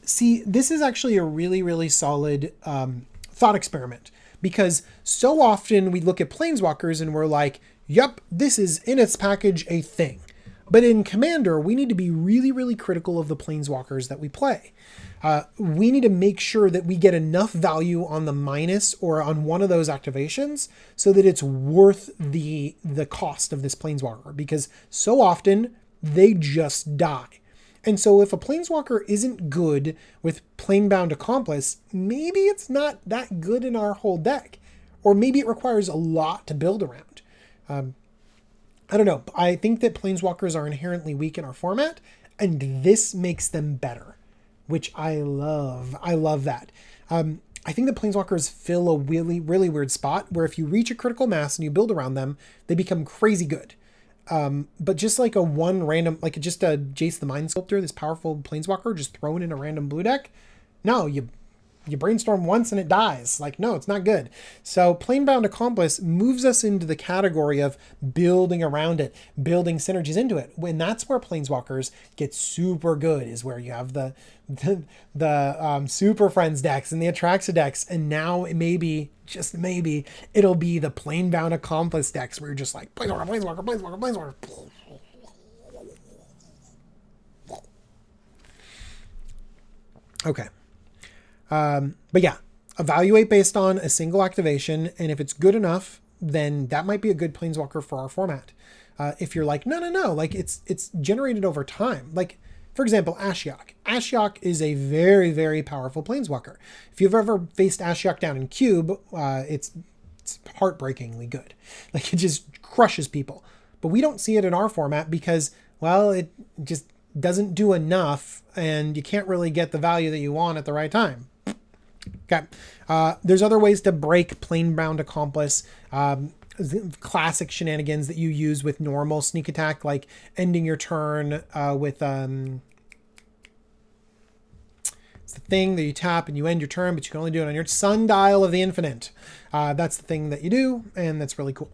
See, this is actually a really, really solid thought experiment, because so often we look at Planeswalkers and we're like, yep, this is in its package a thing. But in Commander, we need to be really, really critical of the Planeswalkers that we play. We need to make sure that we get enough value on the minus or on one of those activations so that it's worth the cost of this Planeswalker, because so often they just die. And so if a Planeswalker isn't good with Planebound Accomplice, maybe it's not that good in our whole deck. Or maybe it requires a lot to build around. I don't know. I think that Planeswalkers are inherently weak in our format, and this makes them better, which I love. I love that. I think that Planeswalkers fill a really, really weird spot where if you reach a critical mass and you build around them, they become crazy good. But just like just a Jace the Mind Sculptor, this powerful Planeswalker just thrown in a random blue deck, no, you brainstorm once and it dies. Like, no, it's not good. So Planebound Accomplice moves us into the category of building around it, building synergies into it. When that's where Planeswalkers get super good, is where you have the Super Friends decks and the Atraxa decks. And now maybe, just maybe, it'll be the Planebound Accomplice decks where you're just like, Planeswalker. Okay. But yeah, evaluate based on a single activation, and if it's good enough, then that might be a good Planeswalker for our format. If you're like, no, like it's generated over time. Like, for example, Ashiok. Ashiok is a very, very powerful Planeswalker. If you've ever faced Ashiok down in Cube, it's heartbreakingly good. Like, it just crushes people. But we don't see it in our format because, well, it just doesn't do enough, and you can't really get the value that you want at the right time. Okay. There's other ways to break Planebound Accomplice. Classic shenanigans that you use with normal sneak attack, like ending your turn with it's the thing that you tap and you end your turn, but you can only do it on your Sundial of the Infinite. That's the thing that you do, and that's really cool.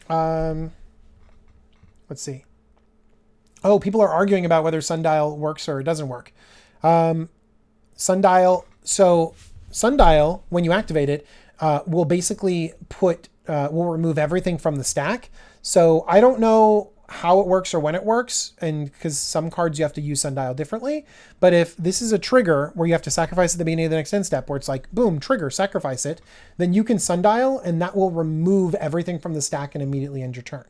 Let's see. Oh, people are arguing about whether Sundial works or it doesn't work. Sundial, when you activate it, will basically will remove everything from the stack. So I don't know how it works or when it works, and because some cards you have to use Sundial differently. But if this is a trigger where you have to sacrifice at the beginning of the next end step, where it's like, boom, trigger, sacrifice it, then you can Sundial, and that will remove everything from the stack and immediately end your turn.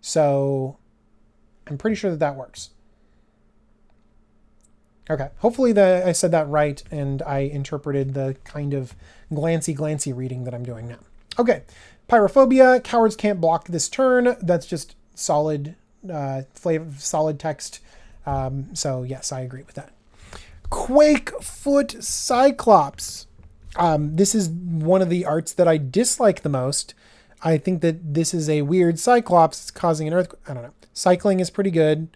So I'm pretty sure that works. Okay, hopefully I said that right, and I interpreted the kind of glancy reading that I'm doing now. Okay, Pyrophobia. Cowards can't block this turn. That's just solid solid text. So yes, I agree with that. Quakefoot Cyclops. This is one of the arts that I dislike the most. I think that this is a weird Cyclops. It's causing an earthquake. I don't know. Cycling is pretty good.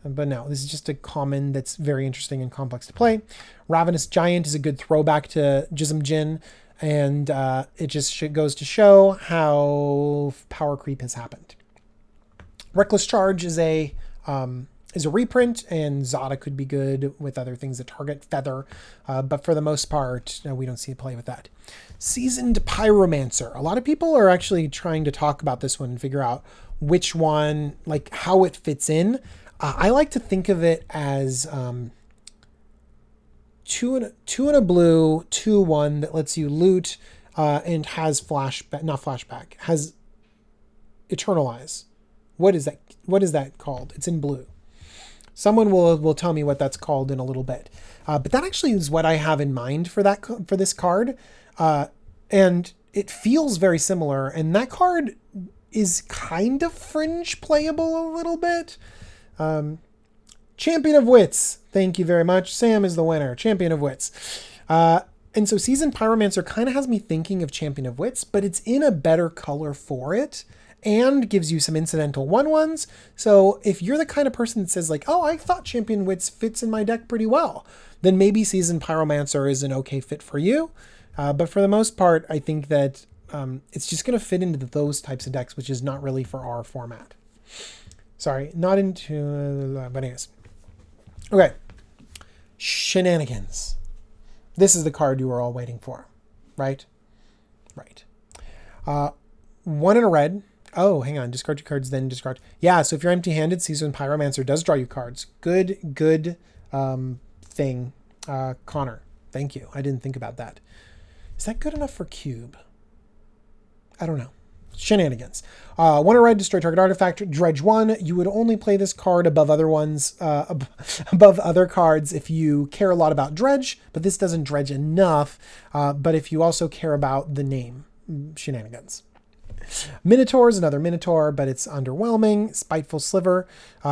But no, this is just a common that's very interesting and complex to play. Ravenous Giant is a good throwback to Jism Jin, and it just goes to show how power creep has happened. Reckless Charge is a reprint, and Zada could be good with other things that target Feather, but for the most part, we don't see a play with that. Seasoned Pyromancer. A lot of people are actually trying to talk about this one and figure out which one, like how it fits in. I like to think of it as two and a blue, 2/1 that lets you loot and has has Eternalize. What is that? What is that called? It's in blue. Someone will tell me what that's called in a little bit. But that actually is what I have in mind for this card, and it feels very similar. And that card is kind of fringe playable a little bit. Champion of Wits. Thank you very much. Sam is the winner. Champion of Wits. And so Seasoned Pyromancer kind of has me thinking of Champion of Wits, but it's in a better color for it and gives you some incidental 1/1s. So if you're the kind of person that says like, oh, I thought Champion Wits fits in my deck pretty well, then maybe Seasoned Pyromancer is an okay fit for you. But for the most part, I think that it's just going to fit into those types of decks, which is not really for our format. Sorry, not into... but anyways. Okay. Shenanigans. This is the card you were all waiting for, right? Right. 1 and a red. Oh, hang on. Discard your cards, then discard. Yeah, so if you're empty-handed, Seasoned Pyromancer does draw you cards. Good thing. Connor, thank you. I didn't think about that. Is that good enough for Cube? I don't know. Shenanigans. 1 and a red, destroy target artifact. Dredge 1. You would only play this card above other ones, above other cards if you care a lot about dredge, but this doesn't dredge enough. But if you also care about the name, Shenanigans. Minotaur is another Minotaur, but it's underwhelming. Spiteful Sliver.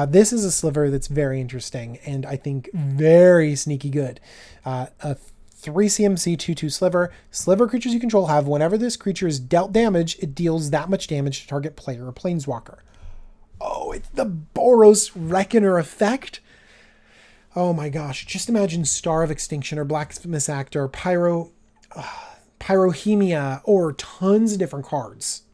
This is a sliver that's very interesting and I think very sneaky good. A 3 CMC 2/2 Sliver. Sliver creatures you control have, whenever this creature is dealt damage, it deals that much damage to target player or planeswalker. Oh, it's the Boros Reckoner effect. Oh my gosh. Just imagine Star of Extinction or Blacksmith's Act or Pyrohemia or tons of different cards.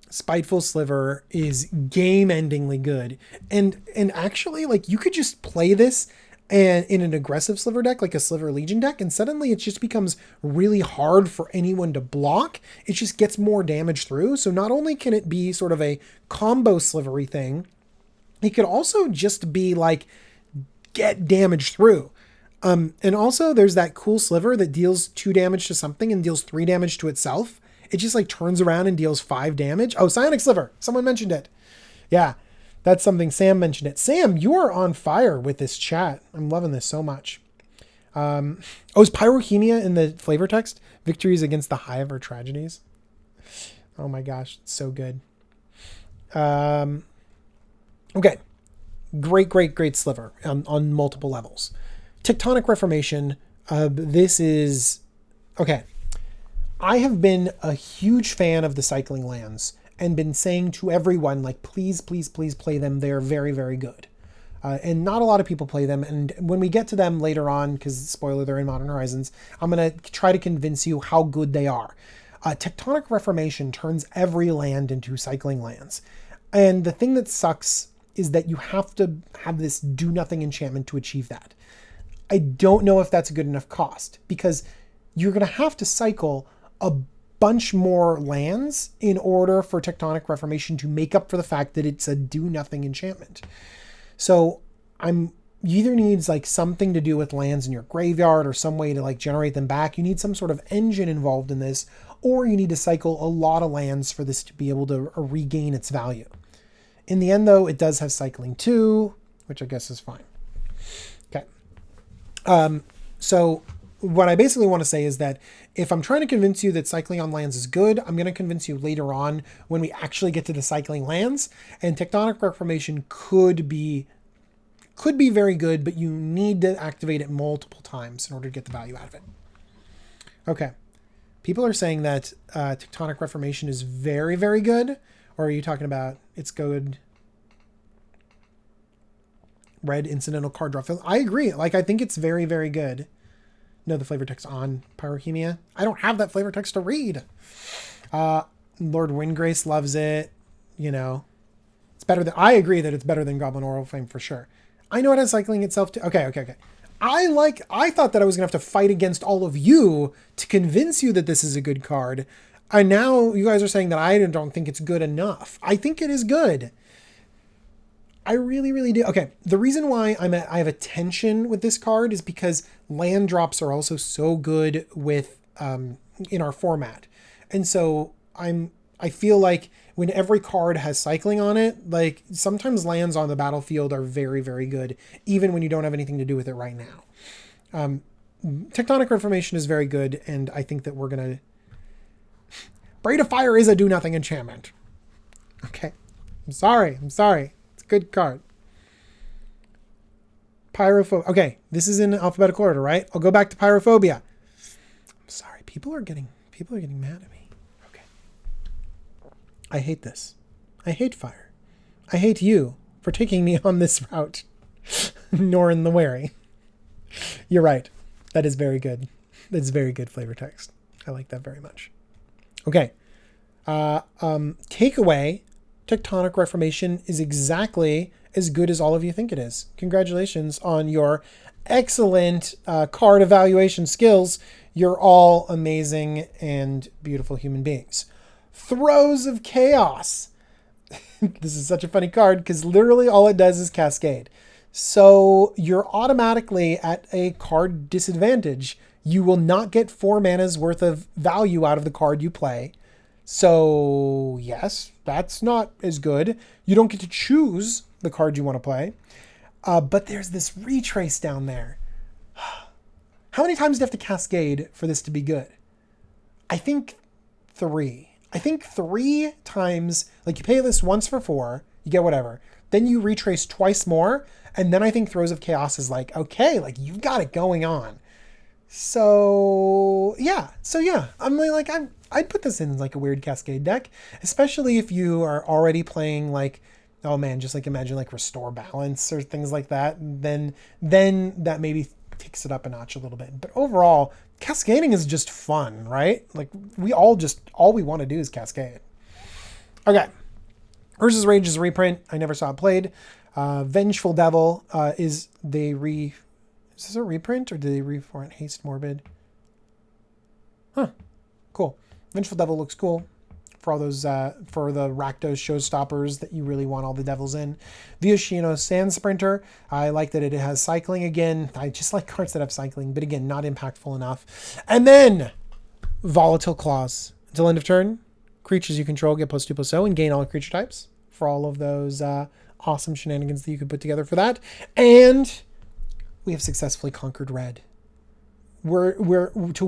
Spiteful Sliver is game-endingly good. And actually, like, you could just play this and in an aggressive Sliver deck, like a Sliver Legion deck, and suddenly it just becomes really hard for anyone to block. It just gets more damage through. So not only can it be sort of a combo Slivery thing, it could also just be like, get damage through. And also there's that cool Sliver that deals 2 damage to something and deals 3 damage to itself. It just like turns around and deals 5 damage. Oh, Psionic Sliver. Someone mentioned it. Yeah. That's something Sam mentioned it. Sam, you are on fire with this chat. I'm loving this so much. Oh, is Pyrohemia in the flavor text? Victories against the Hive or tragedies? Oh my gosh, it's so good. Okay. Great sliver on multiple levels. Tectonic Reformation. This is... Okay. I have been a huge fan of the cycling lands and been saying to everyone, like, please play them. They're very, very good. And not a lot of people play them. And when we get to them later on, because spoiler, they're in Modern Horizons, I'm going to try to convince you how good they are. Tectonic Reformation turns every land into cycling lands. And the thing that sucks is that you have to have this do nothing enchantment to achieve that. I don't know if that's a good enough cost, because you're going to have to cycle a bunch more lands in order for Tectonic Reformation to make up for the fact that it's a do nothing enchantment. So you either needs like something to do with lands in your graveyard or some way to like generate them back. You need some sort of engine involved in this, or you need to cycle a lot of lands for this to be able to regain its value. In the end though, it does have cycling too, which I guess is fine. Okay. So what I basically want to say is that if I'm trying to convince you that cycling on lands is good, I'm going to convince you later on when we actually get to the cycling lands. And Tectonic Reformation could be very good, but you need to activate it multiple times in order to get the value out of it. Okay. People are saying that Tectonic Reformation is very, very good. Or are you talking about it's good? Red incidental card draw. I agree. Like, I think it's very, very good. No, the flavor text on Pyrohemia. I don't have that flavor text to read. Lord Windgrace loves it. You know, it's better than... I agree that it's better than Goblin Oral Flame for sure. I know it has cycling itself too. Okay. I thought that I was going to have to fight against all of you to convince you that this is a good card. And now you guys are saying that I don't think it's good enough. I think it is good. I really, really do. Okay, the reason why I have a tension with this card is because land drops are also so good with in our format, and so I feel like when every card has cycling on it, like sometimes lands on the battlefield are very, very good, even when you don't have anything to do with it right now. Tectonic Reformation is very good, and I think that we're gonna. Braid of Fire is a do nothing enchantment. Okay, I'm sorry. It's a good card. Pyrophobia. Okay, this is in alphabetical order, right? I'll go back to Pyrophobia. I'm sorry. People are getting mad at me. Okay. I hate this. I hate fire. I hate you for taking me on this route. Norin the Wary. You're right. That is very good. That's very good flavor text. I like that very much. Okay. Takeaway. Tectonic Reformation is exactly as good as all of you think it is. Congratulations on your excellent card evaluation skills. You're all amazing and beautiful human beings. Throes of Chaos. This is such a funny card because literally all it does is cascade. So you're automatically at a card disadvantage. You will not get 4 mana's worth of value out of the card you play. So yes, that's not as good. You don't get to choose the card you want to play. But there's this retrace down there. How many times do you have to cascade for this to be good? I think 3. I think 3 times, like you pay this once for 4, you get whatever. Then you retrace twice more. And then I think Throes of Chaos is like, okay, like you've got it going on. So yeah. I'm like, I'd put this in like a weird cascade deck, especially if you are already playing like, oh man, just like imagine like Restore Balance or things like that. Then that maybe takes it up a notch a little bit. But overall, cascading is just fun, right? Like all we want to do is cascade. Okay. Urza's Rage is a reprint. I never saw it played. Vengeful Devil is this a reprint or did they reformat Haste Morbid? Huh. Cool. Vengeful Devil looks cool for all those for the Rakdos showstoppers that you really want all the devils in. Vioshino Sand Sprinter. I like that it has cycling again. I just like cards that have cycling, but again, not impactful enough. And then Volatile Claws. Until end of turn, creatures you control get +2/+0 and gain all creature types for all of those awesome shenanigans that you could put together for that. And we have successfully conquered red. We're to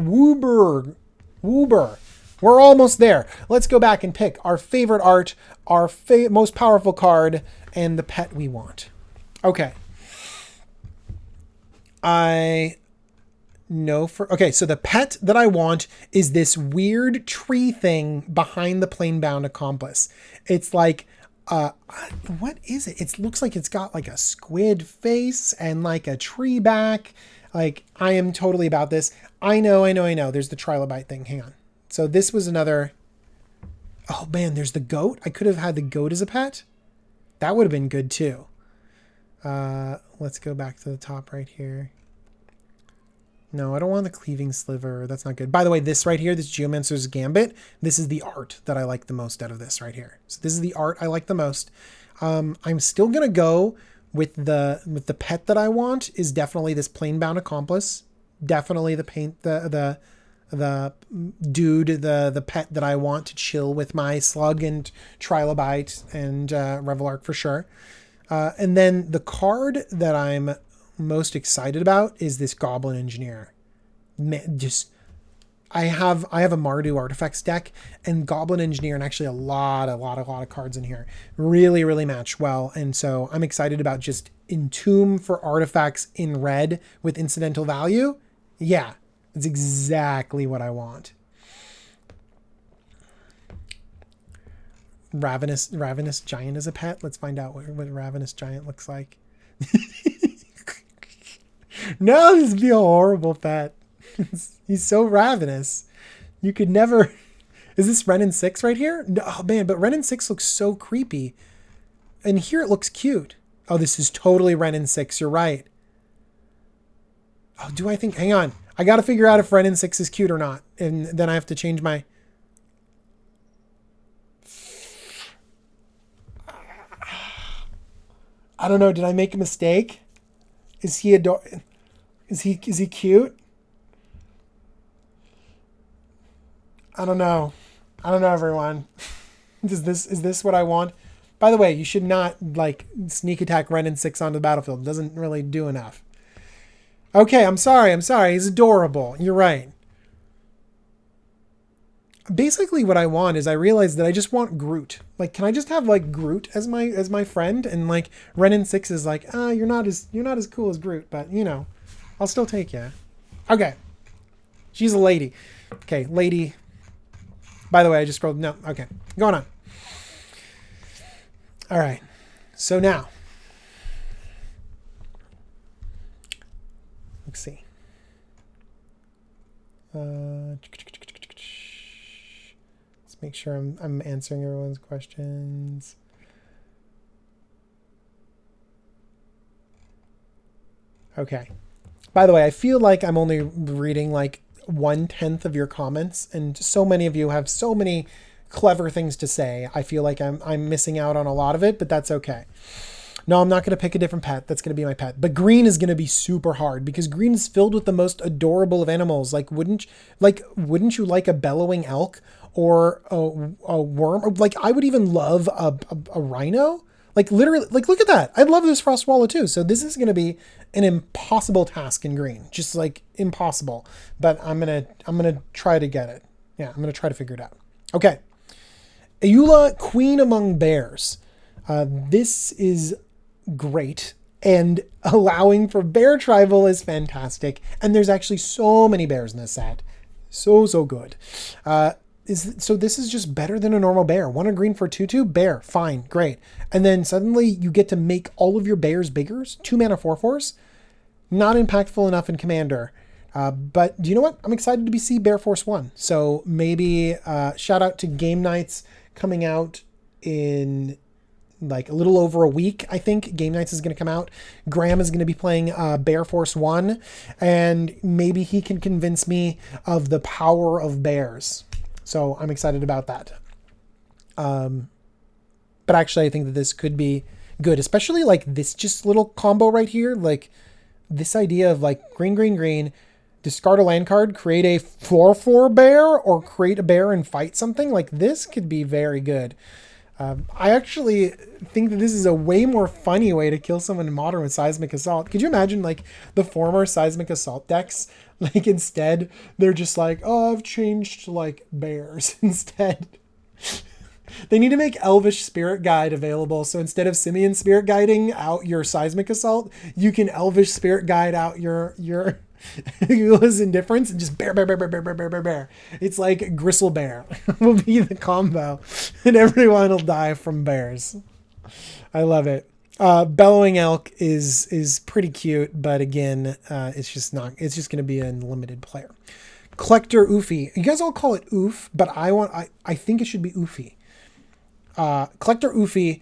Woober. We're almost there. Let's go back and pick our favorite art, our most powerful card, and the pet we want. Okay. So the pet that I want is this weird tree thing behind the Planebound Accomplice. It's like, what is it? It looks like it's got like a squid face and like a tree back. Like, I am totally about this. I know. There's the Trilobite thing. Hang on. So this was another. Oh man, there's the goat. I could have had the goat as a pet. That would have been good too. Let's go back to the top right here. No, I don't want the Cleaving Sliver. That's not good. By the way, this right here, this Geomancer's Gambit, this is the art that I like the most out of this right here. So this is the art I like the most. I'm still going to go with the pet that I want is definitely this Planebound Accomplice. Definitely the dude, the pet that I want to chill with my Slug and Trilobite and Revelark for sure. And then the card that I'm most excited about is this Goblin Engineer. I have a Mardu Artifacts deck, and Goblin Engineer, and actually a lot of cards in here really, really match well. And so I'm excited about just Entomb for artifacts in red with incidental value. Yeah, that's exactly what I want. Ravenous Giant as a pet. Let's find out what Ravenous Giant looks like. No, this would be a horrible pet. He's so ravenous. You could never. Is this Renin 6 right here? No, oh man, but Renin 6 looks so creepy. And here it looks cute. Oh, this is totally Renin 6. You're right. Oh, do I think? Hang on. I got to figure out if Renin 6 is cute or not. And then I have to change my. I don't know. Did I make a mistake? Is he Is he cute? I don't know. I don't know, everyone. Is this what I want? By the way, you should not like sneak attack Ren and 6 onto the battlefield. It doesn't really do enough. Okay, I'm sorry. He's adorable. You're right. Basically what I want is I realize that I just want Groot. Like, can I just have like Groot as my friend? And like Ren and 6 is like, you're not as cool as Groot, but you know, I'll still take you. Okay. She's a lady. Okay, lady. By the way, I just scrolled. No, okay. Going on. All right. So now, let's see. Let's make sure I'm answering everyone's questions. Okay. By the way, I feel like I'm only reading like 1/10 of your comments, and so many of you have so many clever things to say. I feel like I'm missing out on a lot of it, but that's okay. No, I'm not going to pick a different pet. That's going to be my pet. But green is going to be super hard because green is filled with the most adorable of animals. Like, wouldn't you like a bellowing elk or a worm? Like, I would even love a rhino. Like, literally, like, look at that. I'd love this frost swallow too. So this is going to be an impossible task in green. Just like impossible. But I'm going to try to get it. Yeah, I'm going to try to figure it out. Okay. Ayula, Queen Among Bears. This is great, and allowing for bear tribal is fantastic. And there's actually so many bears in this set. So good. So this is just better than a normal bear. 1 a green for 2/2, bear, fine, great. And then suddenly you get to make all of your bears bigger. 2 mana 4/4s. Not impactful enough in Commander. But do you know what? I'm excited to see Bear Force 1. So maybe shout out to Game Nights coming out in like a little over a week. I think Game Nights is going to come out. Graham is going to be playing Bear Force 1, and maybe he can convince me of the power of bears. So I'm excited about that. But actually I think that this could be good, especially like this just little combo right here. Like this idea of like green, discard a land card, create a 4/4 bear, or create a bear and fight something. Like this could be very good. I actually think that this is a way more funny way to kill someone in Modern with Seismic Assault. Could you imagine like the former Seismic Assault decks? Like instead, they're just like, oh, I've changed to like bears instead. They need to make Elvish Spirit Guide available. So instead of Simian Spirit Guiding out your Seismic Assault, you can Elvish Spirit Guide out your Eula's Indifference and just bear. It's like Gristle Bear will be the combo, and everyone will die from bears. I love it. Bellowing Elk is pretty cute, but again, it's just going to be an limited player. Collector Oofy. You guys all call it Oof, but I think it should be Oofy. Collector Oofy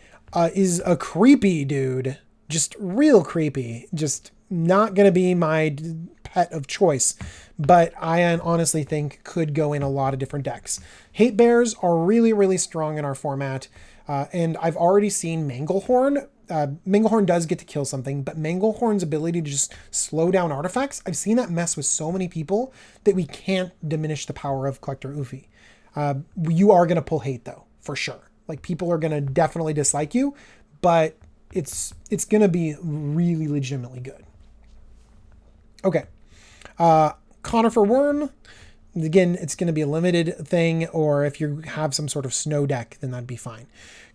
is a creepy dude. Just real creepy. Just not going to be my pet of choice, but I honestly think could go in a lot of different decks. Hate Bears are really, really strong in our format, and I've already seen Manglehorn. Manglehorn does get to kill something, but Manglehorn's ability to just slow down artifacts, I've seen that mess with so many people that we can't diminish the power of Collector Oofy. You are going to pull hate, though, for sure. Like, people are going to definitely dislike you, but it's going to be really legitimately good. Okay. Conifer Worm. Again, it's going to be a limited thing, or if you have some sort of snow deck, then that'd be fine.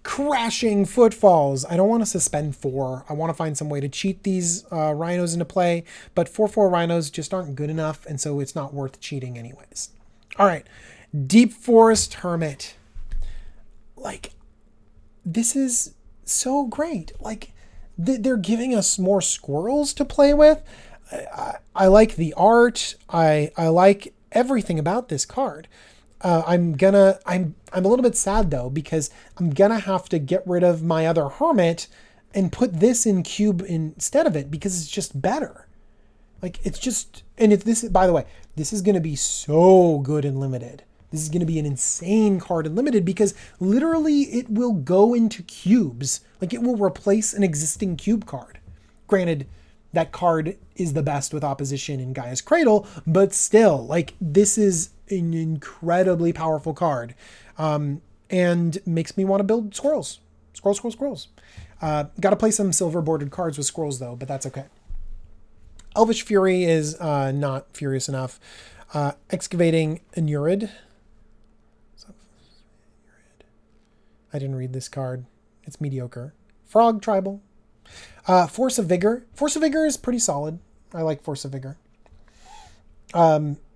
Crashing Footfalls. I don't want to suspend 4. I want to find some way to cheat these rhinos into play, but 4/4 rhinos just aren't good enough, and so it's not worth cheating anyways. All right. Deep Forest Hermit. Like, this is so great. Like, they're giving us more squirrels to play with. I like the art. I like everything about this card. I'm a little bit sad though, because I'm gonna have to get rid of my other hermit and put this in cube instead of it, because it's just better. Like, it's just, and if this, by the way, this is gonna be so good and limited. This is going to be an insane card in limited because literally it will go into cubes. Like it will replace an existing cube card. Granted, that card is the best with opposition in Gaia's Cradle, but still, like this is an incredibly powerful card. And makes me want to build squirrels. Squirrels. Got to play some silver bordered cards with squirrels though, but that's okay. Elvish Fury is not furious enough. Excavating Anurid. I didn't read this card. It's mediocre. Frog Tribal. Force of Vigor. Force of Vigor is pretty solid. I like Force of Vigor.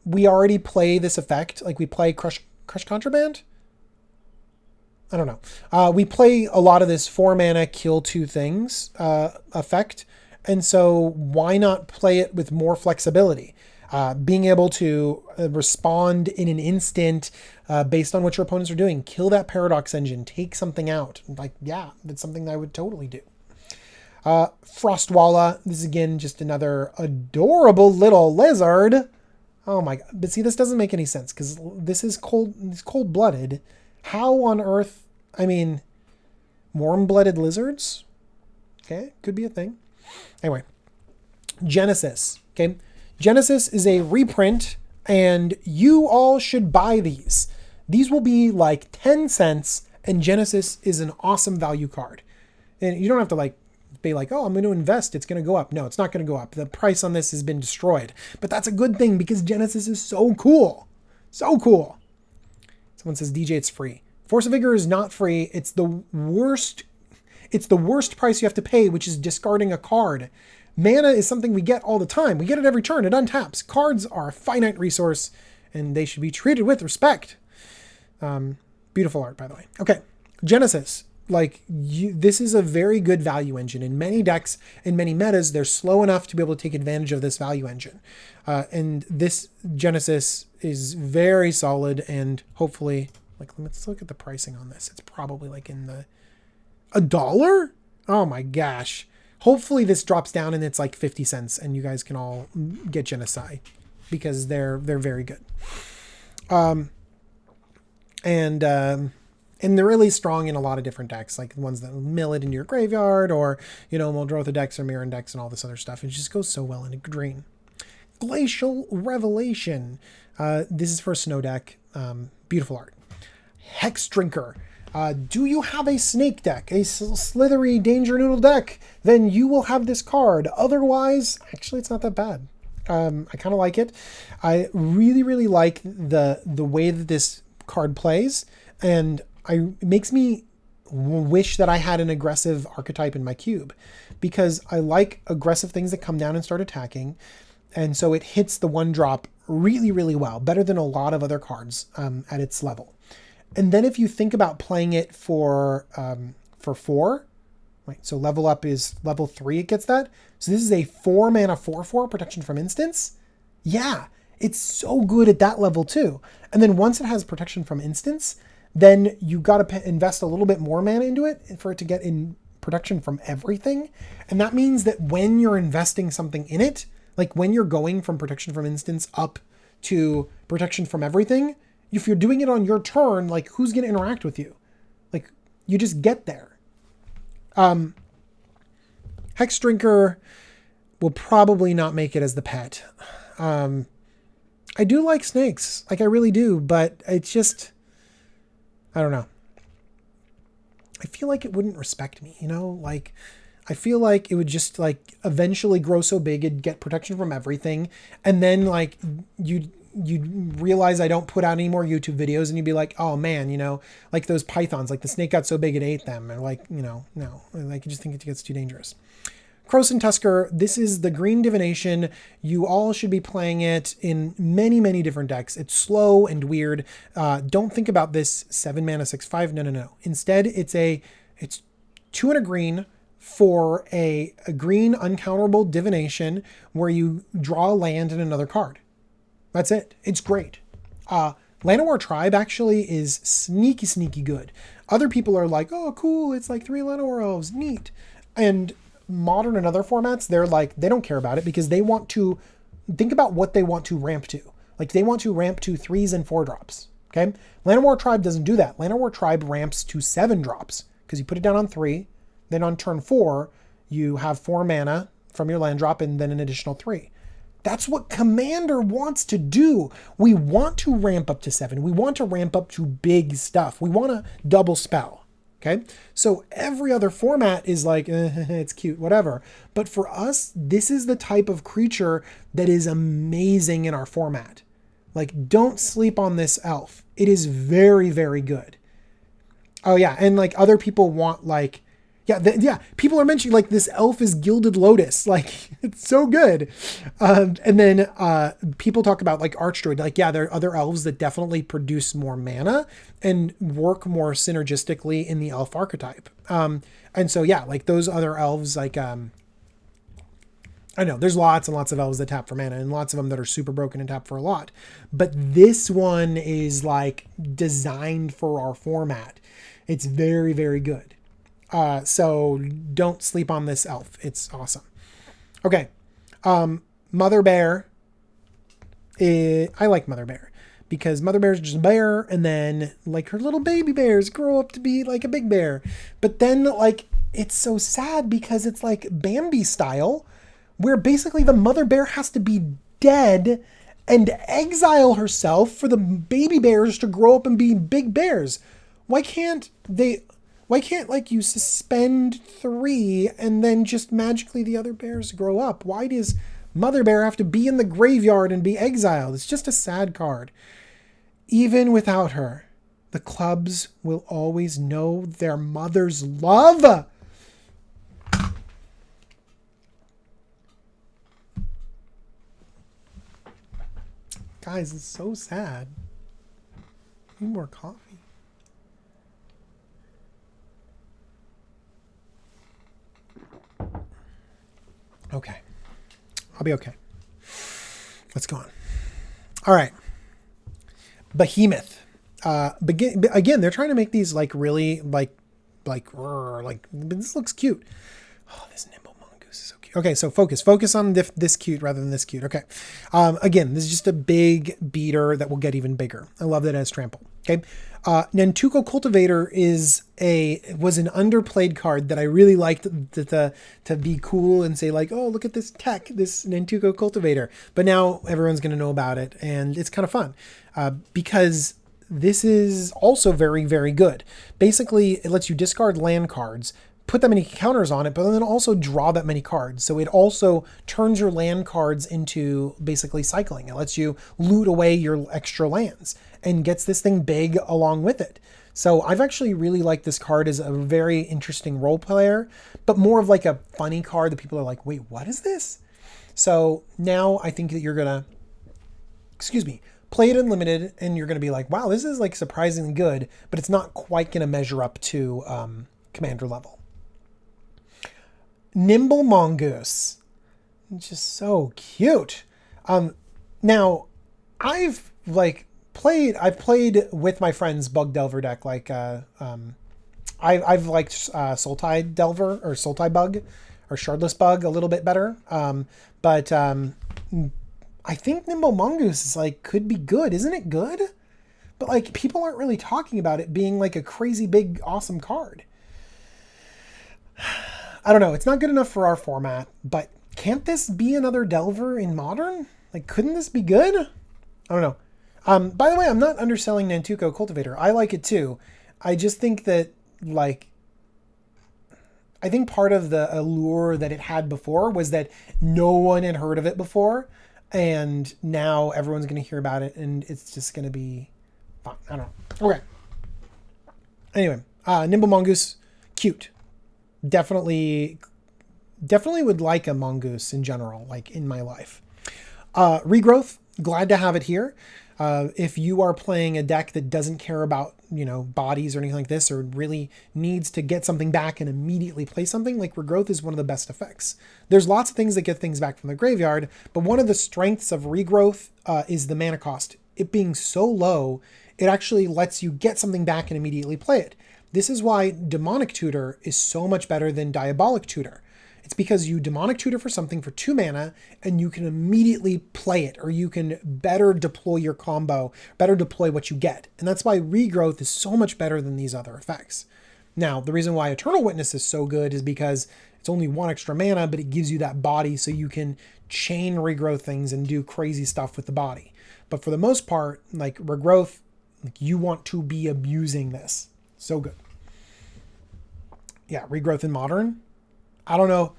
We already play this effect. Like we play Crush Contraband. I don't know. We play a lot of this 4 mana kill 2 things effect. And so why not play it with more flexibility? Being able to respond in an instant based on what your opponents are doing. Kill that Paradox Engine. Take something out. Like, yeah, that's something that I would totally do. Frostwalla. This is, again, just another adorable little lizard. Oh, my God. But see, this doesn't make any sense because this is cold-blooded. How on earth... I mean, warm-blooded lizards? Okay, could be a thing. Anyway. Genesis. Okay. Genesis is a reprint, and you all should buy these. These will be like 10 cents, and Genesis is an awesome value card. And you don't have to like be like, oh, I'm going to invest. It's going to go up. No, it's not going to go up. The price on this has been destroyed. But that's a good thing because Genesis is so cool. So cool. Someone says, DJ, it's free. Force of Vigor is not free. It's the worst price you have to pay, which is discarding a card. Mana is something we get all the time. We get it every turn. It untaps. Cards are a finite resource, and they should be treated with respect. Beautiful art, by the way. Okay, Genesis. This is a very good value engine. In many decks, in many metas, they're slow enough to be able to take advantage of this value engine. And this Genesis is very solid, and hopefully, let's look at the pricing on this. It's probably like in the $1. Oh my gosh. Hopefully this drops down and it's like 50 cents and you guys can all get Genocide because they're very good. And they're really strong in a lot of different decks, like the ones that mill it into your graveyard or, Muldrotha decks or Mirren decks and all this other stuff. It just goes so well into green. Glacial Revelation. This is for a snow deck. Beautiful art. Hex Drinker. Do you have a snake deck, a slithery danger noodle deck? Then you will have this card. Otherwise, actually, it's not that bad. I kind of like it. I really, really like the way that this card plays, and it makes me wish that I had an aggressive archetype in my cube, because I like aggressive things that come down and start attacking, and so it hits the 1-drop really, really well, better than a lot of other cards at its level. And then if you think about playing it for 4, right? So level up is level 3. It gets that. So this is a 4 mana 4/4 protection from instants. Yeah, it's so good at that level too. And then once it has protection from instants, then you got to invest a little bit more mana into it for it to get in protection from everything. And that means that when you're investing something in it, like when you're going from protection from instants up to protection from everything, if you're doing it on your turn, like who's going to interact with you? Like you just get there. Hex Drinker will probably not make it as the pet. I do like snakes. Like I really do, but it's just, I don't know. I feel like it wouldn't respect me, like I feel like it would just like eventually grow so big it'd get protection from everything. And then like you'd realize I don't put out any more YouTube videos and you'd be like, oh man, like those pythons, like the snake got so big it ate them. And like, no, like you just think it gets too dangerous. Krosan Tusker, this is the green divination. You all should be playing it in many, many different decks. It's slow and weird. Don't think about this 7 mana 6/5. No. Instead, it's 2 and a green for a green uncounterable divination where you draw a land and another card. That's it. It's great. Llanowar Tribe actually is sneaky good. Other people are like, oh, cool. It's like 3 Llanowar elves. Neat. And Modern and other formats, they're like, they don't care about it because they want to think about what they want to ramp to. Like they want to ramp to 3s and 4 drops. Okay, Llanowar Tribe doesn't do that. Llanowar Tribe ramps to 7 drops because you put it down on 3. Then on turn 4, you have 4 mana from your land drop and then an additional 3. That's what Commander wants to do. We want to ramp up to 7. We want to ramp up to big stuff. We want to double spell. Okay, so every other format is like, it's cute, whatever. But for us, this is the type of creature that is amazing in our format. Like, don't sleep on this elf. It is very, very good. Oh yeah, and like other people want like, people are mentioning like this elf is Gilded Lotus. Like, it's so good. And then people talk about like Archdruid. Like, yeah, there are other elves that definitely produce more mana and work more synergistically in the elf archetype. And so, yeah, like those other elves, like, I know there's lots and lots of elves that tap for mana and lots of them that are super broken and tap for a lot. But this one is like designed for our format. It's very, very good. So don't sleep on this elf. It's awesome. Okay. Mother Bear. I like Mother Bear because Mother Bear is just a bear. And then like her little baby bears grow up to be like a big bear. But then like, it's so sad because it's like Bambi style where basically the mother bear has to be dead and exile herself for the baby bears to grow up and be big bears. Why can't like you suspend 3 and then just magically the other bears grow up? Why does Mother Bear have to be in the graveyard and be exiled? It's just a sad card. Even without her, the clubs will always know their mother's love. Guys, it's so sad. Need more coffee. Okay. I'll be okay. Let's go on. All right. Behemoth. Again, they're trying to make these like really like this looks cute. Oh, this nimble mongoose is so cute. Okay, so focus on this cute rather than this cute. Okay. Again, this is just a big beater that will get even bigger. I love that it has trample. Okay. Nantuko Cultivator was an underplayed card that I really liked to be cool and say like, oh, look at this tech, this Nantuko Cultivator. But now everyone's going to know about it and it's kind of fun because this is also very, very good. Basically, it lets you discard land cards, put that many counters on it, but then also draw that many cards. So it also turns your land cards into basically cycling. It lets you loot away your extra lands and gets this thing big along with it. So I've actually really liked this card as a very interesting role player, but more of like a funny card that people are like, wait, what is this? So now I think that you're going to, play it unlimited and you're going to be like, wow, this is like surprisingly good, but it's not quite going to measure up to commander level. Nimble Mongoose. Just so cute. Now I've played with my friends Bug Delver deck. Like, I've liked Sultai Delver or Sultai Bug or Shardless Bug a little bit better. But I think Nimble Mongoose is like, could be good. Isn't it good? But like, people aren't really talking about it being like a crazy big, awesome card. I don't know. It's not good enough for our format, but can't this be another Delver in Modern? Like, couldn't this be good? I don't know. By the way, I'm not underselling Nantuko Cultivator. I like it too. I just think that, like, I think part of the allure that it had before was that no one had heard of it before, and now everyone's going to hear about it, and it's just going to be fun. I don't know. Okay. Anyway, Nimble Mongoose, cute. Definitely would like a mongoose in general, like in my life. Regrowth, glad to have it here. If you are playing a deck that doesn't care about, bodies or anything like this, or really needs to get something back and immediately play something, like Regrowth is one of the best effects. There's lots of things that get things back from the graveyard, but one of the strengths of Regrowth is the mana cost. It being so low, it actually lets you get something back and immediately play it. This is why Demonic Tutor is so much better than Diabolic Tutor. It's because you Demonic Tutor for something for 2 mana, and you can immediately play it, or you can better deploy your combo, better deploy what you get. And that's why Regrowth is so much better than these other effects. Now, the reason why Eternal Witness is so good is because it's only 1 extra mana, but it gives you that body so you can chain regrowth things and do crazy stuff with the body. But for the most part, like Regrowth, like you want to be abusing this. So good. Yeah, Regrowth in Modern. I don't know.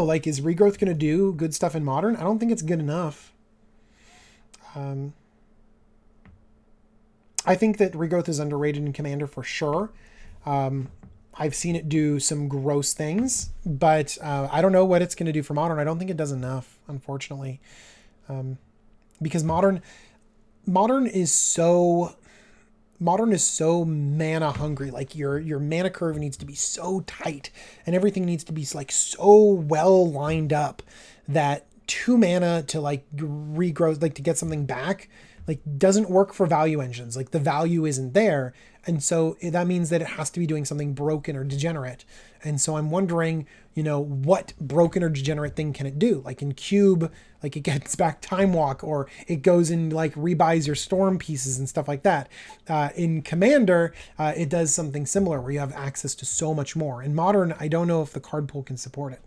Like, is Regrowth going to do good stuff in Modern? I don't think it's good enough. I think that Regrowth is underrated in Commander for sure. I've seen it do some gross things, but I don't know what it's going to do for Modern. I don't think it does enough, unfortunately, because Modern is so mana hungry. Like your mana curve needs to be so tight, and everything needs to be like so well lined up that 2 mana to like regrow, like to get something back, like doesn't work for value engines. Like the value isn't there. And so that means that it has to be doing something broken or degenerate. And so I'm wondering, what broken or degenerate thing can it do? Like in Cube, like it gets back Time Walk, or it goes and like rebuys your storm pieces and stuff like that. In Commander, it does something similar where you have access to so much more. In Modern, I don't know if the card pool can support it.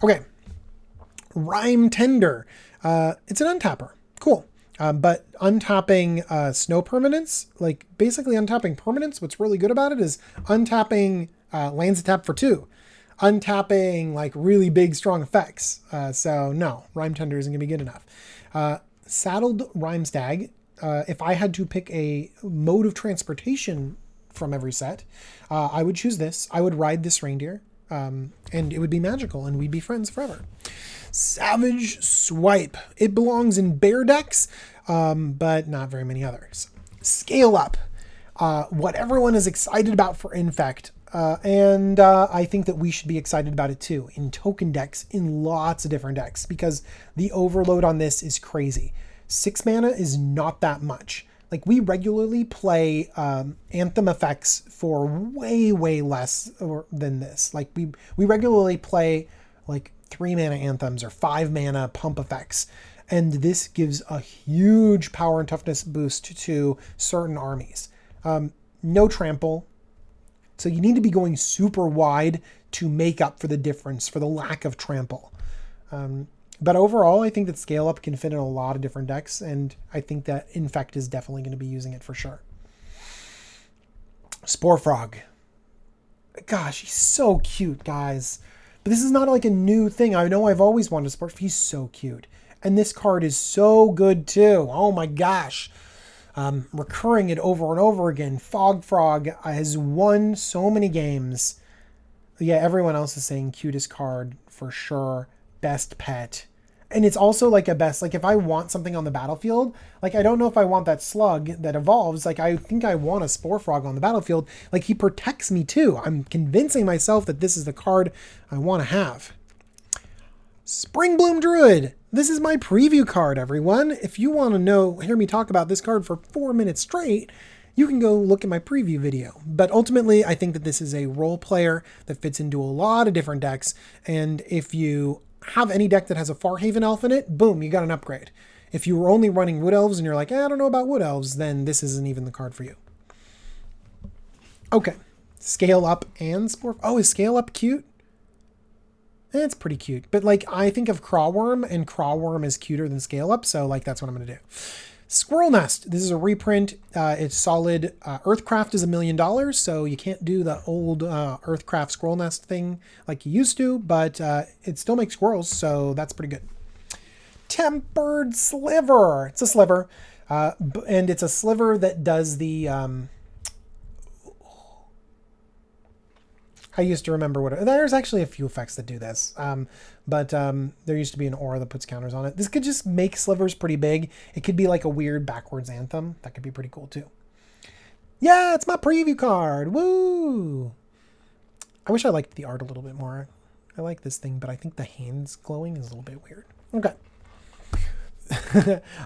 Okay. Rhyme Tender. It's an untapper. Cool. But untapping snow permanents, like basically untapping permanents, what's really good about it is untapping lands a tap for 2. Untapping like really big, strong effects. So no, Rhyme Tender isn't going to be good enough. Saddled Rhyme Stag. If I had to pick a mode of transportation from every set, I would choose this. I would ride this reindeer, and it would be magical, and we'd be friends forever. Savage Swipe. It belongs in bear decks, but not very many others. Scale Up. What everyone is excited about for Infect, and I think that we should be excited about it too, in token decks, in lots of different decks, because the overload on this is crazy. 6 mana is not that much. Like, we regularly play Anthem effects for way, way less than this. Like, we regularly play, like, 3 mana anthems or 5 mana pump effects. And this gives a huge power and toughness boost to certain armies. No trample. So you need to be going super wide to make up for the difference, for the lack of trample. But overall, I think that Scale Up can fit in a lot of different decks. And I think that Infect is definitely going to be using it for sure. Spore Frog. Gosh, he's so cute, guys. But this is not like a new thing. I know I've always wanted a Spore. He's so cute. And this card is so good too. Oh my gosh. Recurring it over and over again. Fog Frog has won so many games. Yeah, everyone else is saying cutest card for sure. Best pet. And it's also like a best, like if I want something on the battlefield, like I don't know if I want that slug that evolves. Like I think I want a Spore Frog on the battlefield. Like he protects me too. I'm convincing myself that this is the card I want to have. Springbloom Druid. This is my preview card, everyone. If you want to hear me talk about this card for 4 minutes straight, you can go look at my preview video. But ultimately, I think that this is a role player that fits into a lot of different decks. And if you have any deck that has a Farhaven Elf in it, boom, you got an upgrade. If you were only running Wood Elves and you're like, I don't know about Wood Elves, then this isn't even the card for you. Okay. Scale Up and Spore. Oh, is Scale Up cute? It's pretty cute. But like, I think of Crawworm, and Crawworm is cuter than Scale Up. So like, that's what I'm going to do. Squirrel Nest. This is a reprint. It's solid. Earthcraft is $1 million. So you can't do the old Earthcraft Squirrel Nest thing like you used to, but it still makes squirrels. So that's pretty good. Tempered Sliver. It's a sliver. And it's a sliver that does the... I used to remember what... There's actually a few effects that do this. But there used to be an aura that puts counters on it. This could just make slivers pretty big. It could be like a weird backwards anthem. That could be pretty cool too. Yeah, it's my preview card. Woo! I wish I liked the art a little bit more. I like this thing, but I think the hands glowing is a little bit weird. Okay.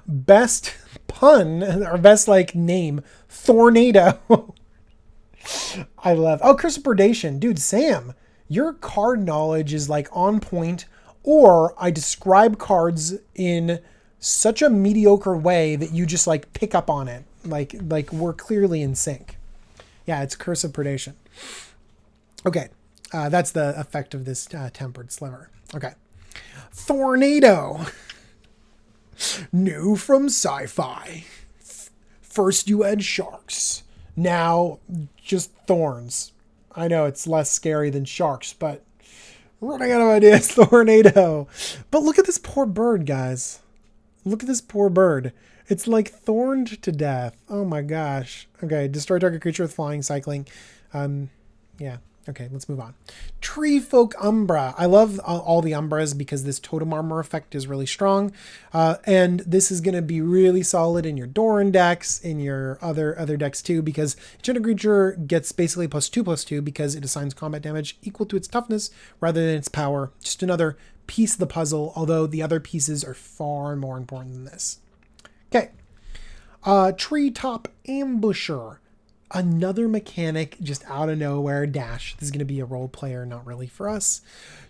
Best pun, or best like name, Thornado. I love... Oh, Curse of Predation. Dude, Sam, your card knowledge is like on point or I describe cards in such a mediocre way that you just like pick up on it. Like we're clearly in sync. Yeah, it's Curse of Predation. Okay, that's the effect of this Tempered Sliver. Okay. Tornado. New from Sci-Fi. First you had sharks. Now just thorns. I know it's less scary than sharks, but running out of ideas. Tornado. But look at this poor bird, guys. Look at this poor bird. It's like thorned to death. Oh my gosh. Okay, destroy target creature with flying, cycling. Yeah. Okay, let's move on. Tree Folk Umbra. I love all the Umbras because this totem armor effect is really strong. And this is going to be really solid in your Doran decks, in your other decks too, because each creature gets basically +2/+2 because it assigns combat damage equal to its toughness rather than its power. Just another piece of the puzzle, although the other pieces are far more important than this. Okay. Treetop Ambusher. Another mechanic just out of nowhere. Dash. This is going to be a role player, not really for us.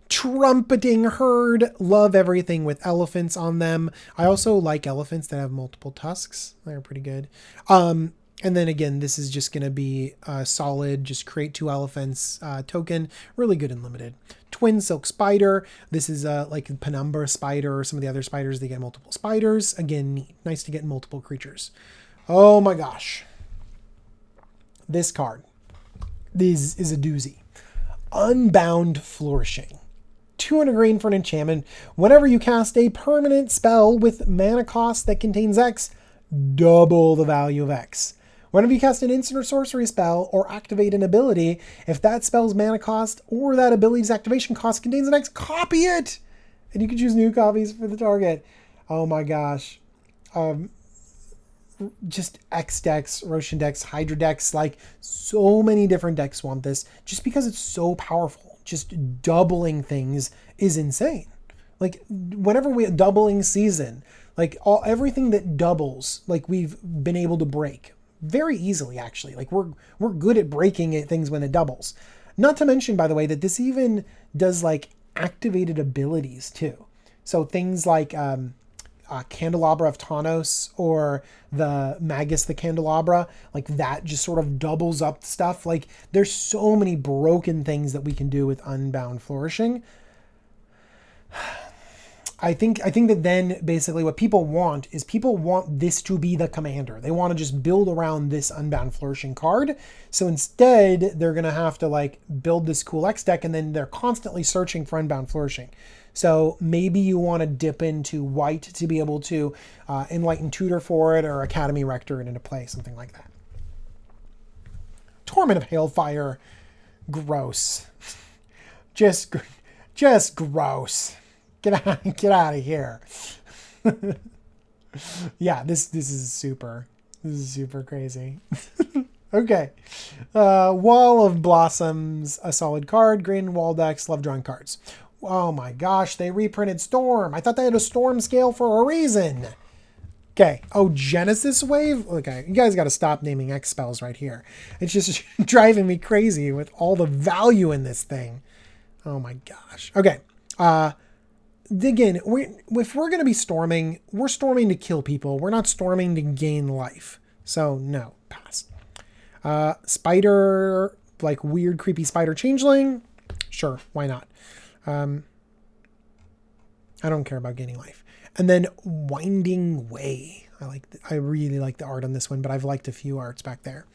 Trumpeting Herd. Love everything with elephants on them. I also like elephants that have multiple tusks. They're pretty good. And then again, this is just going to be solid. Just create 2 elephants token. Really good and limited. Twin Silk Spider. This is like Penumbra Spider or some of the other spiders. They get multiple spiders. Again, neat. Nice to get multiple creatures. Oh my gosh. This card. This is a doozy. Unbound Flourishing. 200 green for an enchantment. Whenever you cast a permanent spell with mana cost that contains X, double the value of X. Whenever you cast an instant or sorcery spell or activate an ability, if that spell's mana cost or that ability's activation cost contains an X, copy it! And you can choose new copies for the target. Oh my gosh. Just X decks, Roshan decks, Hydra decks, like so many different decks want this just because it's so powerful. Just doubling things is insane. Like whenever we doubling season, like everything that doubles, like we've been able to break very easily actually. Like we're good at breaking things when it doubles. Not to mention, by the way, that this even does like activated abilities too. So things like Candelabra of Tawnos or the Magus the Candelabra, like that just sort of doubles up stuff. Like there's so many broken things that we can do with Unbound Flourishing. I think that then basically what people want is people want this to be the commander. They want to just build around this Unbound Flourishing card. So instead they're going to have to like build this cool X deck and then they're constantly searching for Unbound Flourishing. So maybe you want to dip into white to be able to Enlighten Tutor for it or Academy Rector it into play, something like that. Torment of Hailfire. Gross. Just gross. Get out of here. Yeah, this is super crazy. Okay. Wall of Blossoms, a solid card. Green wall decks, love drawing cards. Oh my gosh, they reprinted Storm. I thought they had a Storm scale for a reason. Okay. Oh, Genesis Wave? Okay, you guys got to stop naming X spells right here. It's just driving me crazy with all the value in this thing. Oh my gosh. Okay. Again, if we're going to be storming, we're storming to kill people. We're not storming to gain life. So no, pass. Spider, like weird, creepy spider changeling. Sure, why not? I don't care about gaining life. And then Winding Way. I really like the art on this one, but I've liked a few arts back there.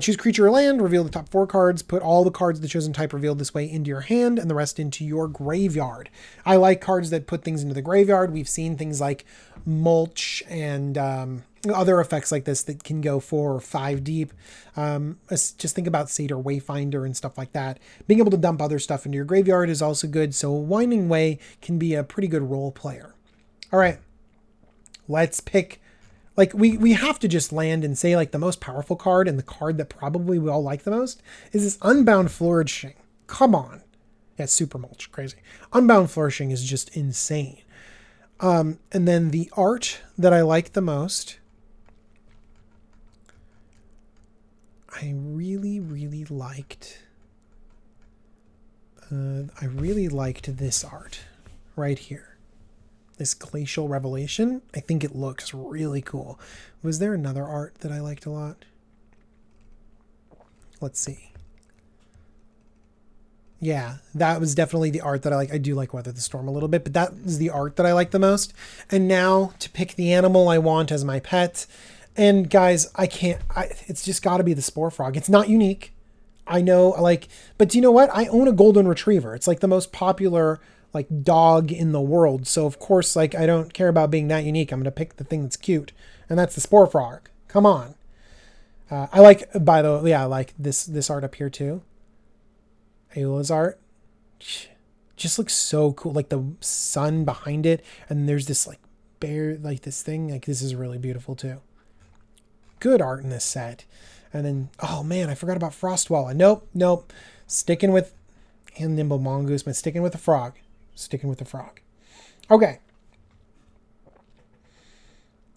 Choose creature or land, reveal the top 4 cards, put all the cards of the chosen type revealed this way into your hand and the rest into your graveyard. I like cards that put things into the graveyard. We've seen things like Mulch and other effects like this that can go 4 or 5 deep. Just think about Seder Wayfinder and stuff like that. Being able to dump other stuff into your graveyard is also good, so Winding Way can be a pretty good role player. All right, let's pick... Like, we have to just land and say, like, the most powerful card and the card that probably we all like the most is this Unbound Flourishing. Come on. Yeah, Super Mulch. Crazy. Unbound Flourishing is just insane. And then the art that I like the most, I really liked this art right here. This Glacial Revelation. I think it looks really cool. Was there another art that I liked a lot? Let's see. Yeah, that was definitely the art that I like. I do like Weather the Storm a little bit, but that is the art that I like the most. And now to pick the animal I want as my pet. And guys, it's just got to be the Spore Frog. It's not unique. I know, but do you know what? I own a golden retriever. It's like the most popular dog in the world. So of course, I don't care about being that unique. I'm going to pick the thing that's cute. And that's the Spore Frog. Come on. I like this art up here too. Ayla's art just looks so cool. Like the sun behind it. And there's this bear, this thing. This is really beautiful too. Good art in this set. And then, oh man, I forgot about Frostwalla. Nope. Sticking with and Nimble Mongoose, but sticking with the frog. Okay.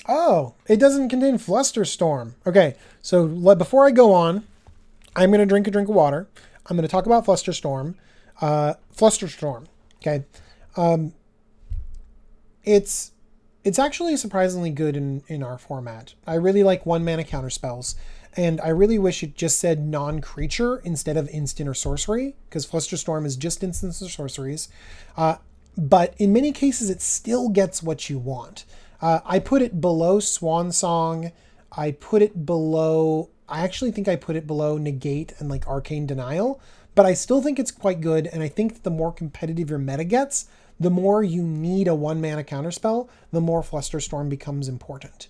Oh, it doesn't contain Flusterstorm. Okay, so before I go on, I'm going to drink a drink of water. I'm going to talk about Flusterstorm. Okay. It's actually surprisingly good in our format. I really like 1-mana counter spells. And I really wish it just said non-creature instead of instant or sorcery, because Flusterstorm is just instants or sorceries. But in many cases, it still gets what you want. I put it below Swan Song. I actually think I put it below Negate and Arcane Denial, but I still think it's quite good. And I think that the more competitive your meta gets, the more you need a 1-mana counterspell, the more Flusterstorm becomes important.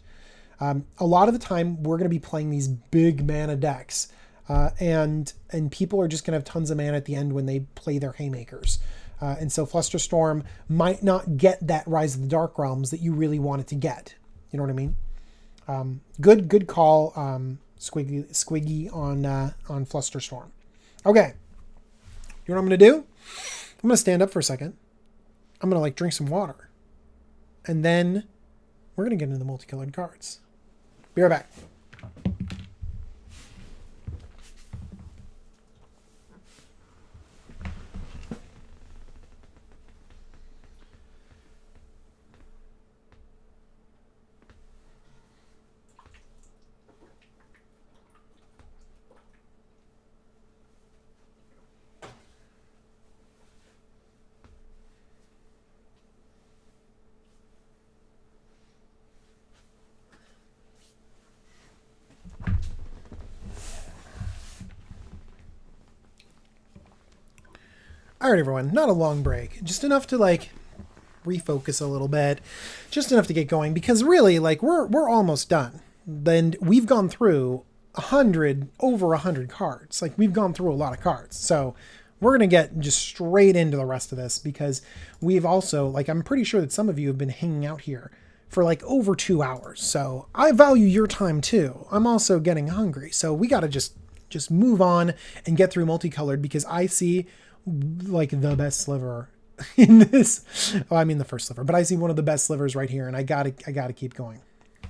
A lot of the time, we're going to be playing these big mana decks, and people are just going to have tons of mana at the end when they play their Haymakers. And so Flusterstorm might not get that Rise of the Dark Realms that you really want it to get. You know what I mean? Good call, Squiggy on Flusterstorm. Okay. You know what I'm going to do? I'm going to stand up for a second. I'm going to drink some water. And then we're going to get into the multicolored cards. Be right back. All right, everyone, not a long break, just enough to refocus a little bit, just enough to get going, because really we're almost done. Then we've gone through over 100 cards. We've gone through a lot of cards. So we're going to get just straight into the rest of this, because we've also, I'm pretty sure that some of you have been hanging out here for over 2 hours. So I value your time too. I'm also getting hungry. So we got to just move on and get through multicolored, because I see the best sliver in this. Oh, I mean the first sliver, but I see one of the best slivers right here, and I gotta keep going.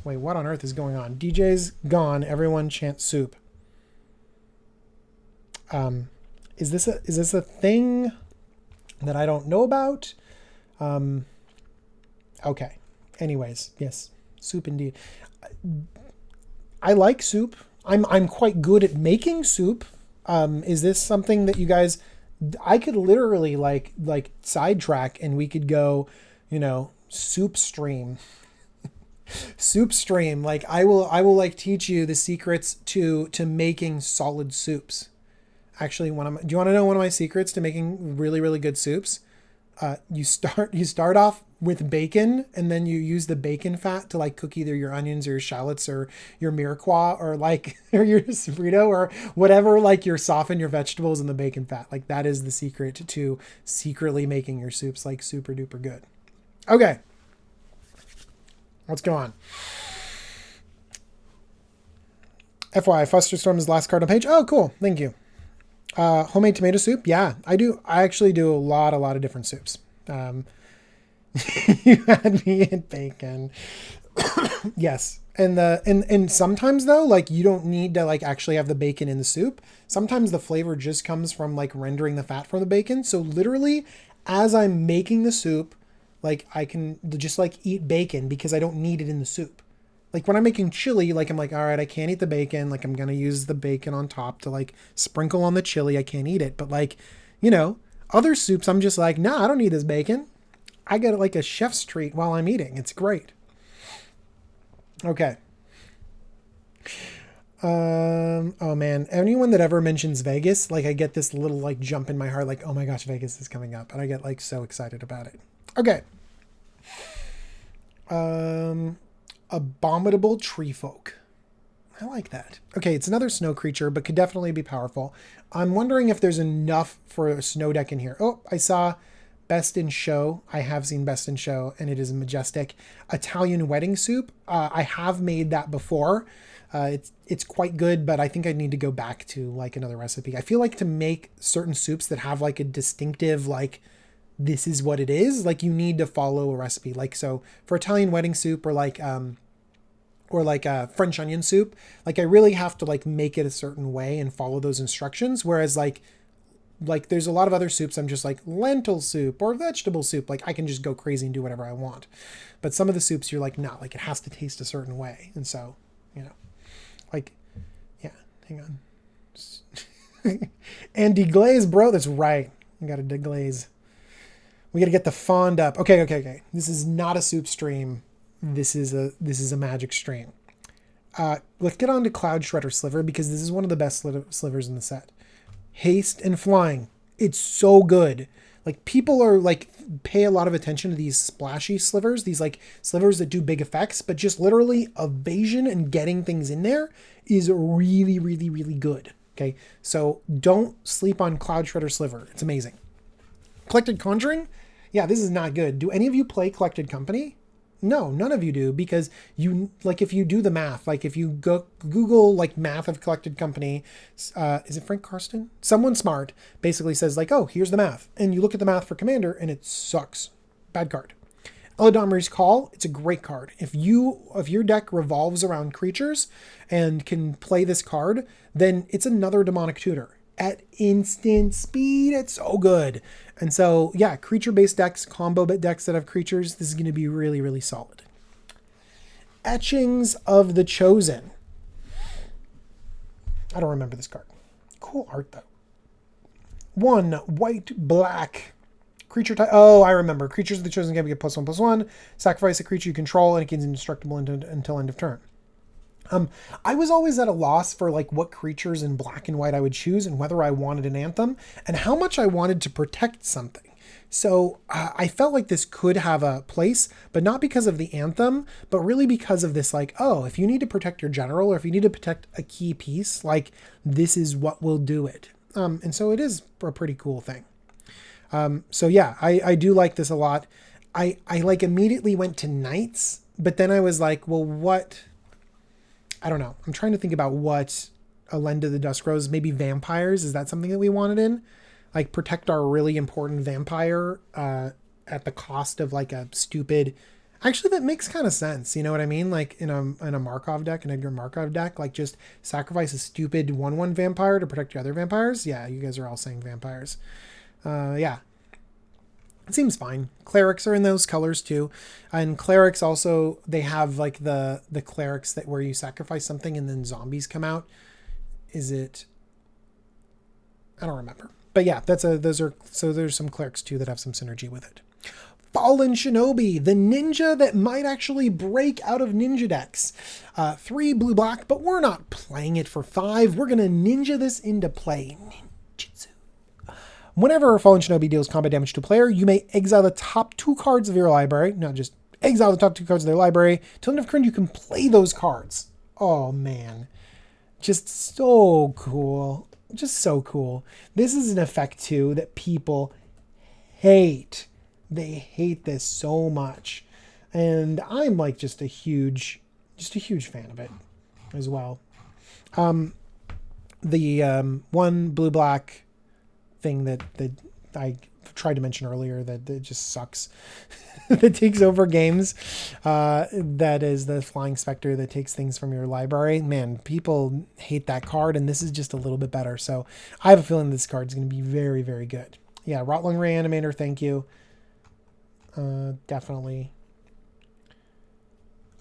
Wait, what on earth is going on? DJ's gone. Everyone chant soup. Is this a thing that I don't know about? Okay. Anyways, yes, soup indeed. I like soup. I'm quite good at making soup. Is this something that you guys? I could literally sidetrack and we could go, soup stream. Soup stream. I will teach you the secrets to making solid soups. Actually, do you want to know one of my secrets to making really, really good soups? You start off with bacon, and then you use the bacon fat to cook either your onions or your shallots or your mirepoix or or your sofrito or whatever, you soften your vegetables in the bacon fat. That is the secret to secretly making your soups super duper good. Okay. Let's go on. FYI, Flusterstorm is the last card on page. Oh, cool. Thank you. Homemade tomato soup. Yeah, I do. I actually do a lot of different soups. You had me at bacon. Yes. And sometimes though, you don't need to actually have the bacon in the soup. Sometimes the flavor just comes from rendering the fat from the bacon. So literally as I'm making the soup, Like I can just like eat bacon because I don't need it in the soup. Like when I'm making chili, like I'm like, all right, I can't eat the bacon. Like I'm going to use the bacon on top to like sprinkle on the chili. I can't eat it. But like, you know, other soups, I'm just like, nah, I don't need this bacon. I get it like a chef's treat while I'm eating. It's great. Okay. Oh man, anyone that ever mentions Vegas, like I get this little like jump in my heart, like, oh my gosh, Vegas is coming up. And I get like so excited about it. Okay. Abominable Tree Folk. I like that. Okay, it's another snow creature, but could definitely be powerful. I'm wondering if there's enough for a snow deck in here. Oh, I saw Best in Show. I have seen Best in Show, and it is majestic. Italian wedding soup. I have made that before. It's quite good, but I think I need to go back to like another recipe. I feel like to make certain soups that have like a distinctive like this is what it is, like you need to follow a recipe. Like so for Italian wedding soup or like French onion soup, like I really have to like make it a certain way and follow those instructions. Whereas like there's a lot of other soups I'm just like lentil soup or vegetable soup. Like I can just go crazy and do whatever I want. But some of the soups you're like, no, like it has to taste a certain way. And so, you know, like, yeah, hang on. And deglaze, bro. That's right. I got to deglaze. We got to get the fond up. Okay. This is not a soup stream. This is a magic stream. Let's get on to Cloud Shredder Sliver because this is one of the best slivers in the set. Haste and Flying. It's so good. Like people are like pay a lot of attention to these splashy slivers, these like slivers that do big effects, but just literally evasion and getting things in there is really, really, really good. Okay. So don't sleep on Cloud Shredder Sliver. It's amazing. Collected Conjuring. Yeah, this is not good. Do any of you play Collected Company? No, none of you do, because you like if you do the math, like if you go Google like math of Collected Company, is it Frank Karsten? Someone smart basically says like, oh, here's the math. And you look at the math for Commander and it sucks. Bad card. Eladamri's Call, it's a great card. If your deck revolves around creatures and can play this card, then it's another demonic tutor. At instant speed, it's so good. And so, yeah, creature-based decks, combo decks that have creatures, this is going to be really, really solid. Etchings of the Chosen. I don't remember this card. Cool art, though. 1 white, black. Creature type. Oh, I remember. Creatures of the Chosen can get +1/+1. Sacrifice a creature you control, and it gains indestructible until end of turn. I was always at a loss for like what creatures in black and white I would choose and whether I wanted an anthem and how much I wanted to protect something. So I felt like this could have a place, but not because of the anthem, but really because of this like, oh, if you need to protect your general or if you need to protect a key piece, like this is what will do it. And so it is a pretty cool thing. So yeah, I do like this a lot. I like immediately went to knights, but then I was like, well, what? I don't know. I'm trying to think about what Elenda the Dusk Rose, maybe vampires. Is that something that we wanted in? Like protect our really important vampire at the cost of like a stupid... Actually, that makes kind of sense. You know what I mean? Like in a Markov deck, an Edgar Markov deck, like just sacrifice a stupid 1/1 vampire to protect your other vampires. Yeah, you guys are all saying vampires. Yeah. It seems fine. Clerics are in those colors too. And clerics also, they have like the clerics that where you sacrifice something and then zombies come out. Is it? I don't remember. But yeah, so there's some clerics too that have some synergy with it. Fallen Shinobi, the ninja that might actually break out of ninja decks. 3 blue-black, but we're not playing it for 5. We're going to ninja this into play. Ninjutsu. Whenever a Fallen Shinobi deals combat damage to a player, you may exile the top 2 cards of your library. Not just exile the top 2 cards of their library. Till end of turn, you can play those cards. Oh, man. Just so cool. Just so cool. This is an effect, too, that people hate. They hate this so much. And I'm like just a huge fan of it as well. The 1 blue-black thing that I tried to mention earlier that just sucks that takes over games, that is the Flying Spectre that takes things from your library. Man, people hate that card, and this is just a little bit better. So I have a feeling this card is going to be very, very good. Yeah, Rotling Reanimator, thank you. Definitely.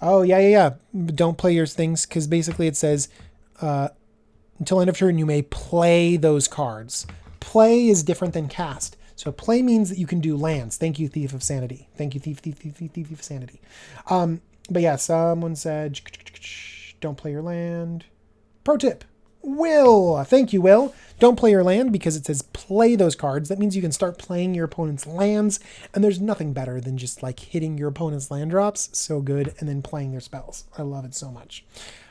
Oh, yeah. Don't play your things, because basically it says, until end of turn, you may play those cards. Play is different than cast. So play means that you can do lands. Thank you, Thief of Sanity. Thank you, Thief of Sanity. But yeah, someone said, don't play your land. Pro tip. Will. Thank you, Will. Don't play your land because it says play those cards. That means you can start playing your opponent's lands, and there's nothing better than just like hitting your opponent's land drops. So good. And then playing their spells. I love it so much.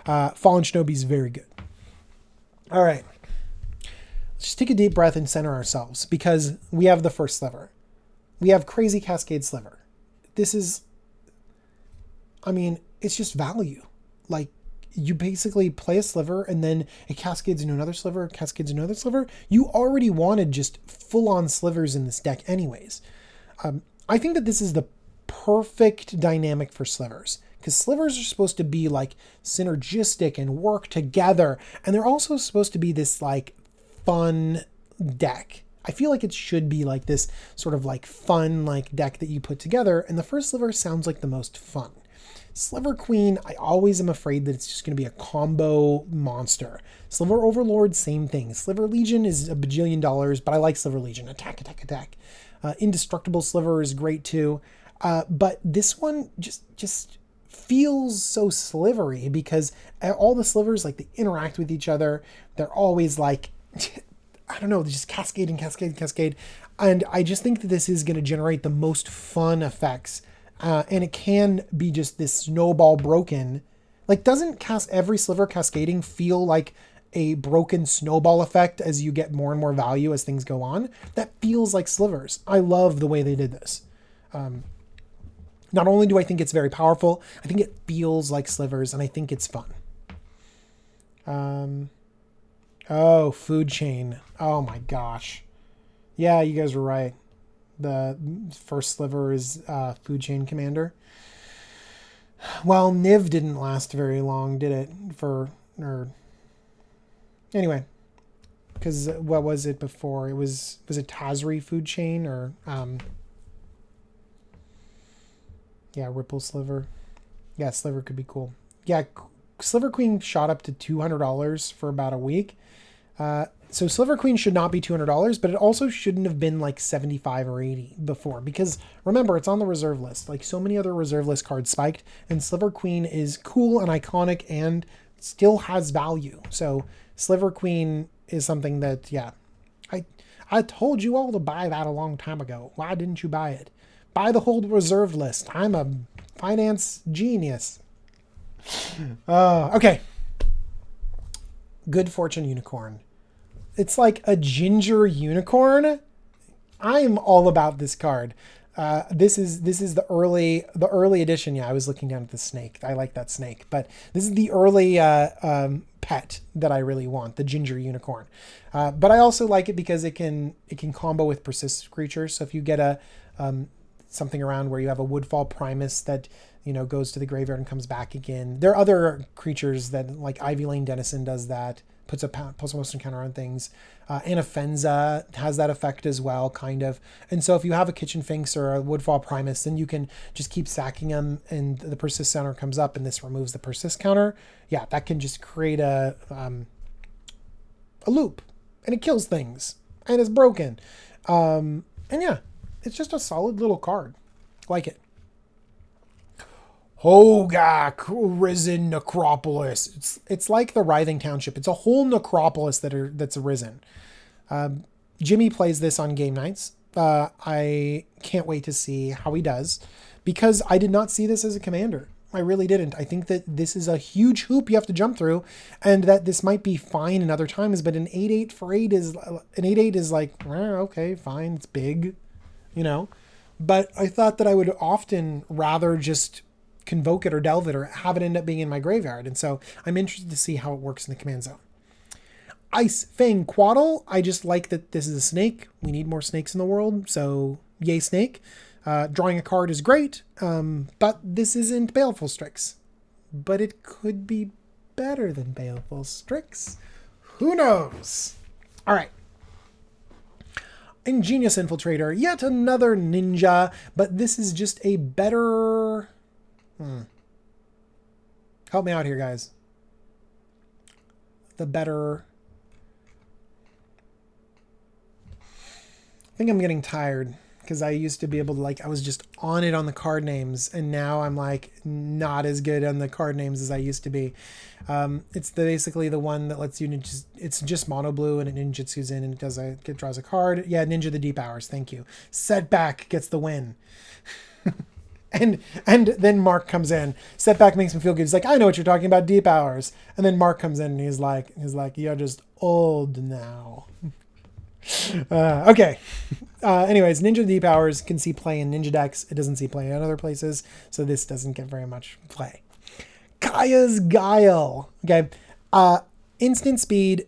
Fallen Shinobi is very good. All right. Let's just take a deep breath and center ourselves, because we have the first sliver. We have Crazy Cascade Sliver. This is, I mean, it's just value. Like, you basically play a sliver and then it cascades into another sliver, cascades into another sliver. You already wanted just full-on slivers in this deck anyways. I think that this is the perfect dynamic for slivers, because slivers are supposed to be like synergistic and work together, and they're also supposed to be this like fun deck. I feel like it should be like this sort of like fun like deck that you put together, and the first sliver sounds like the most fun. Sliver Queen, I always am afraid that it's just going to be a combo monster. Sliver Overlord, same thing. Sliver Legion is $1 bajillion, but I like Sliver Legion. Attack. Indestructible Sliver is great too. But this one just feels so slivery, because all the slivers, like, they interact with each other. They're always like, I don't know, they just cascade. And I just think that this is going to generate the most fun effects. And it can be just this snowball broken. Like, doesn't every sliver cascading feel like a broken snowball effect as you get more and more value as things go on? That feels like slivers. I love the way they did this. Not only do I think it's very powerful, I think it feels like slivers, and I think it's fun. Oh, Food Chain. Oh my gosh. Yeah, you guys were right. The first sliver is Food Chain Commander. Well, Niv didn't last very long, did it? Anyway, because what was it before? Was it Tazri Food Chain, or yeah, Ripple Sliver. Yeah, Sliver could be cool. Yeah, Sliver Queen shot up to $200 for about a week. So Sliver Queen should not be $200, but it also shouldn't have been like 75 or 80 before, because remember, it's on the reserve list. Like, so many other reserve list cards spiked, and Sliver Queen is cool and iconic and still has value. So Sliver Queen is something that, yeah, I told you all to buy that a long time ago. Why didn't you buy it? Buy the whole reserve list. I'm a finance genius. Okay. Good Fortune Unicorn. It's like a ginger unicorn. I'm all about this card. This is the early edition. Yeah, I was looking down at the snake. I like that snake, but this is the early pet that I really want, the ginger unicorn. But I also like it because it can combo with persist creatures. So if you get a something around where you have a Woodfall Primus that, you know, goes to the graveyard and comes back again. There are other creatures that, like Ivy Lane Denizen does that, puts a post-motion counter on things. Anafenza has that effect as well, kind of. And so if you have a Kitchen Finks or a Woodfall Primus, then you can just keep sacking them, and the persist counter comes up, and this removes the persist counter. Yeah, that can just create a loop, and it kills things, and it's broken. And yeah, it's just a solid little card. Like it. Hogak, Risen Necropolis. It's like the Writhing Township. It's a whole necropolis that's arisen. Jimmy plays this on game nights. I can't wait to see how he does, because I did not see this as a commander. I really didn't. I think that this is a huge hoop you have to jump through, and that this might be fine in other times, but an 8/8 for 8 is like, okay, fine, it's big, you know. But I thought that I would often rather just convoke it or delve it or have it end up being in my graveyard. And so I'm interested to see how it works in the command zone. Ice Fang Quaddle. I just like that this is a snake. We need more snakes in the world. So yay snake. Drawing a card is great. But this isn't Baleful Strix. But it could be better than Baleful Strix. Who knows? All right. Ingenious Infiltrator, yet another ninja, but this is just a better... Help me out here, guys. The better... I think I'm getting tired because I used to be able to, like, I was just on it on the card names, and now I'm like not as good on the card names as I used to be. It's basically the one that lets you ninja, it's just mono blue and it ninjutsu's in and it draws a card. Yeah, Ninja the Deep Hours, thank you. Setback gets the win. and then Mark comes in. Setback makes me feel good. He's like, I know what you're talking about, Deep Hours. And then Mark comes in and he's like, you're just old now. Okay. Anyways, Ninja Deep Hours can see play in Ninja decks. It doesn't see play in other places, so this doesn't get very much play. Kaya's Guile. Okay. Instant speed,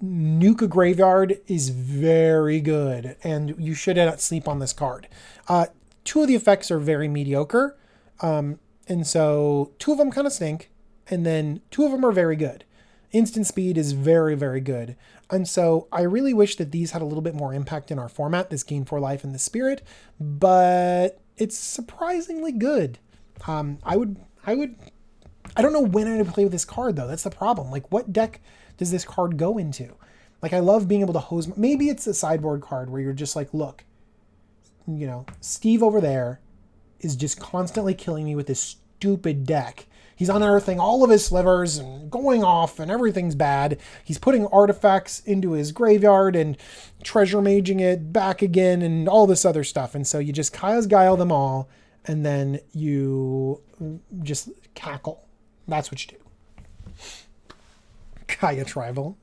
nuke a graveyard is very good, and you should not sleep on this card. Two of the effects are very mediocre, and so two of them kind of stink, and then two of them are very good. Instant speed is very, very good. And so I really wish that these had a little bit more impact in our format, this Gain 4 Life and the Spirit, but it's surprisingly good. I don't know when I would play with this card though. That's the problem. Like, what deck does this card go into? Like, I love being able to hose. Maybe it's a sideboard card where you're just like, look, you know, Steve over there is just constantly killing me with this stupid deck. He's unearthing all of his slivers and going off and everything's bad. He's putting artifacts into his graveyard and treasure maging it back again and all this other stuff. And so you just Kaya's Guile them all and then you just cackle. That's what you do. Kaya Tribal.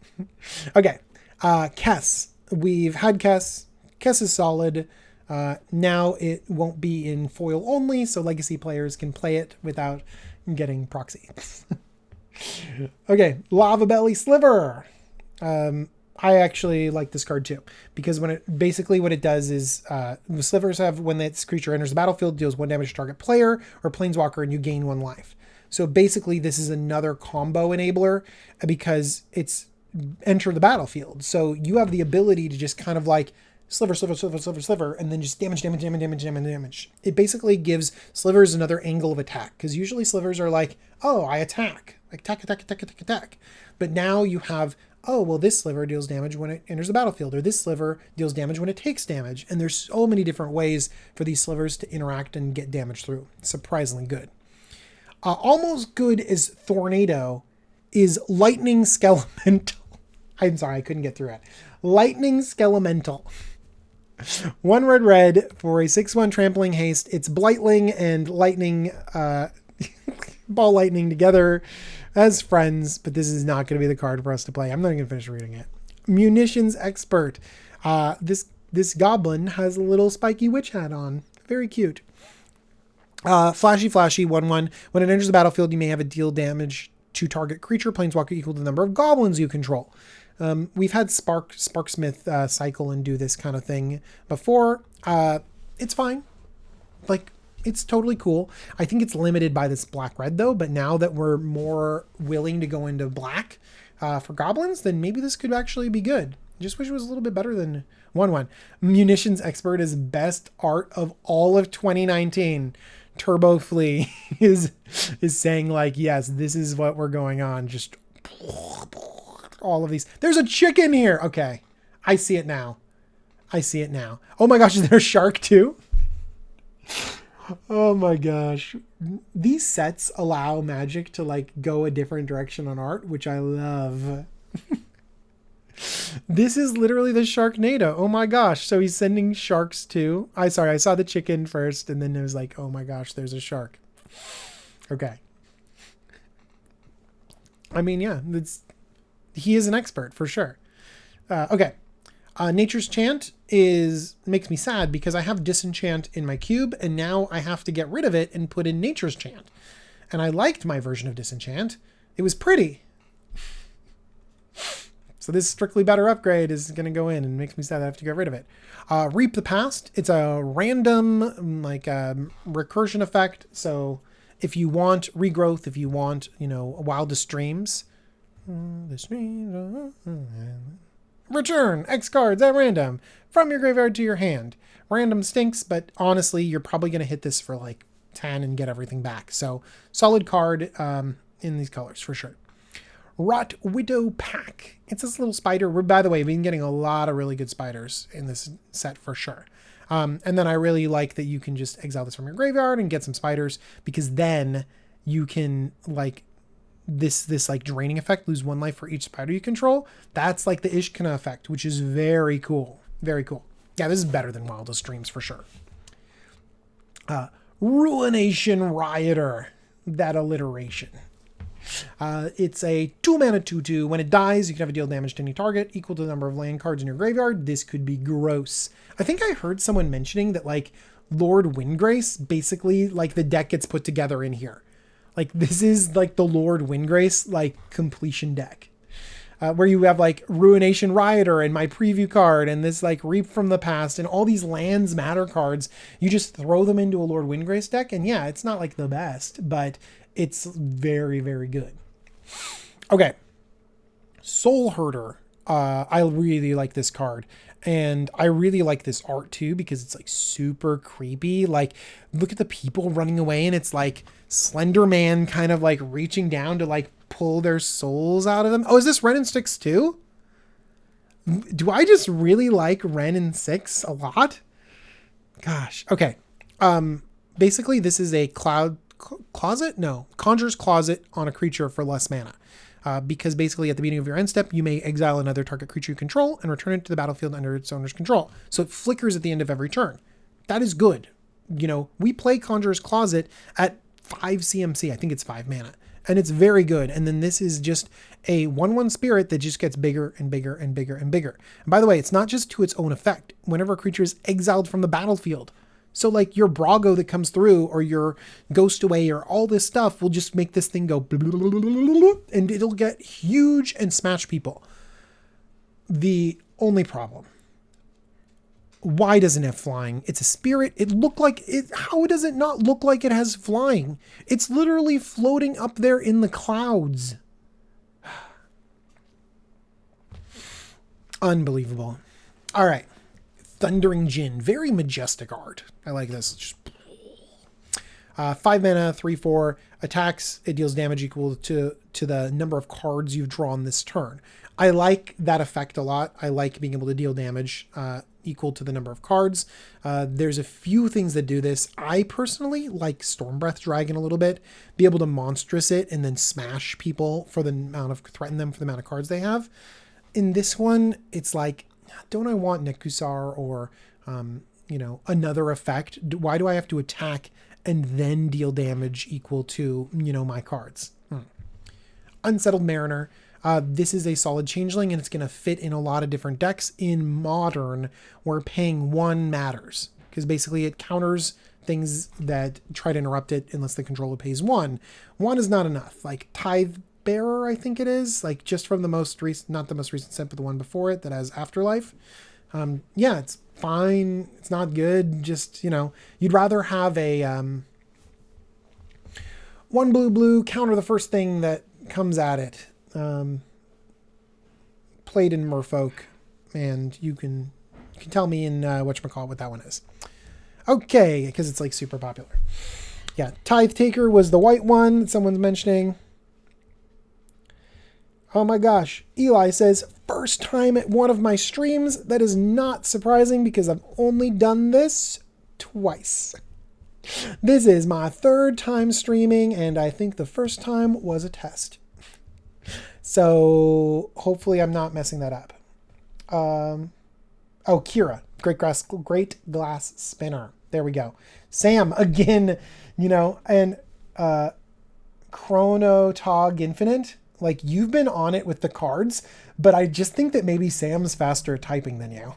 Okay. Kess. We've had Kess. Kess is solid. Now it won't be in foil only, so legacy players can play it without getting proxy. Okay, Lava Belly Sliver. I actually like this card too, because what it does is the slivers have, when this creature enters the battlefield, deals 1 damage to target player or planeswalker, and you gain 1 life. So basically this is another combo enabler because it's enter the battlefield. So you have the ability to just kind of like sliver, sliver, sliver, sliver, sliver, and then just damage. It basically gives slivers another angle of attack, because usually slivers are like, oh, I attack. Attack. But now you have, oh, well, this sliver deals damage when it enters the battlefield, or this sliver deals damage when it takes damage. And there's so many different ways for these slivers to interact and get damage through. Surprisingly good. Almost good as Tornado is Lightning Skelemental. I'm sorry, I couldn't get through it. Lightning Skelemental. 1 red for a 6/1 trampling haste. It's Blightling and Lightning, Ball Lightning together as friends, but this is not going to be the card for us to play. I'm not even going to finish reading it. Munitions Expert. This goblin has a little spiky witch hat on. Very cute. Flashy, 1/1. When it enters the battlefield, you may have it deal damage to target creature, planeswalker equal to the number of goblins you control. We've had Sparksmith cycle and do this kind of thing before. It's fine. Like, it's totally cool. I think it's limited by this black-red though, but now that we're more willing to go into black for goblins, then maybe this could actually be good. Just wish it was a little bit better than 1/1. Munitions Expert is best art of all of 2019. Turbo Flea is saying like, yes, this is what we're going on. Just all of these. There's a chicken here. Okay. I see it now. Oh my gosh, is there a shark too? Oh my gosh. These sets allow Magic to like go a different direction on art, which I love. This is literally the Sharknado. Oh my gosh. So he's sending sharks too. I saw the chicken first and then it was like, oh my gosh, there's a shark. Okay. I mean, yeah, he is an expert for sure. Okay. Nature's Chant makes me sad because I have Disenchant in my cube and now I have to get rid of it and put in Nature's Chant. And I liked my version of Disenchant. It was pretty. So this strictly better upgrade is going to go in and makes me sad I have to get rid of it. Reap the Past. It's a random recursion effect. So if you want regrowth, if you want, Wildest Dreams. Return X cards at random from your graveyard to your hand. Random stinks, but honestly, you're probably going to hit this for like 10 and get everything back. So solid card in these colors for sure. Rot Widow Pack. It's this little spider. By the way, we've been getting a lot of really good spiders in this set for sure. And then I really like that you can just exile this from your graveyard and get some spiders, because then you can like this like draining effect, lose 1 life for each spider you control. That's like the Ishkana effect, which is very cool. Very cool. Yeah, this is better than Wildest Dreams for sure. Ruination Rioter. That alliteration. It's a 2-mana 2/2. When it dies, you can have a deal damage to any target equal to the number of land cards in your graveyard. This could be gross. I think I heard someone mentioning that like Lord Windgrace, basically like the deck gets put together in here. Like this is like the Lord Windgrace like completion deck. Where you have like Ruination Rioter and my preview card and this like Reap from the Past and all these lands matter cards. You just throw them into a Lord Windgrace deck, and yeah, it's not like the best, but it's very, very good. Okay. Soul Herder. I really like this card. And I really like this art too, because it's like super creepy. Like, look at the people running away, and it's like Slender Man kind of like reaching down to like pull their souls out of them. Oh, is this Ren and 6 too? Do I just really like Ren and 6 a lot? Gosh. Okay. Basically, this is a Conjurer's Closet on a creature for less mana. Because basically at the beginning of your end step, you may exile another target creature you control and return it to the battlefield under its owner's control. So it flickers at the end of every turn. That is good. You know, we play Conjurer's Closet at 5 CMC. I think it's 5 mana. And it's very good. And then this is just a 1/1 spirit that just gets bigger and bigger and bigger and bigger. And by the way, it's not just to its own effect. Whenever a creature is exiled from the battlefield, so like your Brago that comes through or your Ghost Away or all this stuff will just make this thing go and it'll get huge and smash people. The only problem, why doesn't it have flying? It's a spirit. It looked like it. How does it not look like it has flying? It's literally floating up there in the clouds. Unbelievable. All right. Thundering Djinn, very majestic art. I like this. Just 5 mana, 3/4 attacks. It deals damage equal to the number of cards you've drawn this turn. I like that effect a lot. I like being able to deal damage equal to the number of cards. There's a few things that do this. I personally like Stormbreath Dragon a little bit. Be able to monstrous it and then smash people for the amount of threaten them for the amount of cards they have. In this one, it's like, don't I want Nekusar or, another effect? Why do I have to attack and then deal damage equal to, my cards? Unsettled Mariner. This is a solid changeling, and it's going to fit in a lot of different decks. In Modern, where paying 1 matters, because basically it counters things that try to interrupt it unless the controller pays 1. 1 is not enough. Like Tithe Bearer, I think it is, like just from the most recent, not the most recent set, but the one before it that has Afterlife. Yeah, it's fine. It's not good. Just, you'd rather have a 1 blue counter the first thing that comes at it. Played in Merfolk, and you can tell me in whatchamacallit what that one is. Okay, because it's like super popular. Yeah, Tithe Taker was the white one that someone's mentioning. Oh my gosh. Eli says, first time at one of my streams. That is not surprising because I've only done this twice. This is my 3rd time streaming, and I think the first time was a test. So hopefully I'm not messing that up. Kira, Great Glass Spinner. There we go. Sam, again, and Chrono Tog Infinite. Like, you've been on it with the cards, but I just think that maybe Sam's faster at typing than you.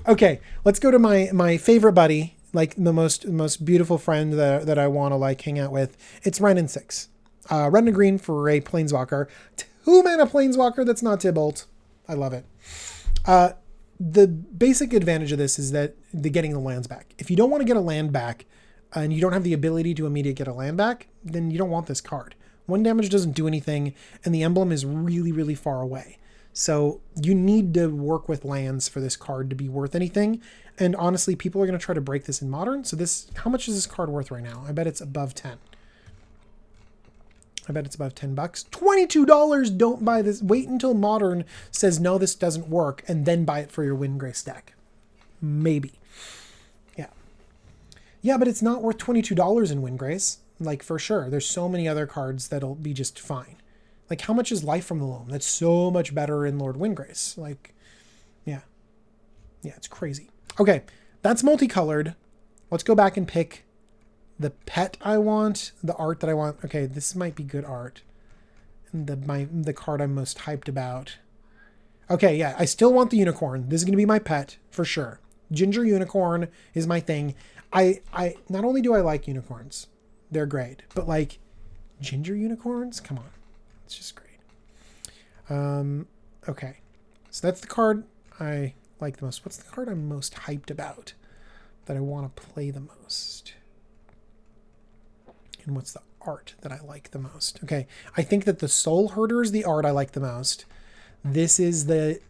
Okay, let's go to my favorite buddy, like the most beautiful friend that I want to like hang out with. It's Ren and 6. Red and green for a Planeswalker. 2 mana Planeswalker that's not Tibalt. I love it. The basic advantage of this is that getting the lands back. If you don't want to get a land back and you don't have the ability to immediately get a land back, then you don't want this card. 1 damage doesn't do anything, and the emblem is really, really far away. So you need to work with lands for this card to be worth anything. And honestly, people are going to try to break this in Modern. So this, how much is this card worth right now? I bet it's above 10. I bet it's above 10 bucks. $22. Don't buy this. Wait until Modern says, no, this doesn't work. And then buy it for your Windgrace deck. Maybe. Yeah. Yeah, but it's not worth $22 in Windgrace. Like, for sure. There's so many other cards that'll be just fine. Like, how much is Life from the Loam? That's so much better in Lord Windgrace. Like, yeah. Yeah, it's crazy. Okay, that's multicolored. Let's go back and pick the pet I want, the art that I want. Okay, this might be good art. And the card I'm most hyped about. Okay, yeah, I still want the unicorn. This is going to be my pet, for sure. Ginger unicorn is my thing. I not only do I like unicorns, they're great, but like, ginger unicorns? Come on. It's just great. Okay. So that's the card I like the most. What's the card I'm most hyped about that I want to play the most? And what's the art that I like the most? Okay. I think that the Soul Herder is the art I like the most. This is the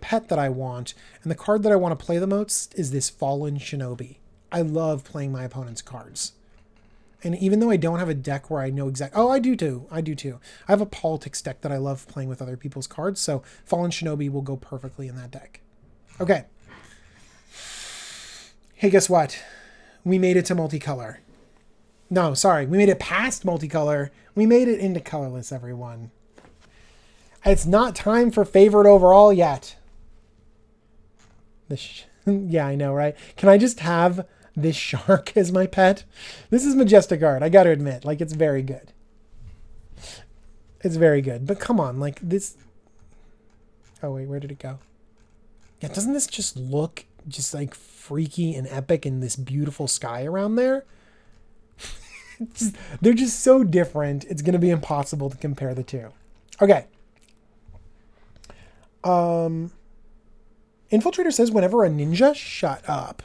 pet that I want. And the card that I want to play the most is this Fallen Shinobi. I love playing my opponent's cards. And even though I don't have a deck where I know exactly... Oh, I do too. I have a politics deck that I love playing with other people's cards, so Fallen Shinobi will go perfectly in that deck. Okay. Hey, guess what? We made it to multicolor. No, sorry. We made it past multicolor. We made it into colorless, everyone. It's not time for favorite overall yet. Yeah, I know, right? Can I just have this shark as my pet? This is majestic art. I got to admit, like, it's very good. It's very good. But come on, like this. Oh, wait, where did it go? Yeah, doesn't this just look just like freaky and epic in this beautiful sky around there? They're just so different. It's going to be impossible to compare the two. Okay. Infiltrator says whenever a ninja, shut up.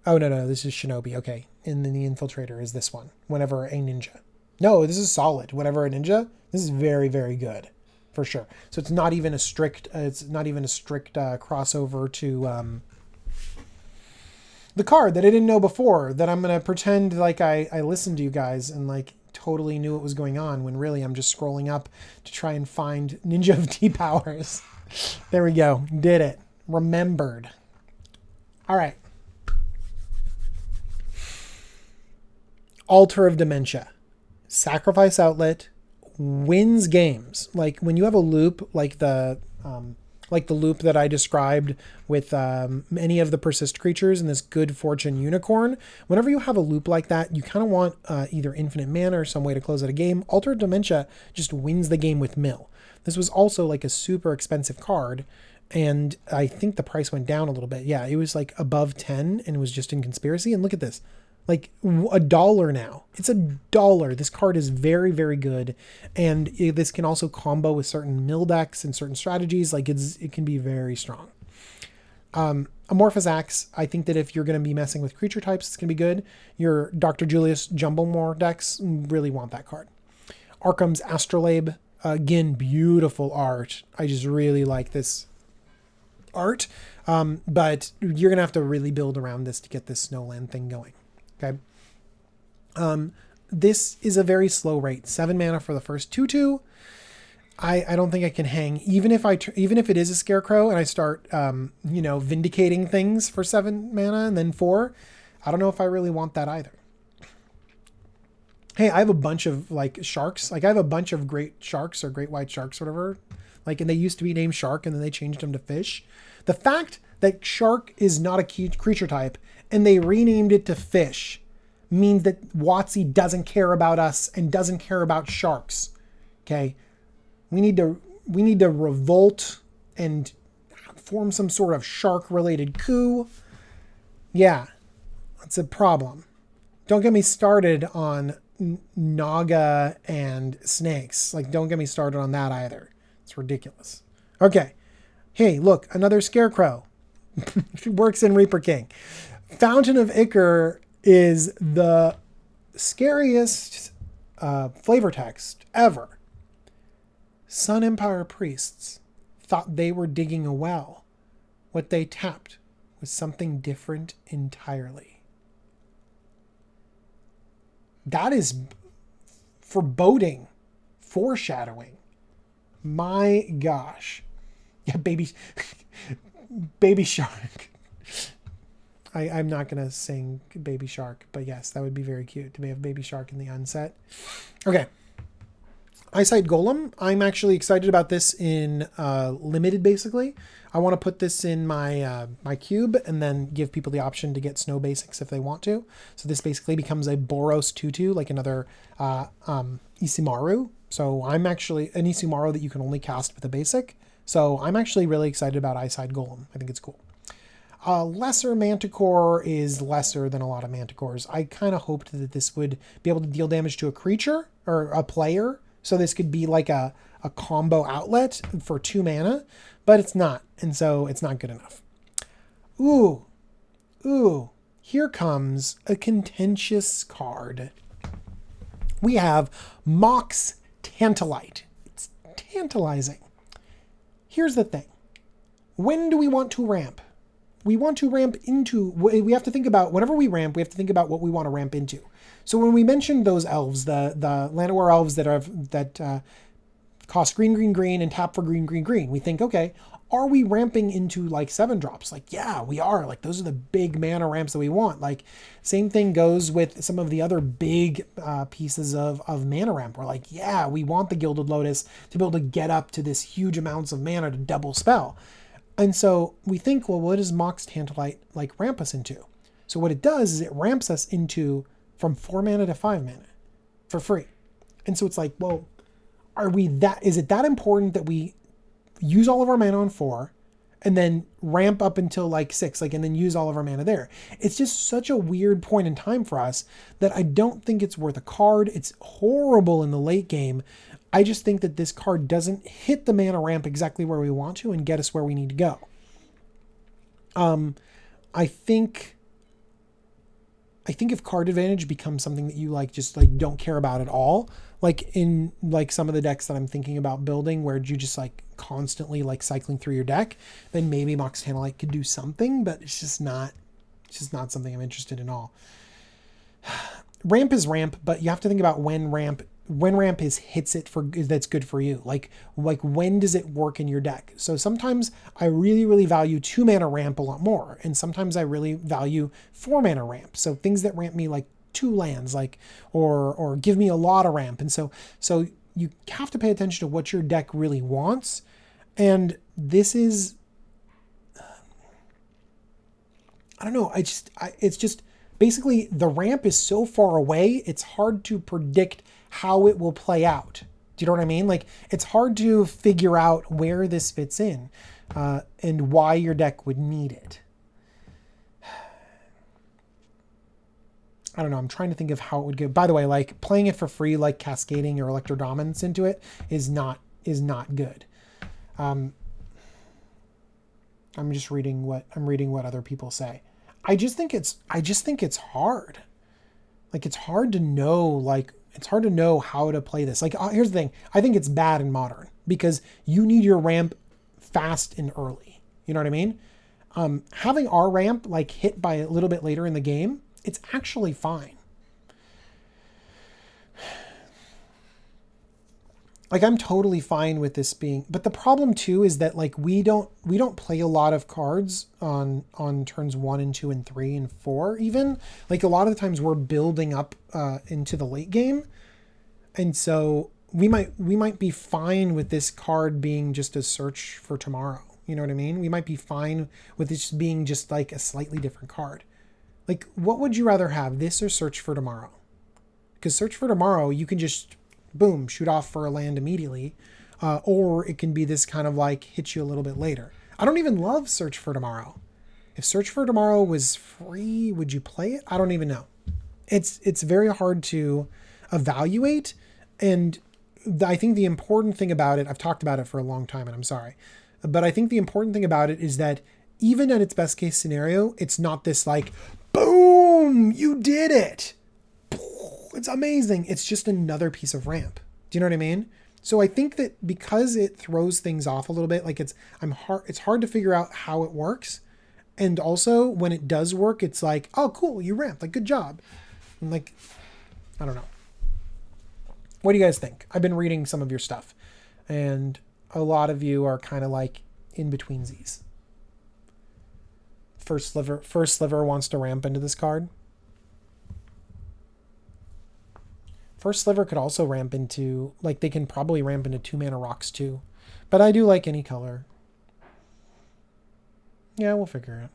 Oh, no, this is Shinobi. Okay. And then the Infiltrator is this one. Whenever a ninja. No, this is solid. Whenever a ninja. This is very, very good. For sure. So it's not even a strict, crossover to the card that I didn't know before, that I'm going to pretend like I listened to you guys and like totally knew what was going on, when really I'm just scrolling up to try and find Ninja of D powers. There we go. Did it. Remembered. All right. Altar of Dementia. Sacrifice outlet. Wins games. Like when you have a loop like the loop that I described with any of the persist creatures and this good fortune unicorn, whenever you have a loop like that, you kind of want either infinite mana or some way to close out a game. Altar of Dementia just wins the game with mill. This was also like a super expensive card, and I think the price went down a little bit. Yeah, it was like above 10 and it was just in conspiracy. And look at this. Like $1 now. It's $1. This card is very, very good. And this can also combo with certain mill decks and certain strategies. Like it can be very strong. Amorphous Axe. I think that if you're going to be messing with creature types, it's going to be good. Your Dr. Julius Jumblemore decks really want that card. Arkham's Astrolabe. Again, beautiful art. I just really like this art. But you're going to have to really build around this to get this Snowland thing going. Okay. This is a very slow rate. 7 mana for the first 2/2. I don't think I can hang, even if it is a Scarecrow and I start vindicating things for 7 mana and then 4. I don't know if I really want that either. Hey, I have a bunch of like sharks. Like I have a bunch of great sharks or great white sharks, whatever. Like, and they used to be named shark and then they changed them to fish. The fact that shark is not a creature type and they renamed it to fish means that WotC doesn't care about us and doesn't care about sharks. Okay. We need to revolt and form some sort of shark related coup. Yeah. That's a problem. Don't get me started on Naga and snakes. Like, don't get me started on that either. It's ridiculous. Okay. Hey, look, another Scarecrow. She works in Reaper King. Fountain of Ichor is the scariest flavor text ever. Sun Empire priests thought they were digging a well. What they tapped was something different entirely. That is foreboding, foreshadowing. My gosh. Yeah, baby shark. I'm not going to sing Baby Shark, but yes, that would be very cute to have Baby Shark in the unset. Okay. Eyesight Golem. I'm actually excited about this in limited, basically. I want to put this in my my cube and then give people the option to get snow basics if they want to. So this basically becomes a Boros 2/2, like another Isimaru. So I'm actually an Isimaru that you can only cast with a basic. So I'm actually really excited about Eyesight Golem. I think it's cool. Lesser Manticore is lesser than a lot of Manticores. I kind of hoped that this would be able to deal damage to a creature or a player. So this could be like a combo outlet for 2 mana, but it's not. And so it's not good enough. Ooh, here comes a contentious card. We have Mox Tantalite. It's tantalizing. Here's the thing. When do we want to ramp? We want to ramp into, we have to think about, whenever we ramp, we have to think about what we want to ramp into. So when we mentioned those elves, the Llanowar elves that cost green, and tap for green, we think, okay, are we ramping into like 7-drops? Like, yeah, we are. Like, those are the big mana ramps that we want. Like, same thing goes with some of the other big pieces of mana ramp. We're like, yeah, we want the Gilded Lotus to be able to get up to this huge amounts of mana to double spell. And so we think, well, what does Mox Tantalite like ramp us into? So what it does is it ramps us into from 4 mana to 5 mana for free. And so it's like, well, is it that important that we use all of our mana on 4 and then ramp up until like 6, like, and then use all of our mana there? It's just such a weird point in time for us that I don't think it's worth a card. It's horrible in the late game. I just think that this card doesn't hit the mana ramp exactly where we want to and get us where we need to go. I think if card advantage becomes something that you like just like don't care about at all, like in like some of the decks that I'm thinking about building where you just like constantly like cycling through your deck, then maybe Mox Tantalite could do something, but it's just not something I'm interested in all. Ramp is ramp, but you have to think about when ramp hits it for that's good for you. Like when does it work in your deck? So sometimes I really value 2 mana ramp a lot more, and sometimes I really value 4 mana ramp. So things that ramp me like 2 lands, like or give me a lot of ramp. And so you have to pay attention to what your deck really wants. And this is I don't know. It's just basically the ramp is so far away, it's hard to predict how it will play out. Do you know what I mean? Like, it's hard to figure out where this fits in and why your deck would need it. I don't know. I'm trying to think of how it would go. By the way, like playing it for free, like cascading your Electro Dominance into it is not good. I'm just reading what other people say. I just think it's hard. Like, it's hard to know how to play this. Like, here's the thing. I think it's bad in Modern because you need your ramp fast and early. You know what I mean? Having our ramp like hit by a little bit later in the game, it's actually fine. Like, I'm totally fine with this being, but the problem too is that like we don't play a lot of cards on turns 1 and 2 and 3 and 4 even. Like, a lot of the times we're building up into the late game. And so we might be fine with this card being just a Search for Tomorrow. You know what I mean? We might be fine with this being just like a slightly different card. Like, what would you rather have, this or Search for Tomorrow? Because Search for Tomorrow, you can just boom, shoot off for a land immediately. Or it can be this kind of like hit you a little bit later. I don't even love Search for Tomorrow. If Search for Tomorrow was free, would you play it? I don't even know. It's very hard to evaluate. And I think the important thing about it, I've talked about it for a long time and I'm sorry, but I think the important thing about it is that even at its best case scenario, it's not this like, boom, you did it. It's amazing. It's just another piece of ramp. Do you know what I mean? So I think that because it throws things off a little bit, like it's hard to figure out how it works. And also when it does work, it's like, oh, cool, you ramped, like, good job. And like, I don't know. What do you guys think? I've been reading some of your stuff, and a lot of you are kind of like in between Z's. First Sliver wants to ramp into this card. First Sliver could also ramp into, like, they can probably ramp into 2-mana rocks too. But I do like any color. Yeah, we'll figure it out.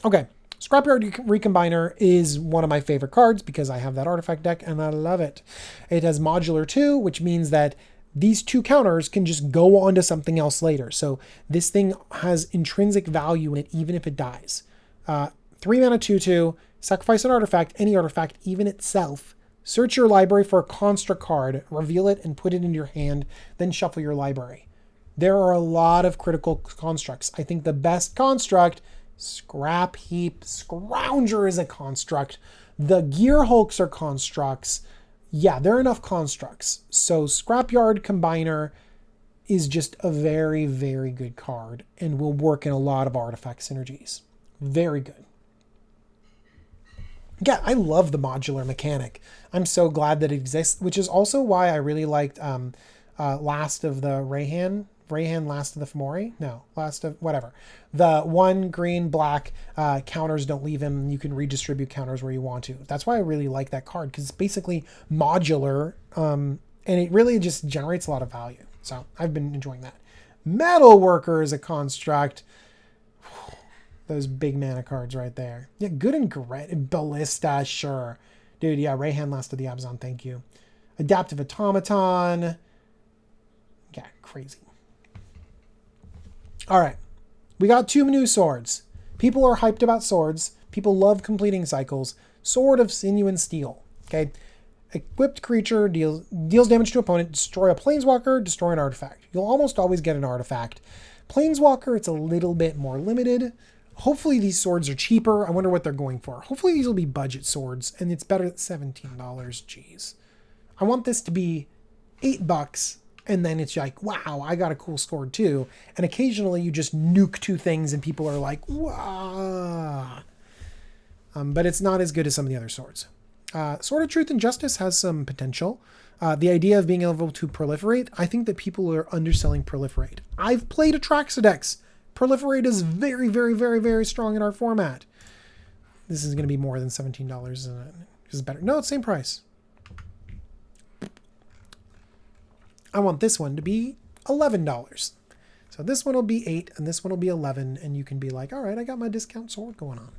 Okay. Scrapyard Recombiner is one of my favorite cards because I have that artifact deck and I love it. It has modular too, which means that these 2 counters can just go on to something else later. So this thing has intrinsic value in it even if it dies. 3 mana 2/2, sacrifice an artifact, any artifact, even itself. Search your library for a construct card, reveal it and put it into your hand, then shuffle your library. There are a lot of critical constructs. I think the best construct, Scrap Heap Scrounger, is a construct. The Gear Hulks are constructs. Yeah, there are enough constructs. So Scrapyard Combiner is just a very, very good card and will work in a lot of artifact synergies. Very good. Yeah, I love the modular mechanic. I'm so glad that it exists, which is also why I really liked Last of the Rayhan, Last of the Fomori? No, Last of whatever. The 1 green, black counters don't leave him. You can redistribute counters where you want to. That's why I really like that card, because it's basically modular, and it really just generates a lot of value. So I've been enjoying that. Metal Worker is a construct. Those big mana cards right there. Yeah, good and great. Ballista, sure. Dude, yeah, Rayhan, Last of the Abzan, thank you. Adaptive Automaton. Yeah, crazy. All right. We got 2 new swords. People are hyped about swords. People love completing cycles. Sword of Sinew and Steel. Okay. Equipped creature deals damage to opponent. Destroy a planeswalker. Destroy an artifact. You'll almost always get an artifact. Planeswalker, it's a little bit more limited. Hopefully these swords are cheaper. I wonder what they're going for. Hopefully these will be budget swords, and it's better at $17. Jeez. I want this to be $8, and then it's like, wow, I got a cool sword too. And occasionally you just nuke 2 things and people are like, wow. But it's not as good as some of the other swords. Sword of Truth and Justice has some potential. The idea of being able to proliferate, I think that people are underselling proliferate. I've played Atraxidex. Proliferate is very, very, very, very strong in our format. This is going to be more than $17, isn't it? This is better. No, it's same price. I want this one to be $11. So this one will be $8 and this one will be $11, and you can be like, all right, I got my discount sword going on.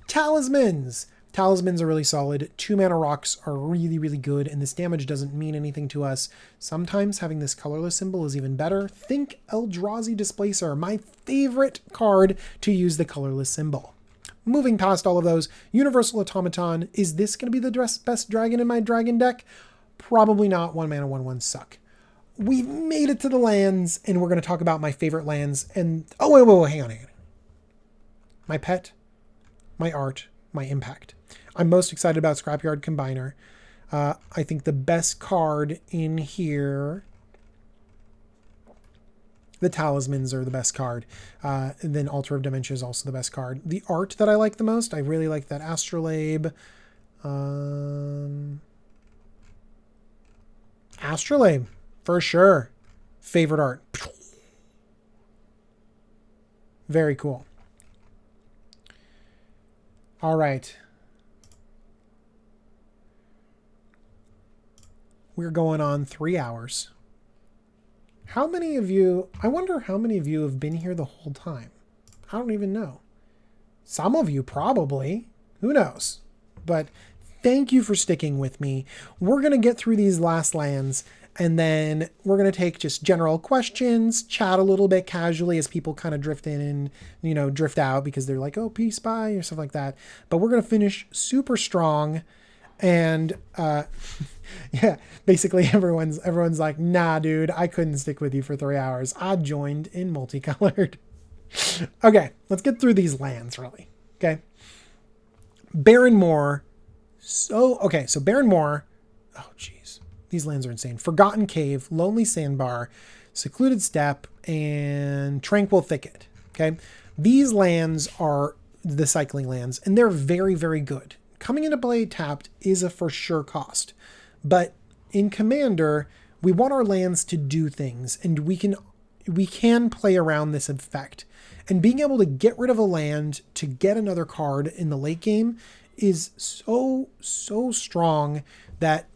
Talismans. Talismans are really solid. 2 mana rocks are really, really good, and this damage doesn't mean anything to us. Sometimes having this colorless symbol is even better. Think Eldrazi Displacer, my favorite card to use the colorless symbol. Moving past all of those, Universal Automaton. Is this going to be the best dragon in my dragon deck? Probably not. 1 mana, 1/1 suck. We've made it to the lands, and we're going to talk about my favorite lands. And oh, wait, hang on. My pet, my art, my impact. I'm most excited about Scrapyard Combiner. I think the best card in here, the Talismans are the best card. And then Altar of Dementia is also the best card. The art that I like the most, I really like that Astrolabe. Astrolabe, for sure. Favorite art. Very cool. All right. We're going on 3 hours. How many of you, I wonder how many of you have been here the whole time? I don't even know. Some of you probably. Who knows? But thank you for sticking with me. We're going to get through these last lands, and then we're going to take just general questions, chat a little bit casually as people kind of drift in and, you know, drift out because they're like, oh, peace, bye, or stuff like that. But we're going to finish super strong. And yeah, basically everyone's like, nah, dude, I couldn't stick with you for 3 hours. I joined in multicolored. Okay, let's get through these lands really. Okay. Baron Moor. So Baron Moor. Oh, geez. These lands are insane. Forgotten Cave, Lonely Sandbar, Secluded Steppe, and Tranquil Thicket. Okay, these lands are the cycling lands, and they're very, very good. Coming into play tapped is a for sure cost, but in Commander, we want our lands to do things, and we can play around this effect. And being able to get rid of a land to get another card in the late game is so strong that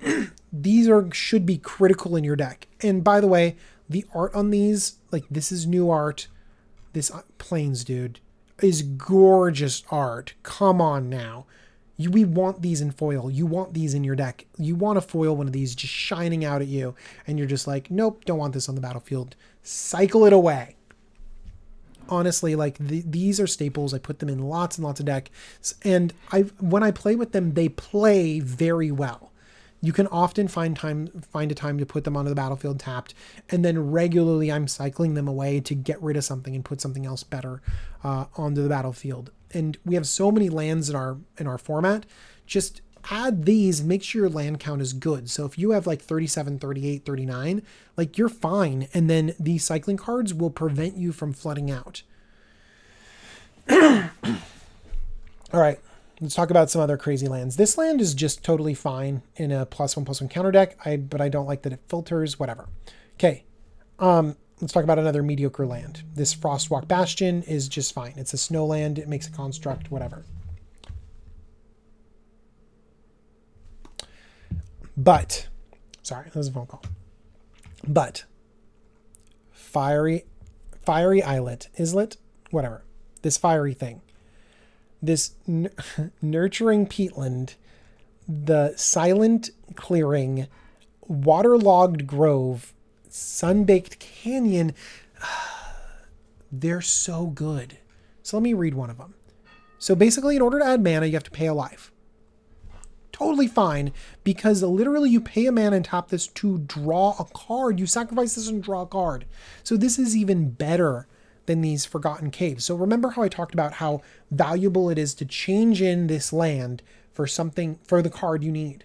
these should be critical in your deck. And by the way, the art on these, like, this is new art. This Plains, dude, is gorgeous art. Come on now. We want these in foil. You want these in your deck. You want to foil one of these just shining out at you, and you're just like, nope, don't want this on the battlefield. Cycle it away. Honestly, like, these are staples. I put them in lots and lots of decks, and when I play with them, they play very well. You can often find a time to put them onto the battlefield tapped, and then regularly I'm cycling them away to get rid of something and put something else better onto the battlefield. And we have so many lands in our format. Just add these, make sure your land count is good. So if you have like 37, 38, 39, like, you're fine. And then these cycling cards will prevent you from flooding out. All right. Let's talk about some other crazy lands. This land is just totally fine in a +1/+1 counter deck, but I don't like that it filters, whatever. Okay, let's talk about another mediocre land. This Frostwalk Bastion is just fine. It's a snow land. It makes a construct, whatever. But, sorry, that was a phone call. But, Fiery Islet, whatever. This fiery thing. This Nurturing Peatland, the Silent Clearing, Waterlogged Grove, Sunbaked Canyon, they're so good. So let me read one of them. So basically, in order to add mana, you have to pay a life. Totally fine, because literally you pay a mana and tap this to draw a card. You sacrifice this and draw a card. So this is even better than these Forgotten Caves. So remember how I talked about how valuable it is to change in this land for the card you need.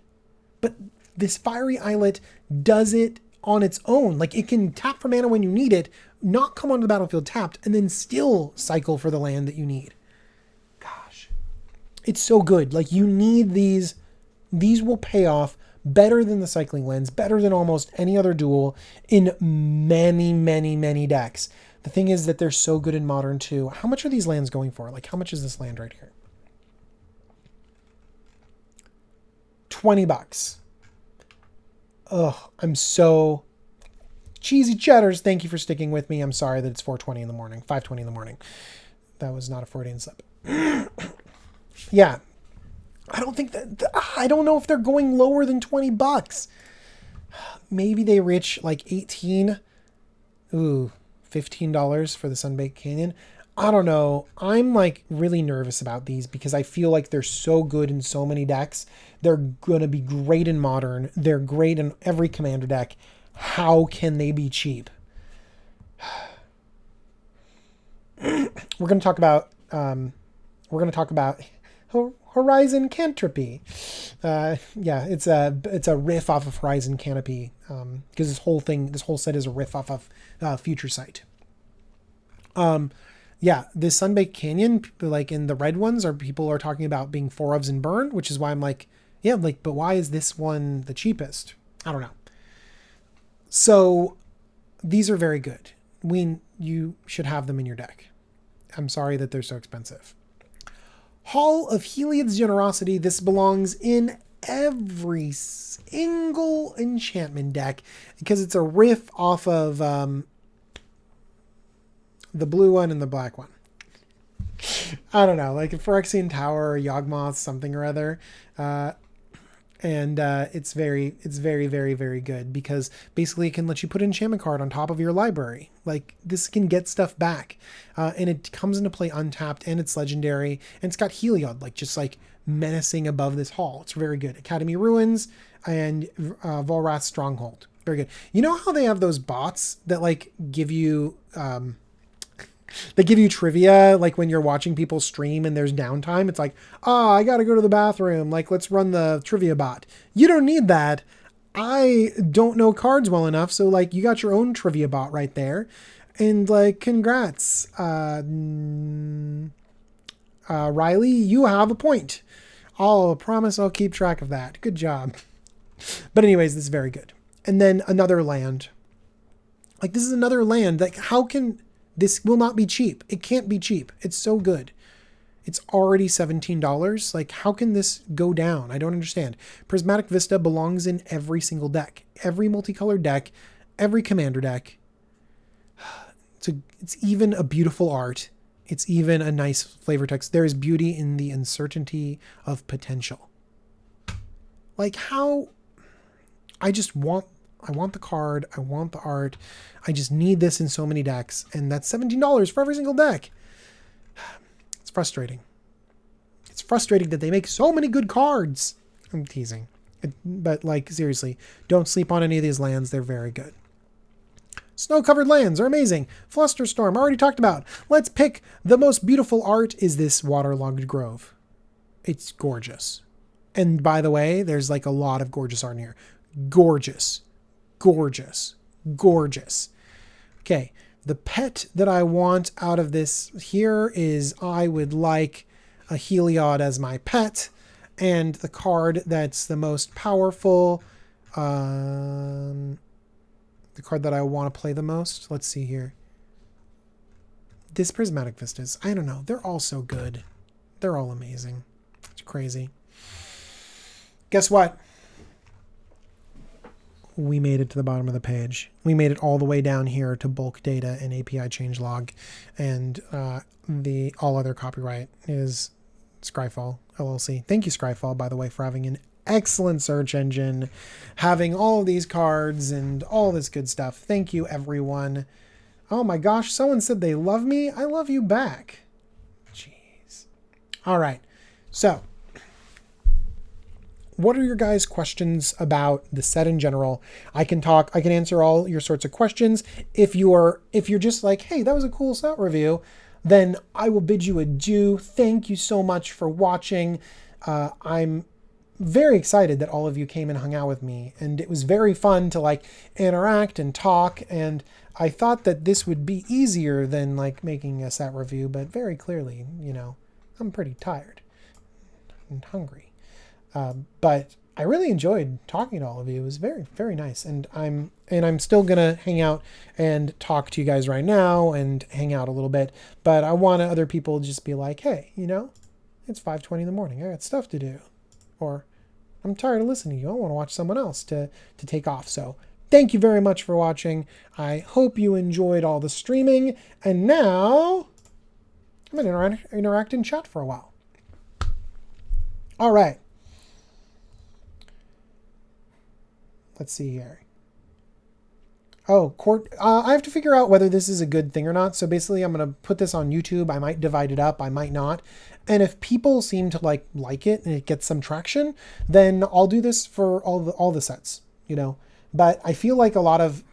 But this Fiery Islet does it on its own. Like, it can tap for mana when you need it, not come onto the battlefield tapped, and then still cycle for the land that you need. Gosh, it's so good. Like, you need these. These will pay off better than the cycling lands, better than almost any other duel in many decks. The thing is that they're so good in Modern too. How much are these lands going for? Like, how much is this land right here? $20. Ugh, I'm so... Cheesy Cheddars, thank you for sticking with me. I'm sorry that it's 4:20 in the morning, 5:20 in the morning. That was not a Freudian slip. Yeah. I don't know if they're going lower than $20. Maybe they reach like 18. Ooh, $15 for the Sunbaked Canyon. I don't know. I'm like really nervous about these because I feel like they're so good in so many decks. They're going to be great in Modern. They're great in every Commander deck. How can they be cheap? We're going to talk about Horizon Canopy. Yeah, it's a riff off of Horizon Canopy, because this whole set is a riff off of Future Sight. Yeah, this Sunbaked Canyon, like in the red ones, people are talking about being 4 ofs and burn, which is why I'm like, yeah, like, but why is this one the cheapest? I don't know. So these are very good. You should have them in your deck. I'm sorry that they're so expensive. Hall of Heliod's Generosity. This belongs in every single enchantment deck because it's a riff off of the blue one and the black one. I don't know, like a Phyrexian Tower or Yawgmoth, something or other. And it's very, very good because basically it can let you put an enchantment card on top of your library. Like, this can get stuff back. And it comes into play untapped, and it's legendary, and it's got Heliod, like, just like menacing above this hall. It's very good. Academy Ruins and Volrath's Stronghold. Very good. You know how they have those bots that like give you trivia, like when you're watching people stream and there's downtime? It's like, I gotta go to the bathroom, like, let's run the trivia bot. You don't need that. I don't know cards well enough, so like you got your own trivia bot right there, and like congrats, Riley, you have a point. I'll promise I'll keep track of that. Good job. But anyways, this is very good. And then another land. Like this is another land. Like how can this will not be cheap? It can't be cheap. It's so good. It's already $17. Like how can this go down? I don't understand. Prismatic Vista belongs in every single deck. Every multicolored deck, every commander deck. It's even a beautiful art. It's even a nice flavor text. There is beauty in the uncertainty of potential. Like how I want the card. I want the art. I just need this in so many decks. And that's $17 for every single deck. It's frustrating. It's frustrating that they make so many good cards. I'm teasing. But like, seriously, don't sleep on any of these lands. They're very good. Snow-covered lands are amazing. Flusterstorm, already talked about. Let's pick the most beautiful art is this Waterlogged Grove. It's gorgeous. And by the way, there's like a lot of gorgeous art in here. Gorgeous. Gorgeous. Gorgeous. Okay, the pet that I want out of this here is I would like a Heliod as my pet. And the card that's the most powerful... the card that I want to play the most. Let's see here. This Prismatic Vistas. I don't know. They're all so good. They're all amazing. It's crazy. Guess what? We made it to the bottom of the page. We made it all the way down here to bulk data and API changelog. And the all other copyright is Scryfall LLC. Thank you, Scryfall, by the way, for having an excellent search engine, having all of these cards and all this good stuff. Thank you, everyone. Oh my gosh, someone said they love me. I love you back. Jeez. All right. So, what are your guys' questions about the set in general? I can answer all your sorts of questions. If you're just like, hey, that was a cool set review, then I will bid you adieu. Thank you so much for watching. I'm very excited that all of you came and hung out with me, and it was very fun to like interact and talk, and I thought that this would be easier than like making a set review, but very clearly, I'm pretty tired and hungry. But I really enjoyed talking to all of you. It was very, very nice, and I'm still gonna hang out and talk to you guys right now and hang out a little bit, but I want other people to just be like, hey, it's 5:20 in the morning. I got stuff to do. Or I'm tired of listening to you. I want to watch someone else to take off. So thank you very much for watching. I hope you enjoyed all the streaming. And now I'm going to interact in chat for a while. All right. Let's see here. Oh, court. I have to figure out whether this is a good thing or not. So basically, I'm going to put this on YouTube. I might divide it up. I might not. And if people seem to like it and it gets some traction, then I'll do this for all the sets, But I feel like a lot of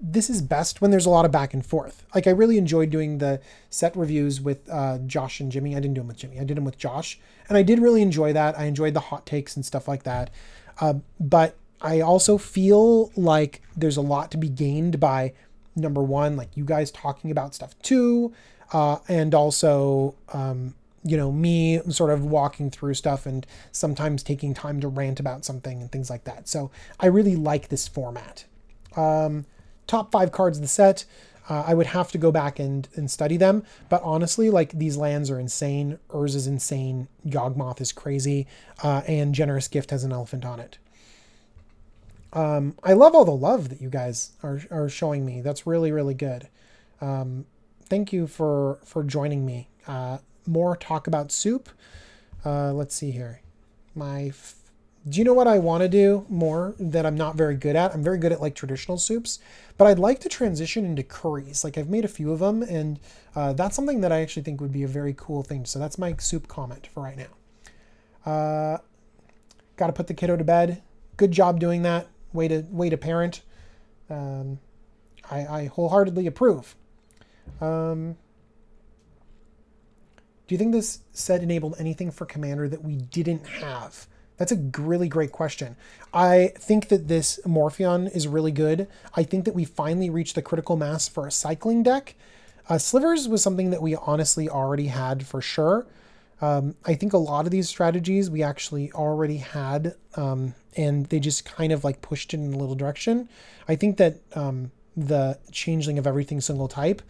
this is best when there's a lot of back and forth. Like I really enjoyed doing the set reviews with Josh and Jimmy. I didn't do them with Jimmy. I did them with Josh, and I did really enjoy that. I enjoyed the hot takes and stuff like that. But I also feel like there's a lot to be gained by, number one, like you guys talking about stuff too. And also, me sort of walking through stuff and sometimes taking time to rant about something and things like that. So I really like this format. Top 5 cards of the set. I would have to go back and study them. But honestly, like these lands are insane. Urza is insane. Yawgmoth is crazy. And Generous Gift has an elephant on it. I love all the love that you guys are showing me. That's really, really good. Thank you for joining me. More talk about soup. Let's see here. Do you know what I want to do more that I'm not very good at? I'm very good at like traditional soups, but I'd like to transition into curries. Like I've made a few of them, and that's something that I actually think would be a very cool thing. So that's my soup comment for right now. Got to put the kiddo to bed. Good job doing that. Way to parent. I wholeheartedly approve. Do you think this set enabled anything for Commander that we didn't have That's a really great question. I think that this Morpheon is really good. I think that we finally reached the critical mass for a cycling deck. Slivers was something that we honestly already had for sure. I think a lot of these strategies we actually already had, and they just kind of like pushed it in a little direction. I think that the changeling of everything single type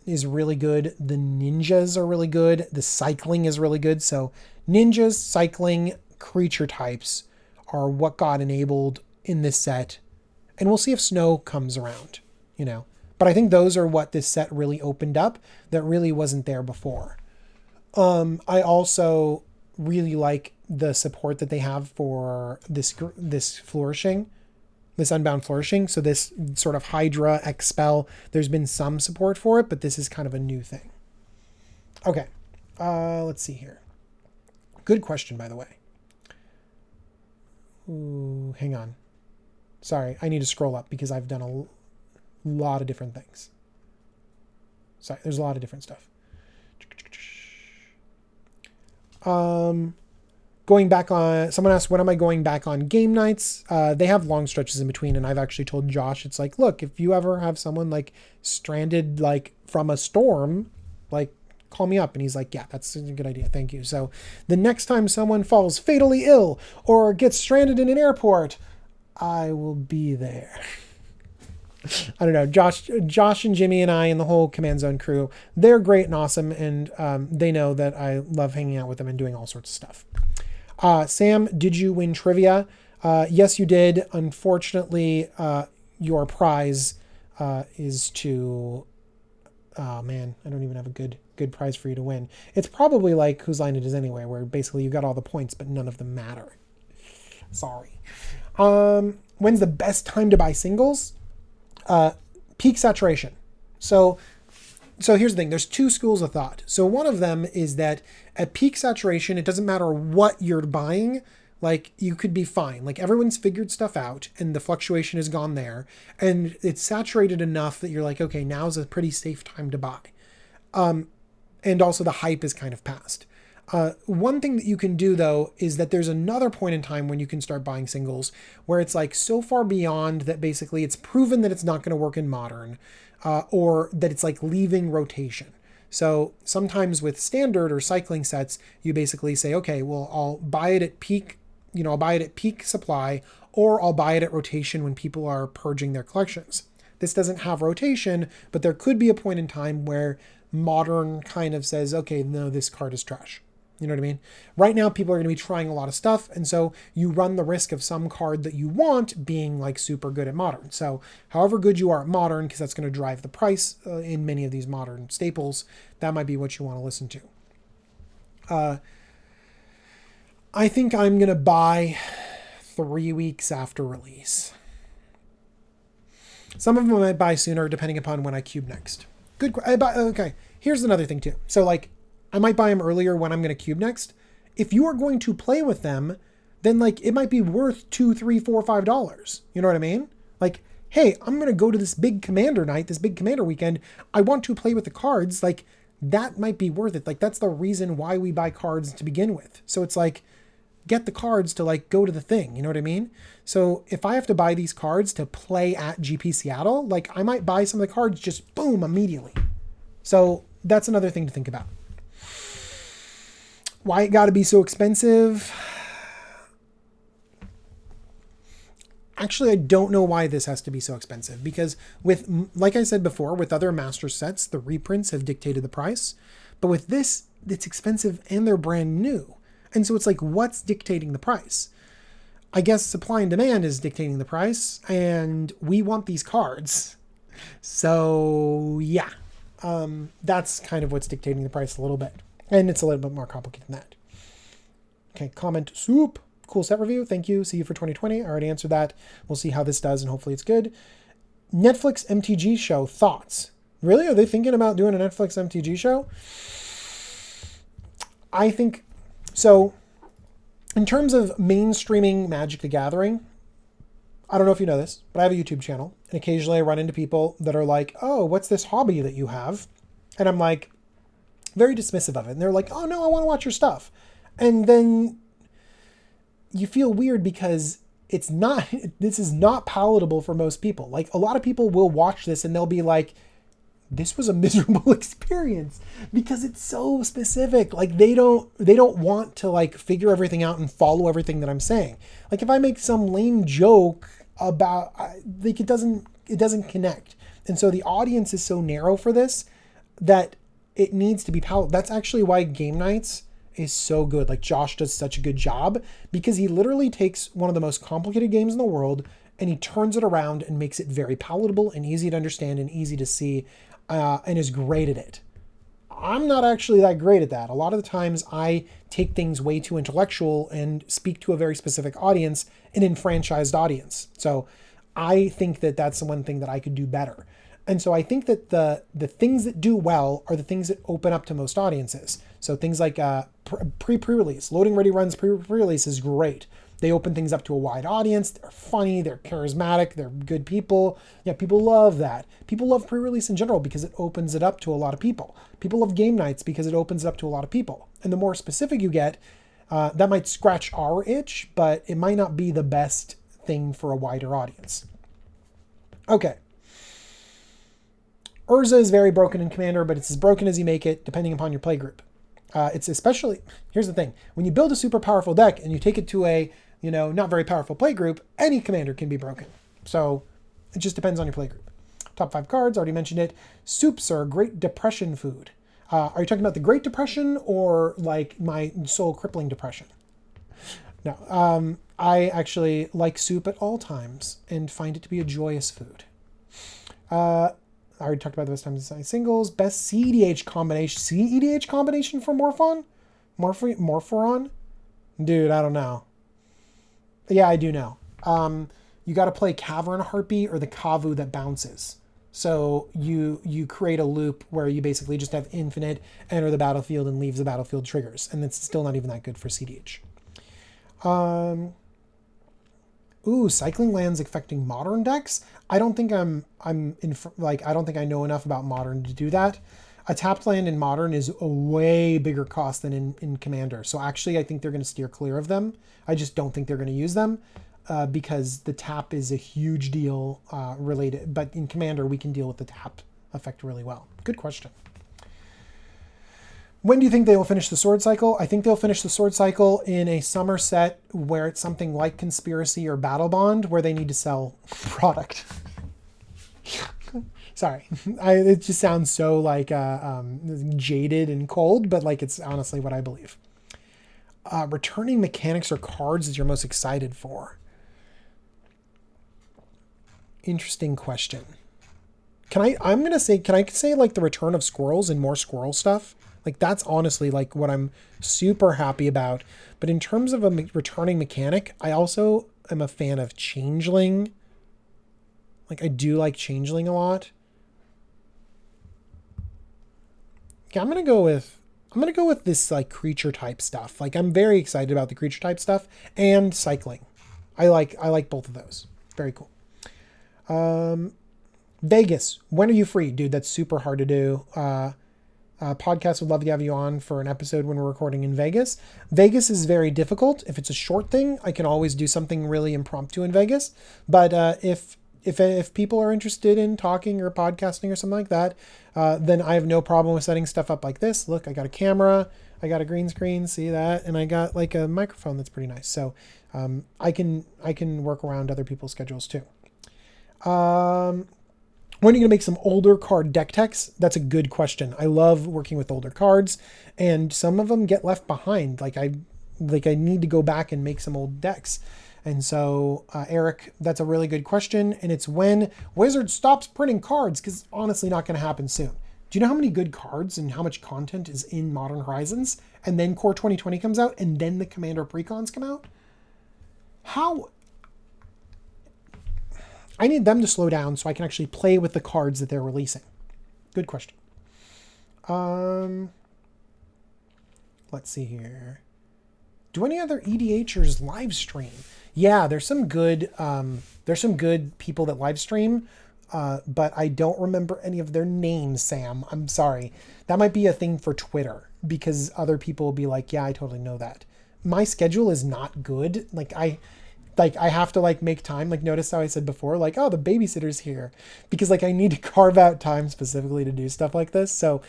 is really good. The ninjas are really good. The cycling is really good. So ninjas, cycling, creature types are what got enabled in this set. And we'll see if snow comes around, you know. But I think those are what this set really opened up that really wasn't there before. I also really like the support that they have for this flourishing, this Unbound Flourishing. So this sort of Hydra Expel, there's been some support for it, but this is kind of a new thing. Okay, let's see here. Good question, by the way. Ooh, hang on. Sorry, I need to scroll up because I've done a lot of different things. Sorry, there's a lot of different stuff. Going back on, someone asked, when am I going back on game nights? They have long stretches in between, and I've actually told Josh, it's like, look, if you ever have someone like stranded like from a storm, like call me up. And he's like, yeah, that's a good idea. Thank you. So the next time someone falls fatally ill or gets stranded in an airport, I will be there. I don't know. Josh and Jimmy and I and the whole Command Zone crew, they're great and awesome. And they know that I love hanging out with them and doing all sorts of stuff. Sam, did you win trivia? Yes, you did. Unfortunately, your prize is to... Oh man, I don't even have a good prize for you to win. It's probably like Whose Line It Is Anyway, where basically you got all the points, but none of them matter. Sorry. When's the best time to buy singles? Peak saturation. So here's the thing. There's two schools of thought. So one of them is that at peak saturation, it doesn't matter what you're buying. Like, you could be fine. Like, everyone's figured stuff out and the fluctuation has gone there and it's saturated enough that you're like, okay, now's a pretty safe time to buy. And also the hype is kind of past. One thing that you can do though, is that there's another point in time when you can start buying singles where it's like so far beyond that basically it's proven that it's not going to work in Modern, or that it's like leaving rotation. So sometimes with standard or cycling sets, you basically say, okay, well, I'll buy it at peak, I'll buy it at peak supply, or I'll buy it at rotation when people are purging their collections. This doesn't have rotation, but there could be a point in time where Modern kind of says, okay, no, this card is trash. You know what I mean? Right now, people are going to be trying a lot of stuff. And so you run the risk of some card that you want being like super good at Modern. So however good you are at Modern, because that's going to drive the price in many of these Modern staples, that might be what you want to listen to. I think I'm going to buy 3 weeks after release. Some of them I might buy sooner, depending upon when I cube next. Okay, here's another thing too. So like, I might buy them earlier when I'm going to cube next. If you are going to play with them, then like it might be worth $2, $3, $4, $5. You know what I mean? Like, hey, I'm going to go to this big commander night, this big commander weekend. I want to play with the cards. Like, that might be worth it. Like, that's the reason why we buy cards to begin with. So it's like, get the cards to like go to the thing. You know what I mean? So if I have to buy these cards to play at GP Seattle, like I might buy some of the cards just boom immediately. So that's another thing to think about. Why it got to be so expensive? Actually, I don't know why this has to be so expensive, because with, like I said before, with other master sets, the reprints have dictated the price. But with this, it's expensive and they're brand new. And so it's like, what's dictating the price? I guess supply and demand is dictating the price, and we want these cards. So yeah, that's kind of what's dictating the price a little bit. And it's a little bit more complicated than that. Okay, comment soup. Cool set review. Thank you. See you for 2020. I already answered that. We'll see how this does, and hopefully it's good. Netflix MTG show. Thoughts? Really? Are they thinking about doing a Netflix MTG show? I think so. In terms of mainstreaming Magic the Gathering, I don't know if you know this, but I have a YouTube channel, and occasionally I run into people that are like, oh, what's this hobby that you have? And I'm like, very dismissive of it. And they're like, oh no, I want to watch your stuff. And then you feel weird because it's not, this is not palatable for most people. Like, a lot of people will watch this and they'll be like, this was a miserable experience because it's so specific. Like, they don't want to like figure everything out and follow everything that I'm saying. Like, if I make some lame joke about, like, it doesn't connect. And so the audience is so narrow for this that it needs to be palatable. That's actually why game nights is so good. Like, Josh does such a good job because he literally takes one of the most complicated games in the world and he turns it around and makes it very palatable and easy to understand and easy to see, and is great at it. I'm not actually that great at that. A lot of the times I take things way too intellectual and speak to a very specific audience, an enfranchised audience. So I think that that's the one thing that I could do better. And so I think that the things that do well are the things that open up to most audiences. So things like pre-release, loading ready runs pre-release is great. They open things up to a wide audience. They're funny. They're charismatic. They're good people. Yeah, people love that. People love pre-release in general because it opens it up to a lot of people. People love game nights because it opens it up to a lot of people. And the more specific you get, that might scratch our itch, but it might not be the best thing for a wider audience. Okay. Urza is very broken in Commander, but it's as broken as you make it, depending upon your playgroup. It's especially, here's the thing, when you build a super powerful deck and you take it to a, not very powerful playgroup, any commander can be broken. So it just depends on your playgroup. Top 5 cards, already mentioned it. Soups are a Great Depression food. Are you talking about the Great Depression or like my soul crippling depression? No, I actually like soup at all times and find it to be a joyous food. I already talked about the best times to design singles. Best CEDH combination. CEDH combination for Morphon? Morphoron? Dude, I don't know. Yeah, I do know. You got to play Cavern Harpy or the Kavu that bounces. So you create a loop where you basically just have infinite enter the battlefield and leaves the battlefield triggers. And it's still not even that good for CDH. Cycling lands affecting modern decks. I don't think I don't think I know enough about modern to do that. A tapped land in modern is a way bigger cost than in Commander. So actually, I think they're going to steer clear of them. I just don't think they're going to use them because the tap is a huge deal related. But in Commander, we can deal with the tap effect really well. Good question. When do you think they will finish the sword cycle? I think they'll finish the sword cycle in a summer set where it's something like Conspiracy or Battle Bond, where they need to sell product. Sorry, it just sounds so like jaded and cold, but like it's honestly what I believe. Returning mechanics or cards that you're most excited for? Interesting question. Can I say like the return of squirrels and more squirrel stuff? Like that's honestly like what I'm super happy about. But in terms of a returning mechanic, I also am a fan of Changeling. Like I do like Changeling a lot. Okay, I'm gonna go with this like creature type stuff. Like I'm very excited about the creature type stuff and cycling. I like both of those. Very cool. Vegas, when are you free? Dude, that's super hard to do. Podcast would love to have you on for an episode when we're recording in Vegas. Vegas is very difficult. If it's a short thing, I can always do something really impromptu in Vegas. But if people are interested in talking or podcasting or something like that, then I have no problem with setting stuff up like this. Look, I got a camera, I got a green screen, see that, and I got like a microphone that's pretty nice. So I can work around other people's schedules too. When are you going to make some older card deck techs? That's a good question. I love working with older cards, and some of them get left behind. Like I need to go back and make some old decks. And so, Eric, that's a really good question. And it's when Wizards stops printing cards, because it's honestly not going to happen soon. Do you know how many good cards and how much content is in Modern Horizons? And then Core 2020 comes out, and then the Commander Precons come out? How? I need them to slow down so I can actually play with the cards that they're releasing. Good question. Let's see here. Do any other EDHers live stream? Yeah, there's some good people that live stream, but I don't remember any of their names, Sam. I'm sorry. That might be a thing for Twitter because other people will be like, yeah, I totally know that. my schedule is not good. Like I have to like make time. Like notice how I said before, like, oh, the babysitter's here, because like I need to carve out time specifically to do stuff like this. So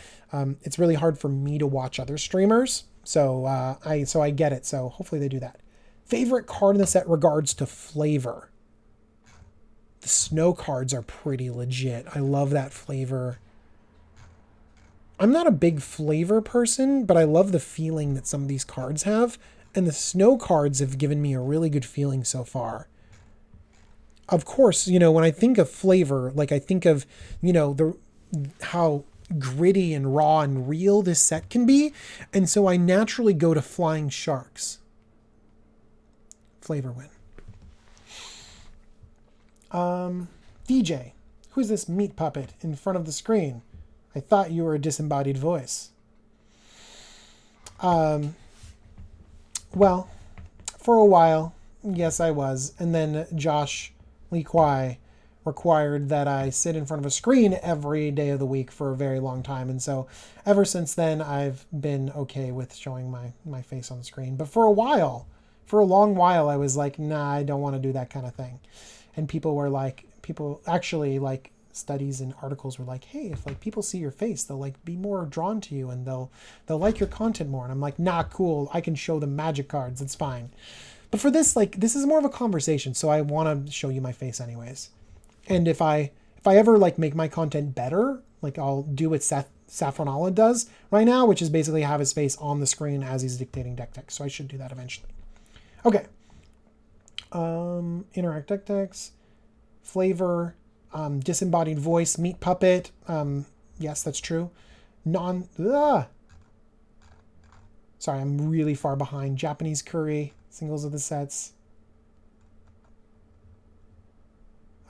it's really hard for me to watch other streamers. So I get it. So hopefully they do that. Favorite card in the set regards to flavor. The snow cards are pretty legit. I love that flavor. I'm not a big flavor person, but I love the feeling that some of these cards have. And the snow cards have given me a really good feeling so far. Of course, you know, when I think of flavor, like I think of, you know, how gritty and raw and real this set can be. And so I naturally go to flying sharks. Flavor win. DJ, who's this meat puppet in front of the screen? I thought you were a disembodied voice. Well, for a while, yes, I was. And then Josh Lee Kwai required that I sit in front of a screen every day of the week for a very long time. And so ever since then, I've been okay with showing my face on the screen. But for a while, for a long while, I was like, nah, I don't want to do that kind of thing. And people actually like studies and articles were like, hey, if like people see your face, they'll like be more drawn to you and they'll like your content more. And I'm like, nah, cool. I can show them magic cards. It's fine. But for this, like, this is more of a conversation. So I want to show you my face anyways. And if I ever like make my content better, like I'll do what Seth Saffronala does right now, which is basically have his face on the screen as he's dictating deck text. So I should do that eventually. Okay. Interact deck text, flavor, disembodied voice, meat puppet. Yes, that's true. Sorry, I'm really far behind. Japanese curry, singles of the sets.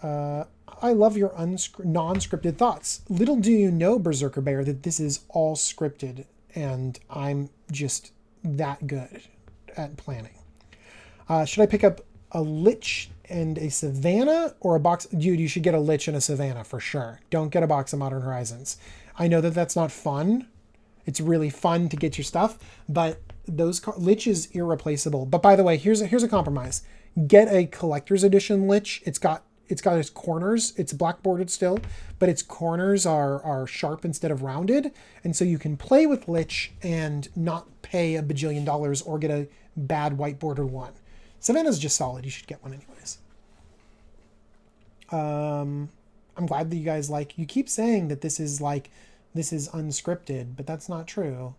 I love your non-scripted thoughts. Little do you know, Berserker Bear, that this is all scripted, and I'm just that good at planning. Should I pick up a Lich and a Savannah or a box? Dude, you should get a Lich and a Savannah for sure. Don't get a box of Modern Horizons. I know that that's not fun. It's really fun to get your stuff, but Lich is irreplaceable. But by the way, here's a compromise. Get a collector's edition Lich. It's got its corners. It's black bordered still, but its corners are sharp instead of rounded. And so you can play with Lich and not pay $1 bajillion or get a bad white bordered one. Savannah's just solid. You should get one anyways. I'm glad that you guys you keep saying that this is unscripted, but that's not true.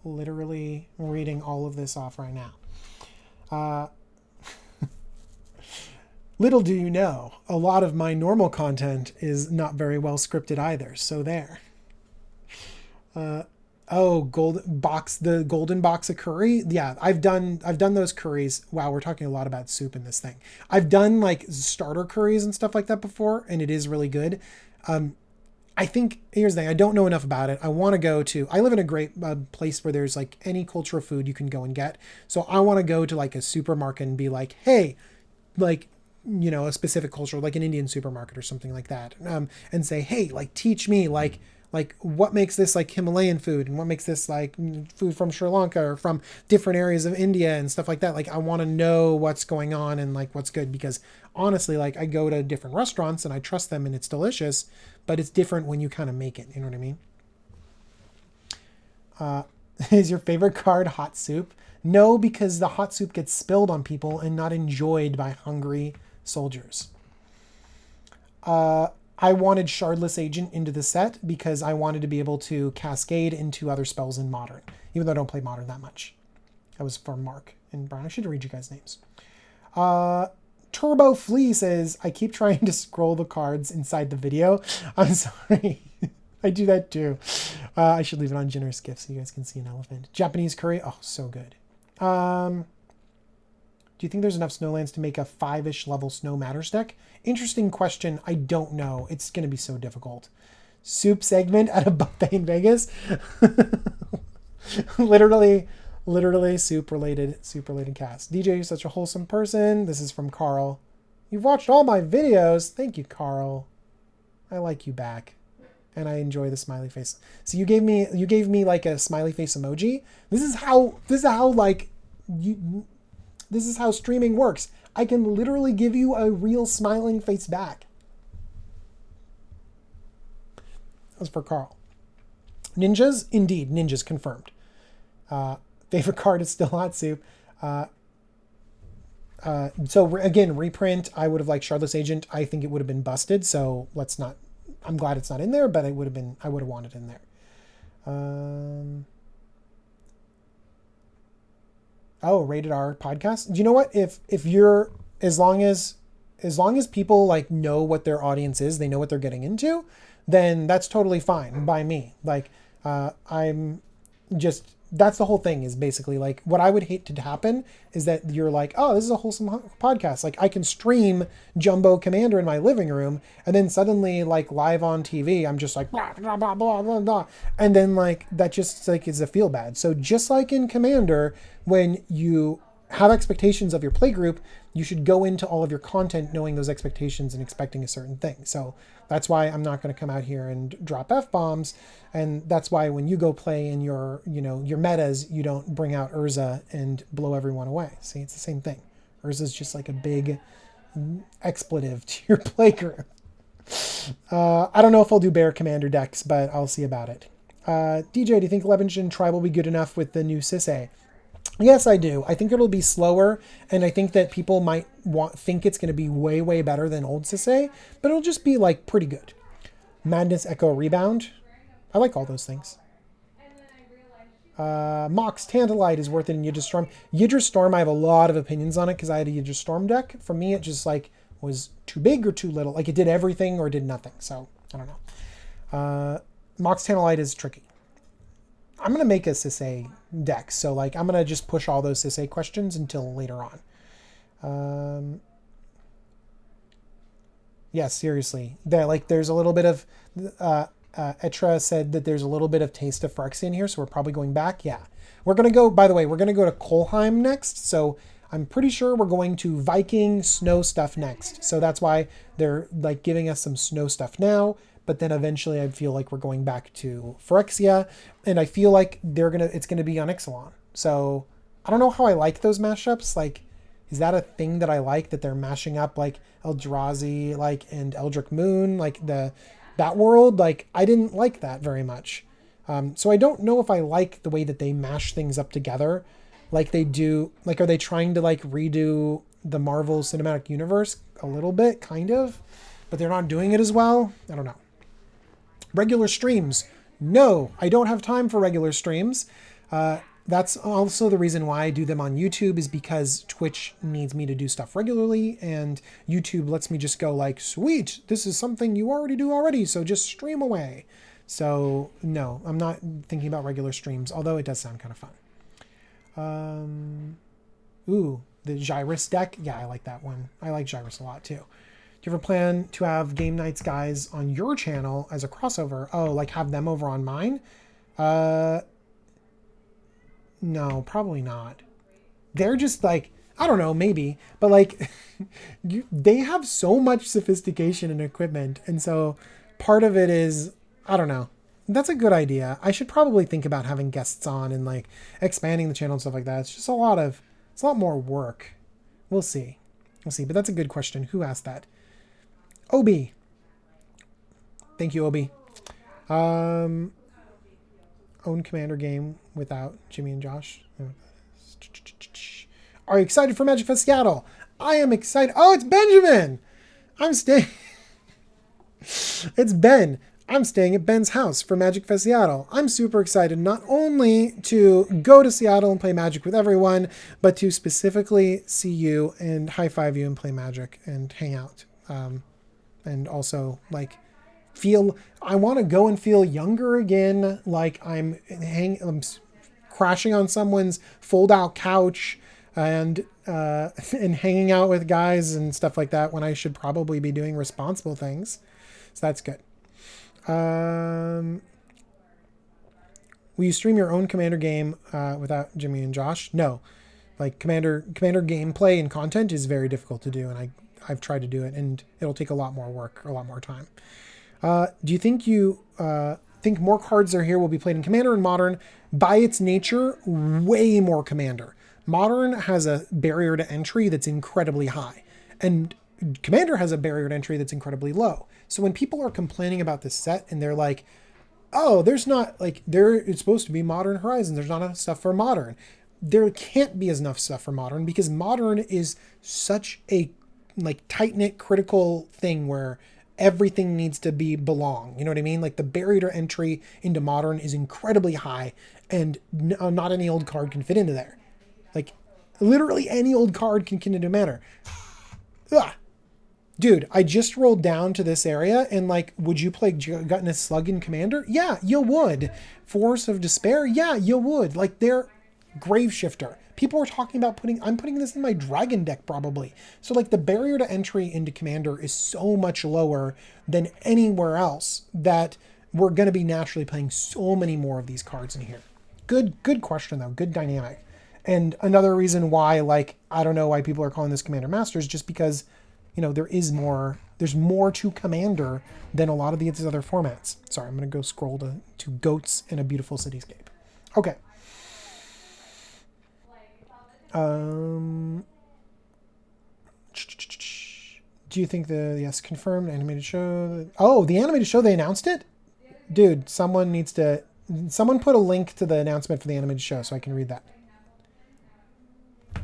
Literally reading all of this off right now. Little do you know, a lot of my normal content is not very well scripted either. So there. The golden box of curry. Yeah, I've done those curries. Wow, we're talking a lot about soup in this thing. I've done like starter curries and stuff like that before, and it is really good. I think here's the thing. I don't know enough about it. I live in a great place where there's like any culture of food you can go and get. So I want to go to like a supermarket and be like, hey, like, you know, a specific culture, like an Indian supermarket or something like that. And say, hey, like teach me like what makes this like Himalayan food and what makes this like food from Sri Lanka or from different areas of India and stuff like that. Like I want to know what's going on and like what's good, because honestly, like I go to different restaurants and I trust them and it's delicious, but it's different when you kind of make it. You know what I mean? Is your favorite card hot soup? No, because the hot soup gets spilled on people and not enjoyed by hungry soldiers. I wanted Shardless Agent into the set because I wanted to be able to cascade into other spells in Modern, even though I don't play Modern that much. That was for Mark and Brian. I should read you guys' names. Turbo Flea says, I keep trying to scroll the cards inside the video. I'm sorry. I do that too. I should leave it on generous gifts so you guys can see an elephant. Japanese curry. Oh, so good. Do you think there's enough snowlands to make a 5-ish level Snow Matters deck? Interesting question. I don't know. It's going to be so difficult. Soup segment at a buffet in Vegas? literally soup related cast. DJ, you're such a wholesome person. This is from Carl. You've watched all my videos. Thank you, Carl. I like you back. And I enjoy the smiley face. So you gave me like a smiley face emoji. This is how like This is how streaming works. I can literally give you a real smiling face back. As for Carl. Ninjas? Indeed, ninjas confirmed. Favorite card is still Hot Soup. So again, reprint, I would have liked Shardless Agent. I think it would have been busted, so let's not... I'm glad it's not in there, but I would have wanted it in there. Oh, rated R podcast. Do you know what? If you're... As long as people like know what their audience is, they know what they're getting into, then that's totally fine by me. Like, I'm just... That's the whole thing, is basically like what I would hate to happen is that you're like, oh, this is a wholesome podcast. Like, I can stream Jumbo Commander in my living room, and then suddenly, like, live on TV, I'm just like blah blah blah blah blah blah, and then like that just like is a feel bad. So just like in Commander, when you have expectations of your playgroup, you should go into all of your content knowing those expectations and expecting a certain thing. So that's why I'm not going to come out here and drop F-bombs. And that's why when you go play in your, your metas, you don't bring out Urza and blow everyone away. See, it's the same thing. Urza's just like a big expletive to your playgroup. I don't know if I'll do Bear Commander decks, but I'll see about it. DJ, do you think Levingston Tribe will be good enough with the new Sisay? Yes, I do. I think it'll be slower, and I think that people might think it's going to be way, way better than old Sisay, but it'll just be, like, pretty good. Madness Echo Rebound. I like all those things. Mox Tantalite is worth it in Yidra Storm. Yidra Storm, I have a lot of opinions on it because I had a Yidra Storm deck. For me, it just, like, was too big or too little. Like, it did everything or did nothing, so I don't know. Mox Tantalite is tricky. I'm going to make a Sisay deck, so like I'm going to just push all those Sisay questions until later on. Yeah, seriously. There's a little bit of... Etra said that there's a little bit of taste of Phyrexia in here, so we're probably going back. Yeah. We're going to go... By the way, we're going to go to Kolheim next, so I'm pretty sure we're going to Viking snow stuff next. So that's why they're like giving us some snow stuff now. But then eventually I feel like we're going back to Phyrexia, and I feel like it's gonna be on Ixalan. So I don't know how I like those mashups. Like, is that a thing that I like, that they're mashing up like Eldrazi, like, and Eldritch Moon, like that world? Like, I didn't like that very much. So I don't know if I like the way that they mash things up together, like they do. Like, are they trying to like redo the Marvel Cinematic Universe a little bit, kind of, but they're not doing it as well? I don't know. Regular streams. No, I don't have time for regular streams. That's also the reason why I do them on YouTube, is because Twitch needs me to do stuff regularly, and YouTube lets me just go like, sweet, this is something you already do already, so just stream away. So no, I'm not thinking about regular streams, although it does sound kind of fun. Ooh, the Gyrus deck. Yeah, I like that one. I like Gyrus a lot too. Do you ever plan to have Game Nights guys on your channel as a crossover? Oh, like have them over on mine? No, probably not. They're just like, I don't know, maybe. But like, they have so much sophistication and equipment. And so part of it is, I don't know. That's a good idea. I should probably think about having guests on and like expanding the channel and stuff like that. It's just it's a lot more work. We'll see. But that's a good question. Who asked that? Obi. Thank you, Obi. Own Commander game without Jimmy and Josh. Are you excited for Magic Fest Seattle? I am excited. Oh, it's Benjamin. I'm staying. It's Ben. I'm staying at Ben's house for Magic Fest Seattle. I'm super excited not only to go to Seattle and play Magic with everyone, but to specifically see you and high five you and play Magic and hang out. And also like I want to go and feel younger again. Like I'm crashing on someone's fold out couch and hanging out with guys and stuff like that when I should probably be doing responsible things. So that's good. Will you stream your own Commander game without Jimmy and Josh? No. Like Commander gameplay and content is very difficult to do, and I've tried to do it, and it'll take a lot more work, a lot more time. Do you think think more cards are here will be played in Commander and Modern? By its nature, way more Commander. Modern has a barrier to entry that's incredibly high, and Commander has a barrier to entry that's incredibly low. So when people are complaining about this set and they're like, oh, there's not, like, it's supposed to be Modern Horizons, there's not enough stuff for Modern. There can't be enough stuff for Modern because Modern is such a, like, tight-knit critical thing where everything needs to belong. You know what I mean? Like, the barrier to entry into Modern is incredibly high, and not any old card can fit into there. Like, literally any old card can into Manor. Ugh. Dude, I just rolled down to this area and, like, would you play Gluttonous Slug in Commander? Yeah, you would. Force of Despair? Yeah, you would. Like, they're Grave Shifter. People are talking about I'm putting this in my Dragon deck probably. So, like, the barrier to entry into Commander is so much lower than anywhere else that we're going to be naturally playing so many more of these cards in here. Good question, though. Good dynamic. And another reason why, like, I don't know why people are calling this Commander Masters, just because, you know, there's more to Commander than a lot of these other formats. Sorry, I'm going to go scroll to Goats in a Beautiful Cityscape. Okay. Do you think yes, confirmed animated show? Oh, the animated show, they announced it? Dude, someone put a link to the announcement for the animated show so I can read that.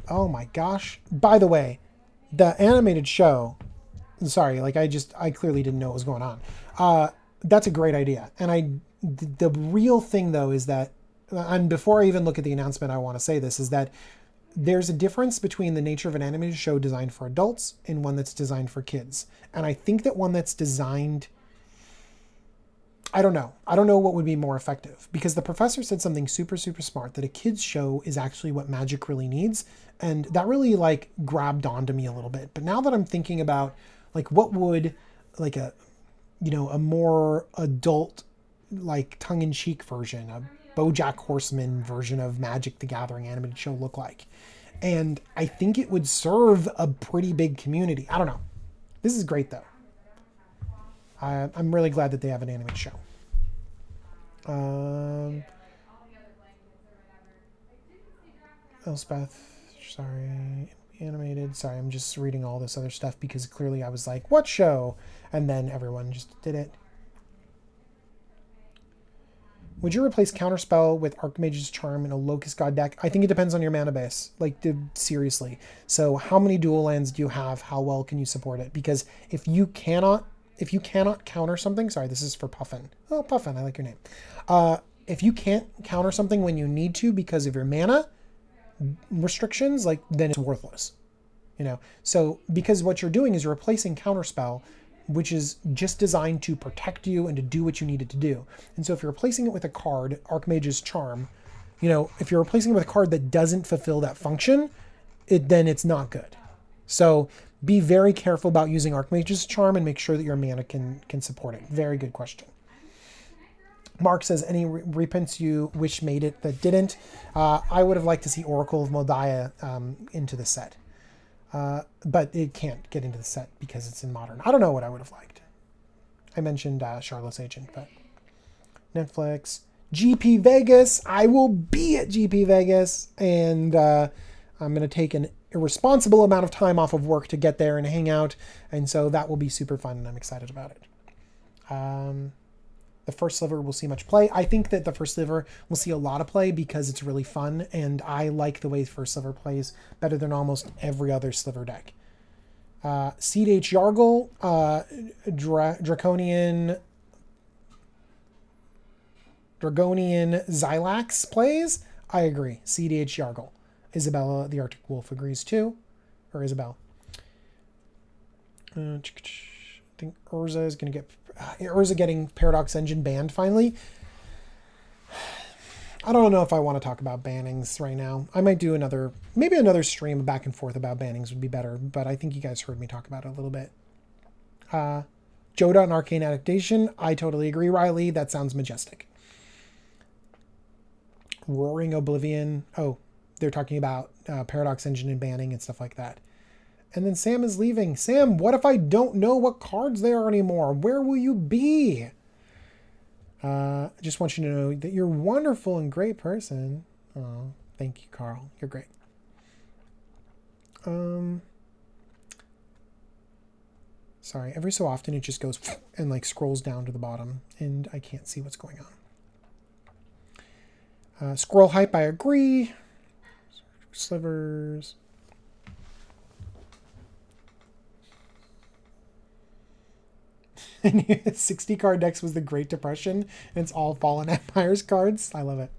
Oh my gosh. By the way, the animated show, sorry, like I clearly didn't know what was going on. That's a great idea. And the real thing though is that, and before I even look at the announcement, I want to say this, is that there's a difference between the nature of an animated show designed for adults and one that's designed for kids. And I think that one that's designed, I don't know what would be more effective, because the professor said something super, super smart, that a kid's show is actually what Magic really needs. And that really, like, grabbed onto me a little bit. But now that I'm thinking about, like, what would, like, a more adult, like, tongue-in-cheek version, a BoJack Horseman version of Magic the Gathering animated show look like? And I think it would serve a pretty big community. I don't know. This is great, though. I'm really glad that they have an animated show. Elspeth, sorry, animated. Sorry, I'm just reading all this other stuff because clearly I was like, what show? And then everyone just did it. Would you replace Counterspell with Archmage's Charm in a Locust God deck? I think it depends on your mana base. Like, seriously. So how many dual lands do you have? How well can you support it? Because if you cannot counter something, sorry, this is for Puffin. Oh, Puffin, I like your name. If you can't counter something when you need to because of your mana restrictions, like, then it's worthless. You know? So because what you're doing is you're replacing Counterspell, which is just designed to protect you and to do what you need it to do. And so if you're replacing it with a card, Archmage's Charm, you know, if you're replacing it with a card that doesn't fulfill that function, then it's not good. So be very careful about using Archmage's Charm and make sure that your mana can support it. Very good question. Mark says, any reprints you wish made it that didn't? I would have liked to see Oracle of Moldiah into the set. But it can't get into the set because it's in Modern. I don't know what I would have liked. I mentioned Charlotte's Agent, but Netflix. GP Vegas. I will be at GP Vegas, and I'm going to take an irresponsible amount of time off of work to get there and hang out, and so that will be super fun, and I'm excited about it. The first sliver will see much play. I think that the first sliver will see a lot of play because it's really fun, and I like the way first sliver plays better than almost every other sliver deck. Seed H Yargle, Dragonian Xylax plays. I agree. Seed H Yargle. Isabella the Arctic Wolf agrees too. Or Isabel. I think Urza is going to get... Urza getting Paradox Engine banned finally. I don't know if I want to talk about bannings right now. I might do maybe another stream back and forth about bannings would be better, but I think you guys heard me talk about it a little bit. Joda and Arcane Adaptation, I totally agree, Riley. That sounds majestic. Roaring Oblivion. Oh, they're talking about Paradox Engine and banning and stuff like that. And then Sam is leaving. Sam, what if I don't know what cards there are anymore? Where will you be? I just want you to know that you're a wonderful and great person. Oh, thank you, Carl. You're great. Sorry, every so often it just goes and like scrolls down to the bottom, and I can't see what's going on. Squirrel hype, I agree. Slivers. And 60 card decks was the Great Depression, and it's all Fallen Empires cards. I love it.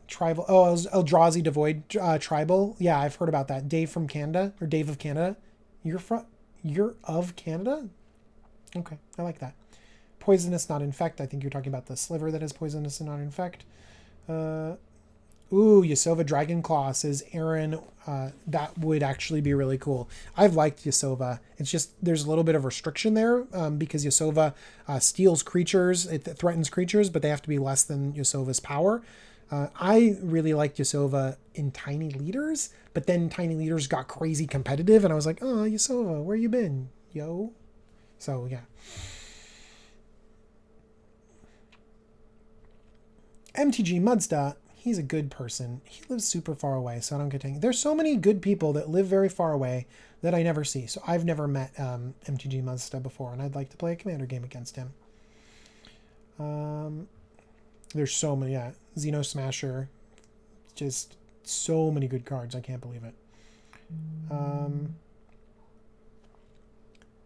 Tribal. Oh, Eldrazi Devoid Tribal. Yeah, I've heard about that. Dave from Canada, or Dave of Canada. You're of Canada? Okay, I like that. Poisonous, not infect. I think you're talking about the sliver that is poisonous and not infect. Ooh, Yasova Dragonclaw, says Aaron. That would actually be really cool. I've liked Yasova. It's just there's a little bit of restriction there because Yasova steals creatures. It threatens creatures, but they have to be less than Yasova's power. I really liked Yasova in Tiny Leaders, but then Tiny Leaders got crazy competitive, and I was like, oh, Yasova, where you been, yo? So, yeah. MTG Mudsta, he's a good person. He lives super far away, so I don't get to... There's so many good people that live very far away that I never see. So I've never met MTG Mudsta before, and I'd like to play a Commander game against him. There's so many, yeah. Xeno Smasher. Just so many good cards. I can't believe it.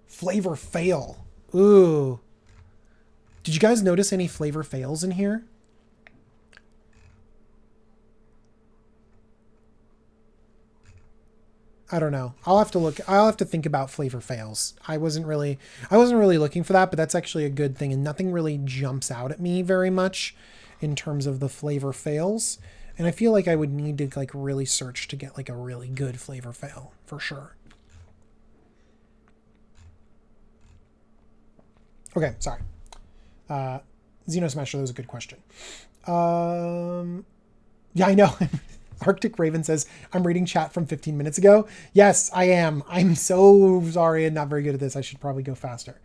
Flavor Fail. Ooh. Did you guys notice any Flavor Fails in here? I don't know. I'll have to look. I'll have to think about Flavor Fails. I wasn't really looking for that, but that's actually a good thing, and nothing really jumps out at me very much in terms of the Flavor Fails. And I feel like I would need to like really search to get like a really good Flavor Fail for sure. Okay, sorry. Xeno Smasher, that was a good question. Yeah, I know. Arctic Raven says, I'm reading chat from 15 minutes ago. Yes, I am. I'm so sorry and not very good at this. I should probably go faster.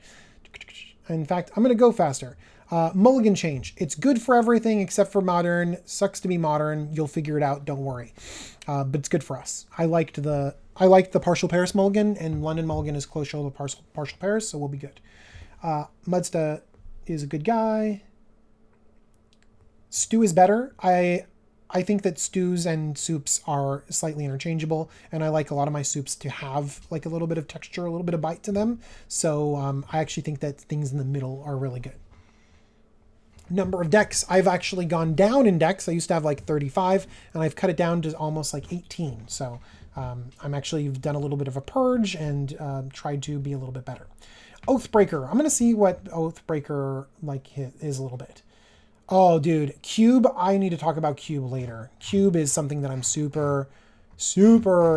In fact, I'm going to go faster. Mulligan change. It's good for everything except for modern. Sucks to be modern. You'll figure it out. Don't worry. But it's good for us. I liked the partial Paris mulligan, and London mulligan is close shoulder partial Paris, so we'll be good. Mudsta is a good guy. Stew is better. I think that stews and soups are slightly interchangeable, and I like a lot of my soups to have like a little bit of texture, a little bit of bite to them. So I actually think that things in the middle are really good. Number of decks. I've actually gone down in decks. I used to have like 35, and I've cut it down to almost like 18. So I'm actually done a little bit of a purge and tried to be a little bit better. Oathbreaker. I'm going to see what Oathbreaker like is a little bit. Oh, dude, Cube. I need to talk about Cube later. Cube is something that I'm super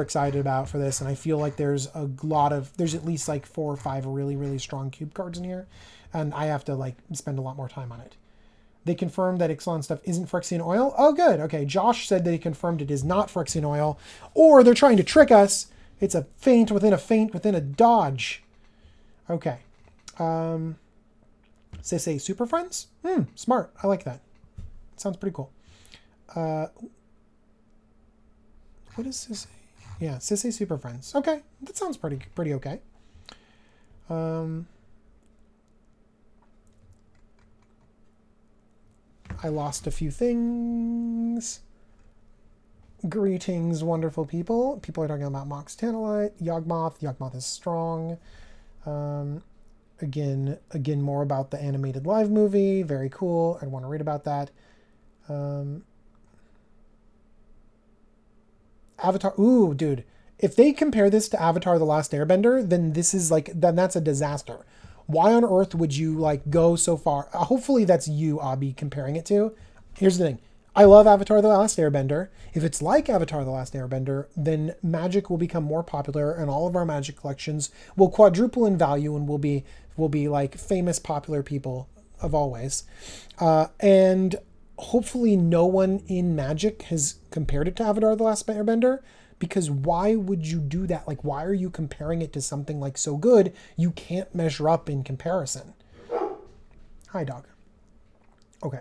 excited about for this, and I feel like there's at least like 4 or 5 really strong Cube cards in here, and I have to like spend a lot more time on it. They confirmed that Ixalan stuff isn't Phyrexian oil. Oh, good. Okay, Josh said they confirmed it is not Phyrexian oil, or they're trying to trick us. It's a feint within a dodge. Okay. Say Super Friends? Smart. I like that. Sounds pretty cool. What is Sisse? Yeah, Sisse Super Friends. Okay, that sounds pretty okay. I lost a few things. Greetings, wonderful people. People are talking about Mox Tanalite, Yawgmoth. Yawgmoth is strong. Again, more about the animated live movie. Very cool. I'd want to read about that. Avatar. Ooh, dude. If they compare this to Avatar: The Last Airbender, then that's a disaster. Why on earth would you like go so far? Hopefully that's you, Abby, comparing it to. Here's the thing. I love Avatar: The Last Airbender. If it's like Avatar: The Last Airbender, then Magic will become more popular, and all of our Magic collections will quadruple in value, and we'll be like famous, popular people of always. And hopefully no one in Magic has compared it to Avatar: The Last Airbender, because why would you do that? Like, why are you comparing it to something like so good you can't measure up in comparison? Hi, dog. Okay.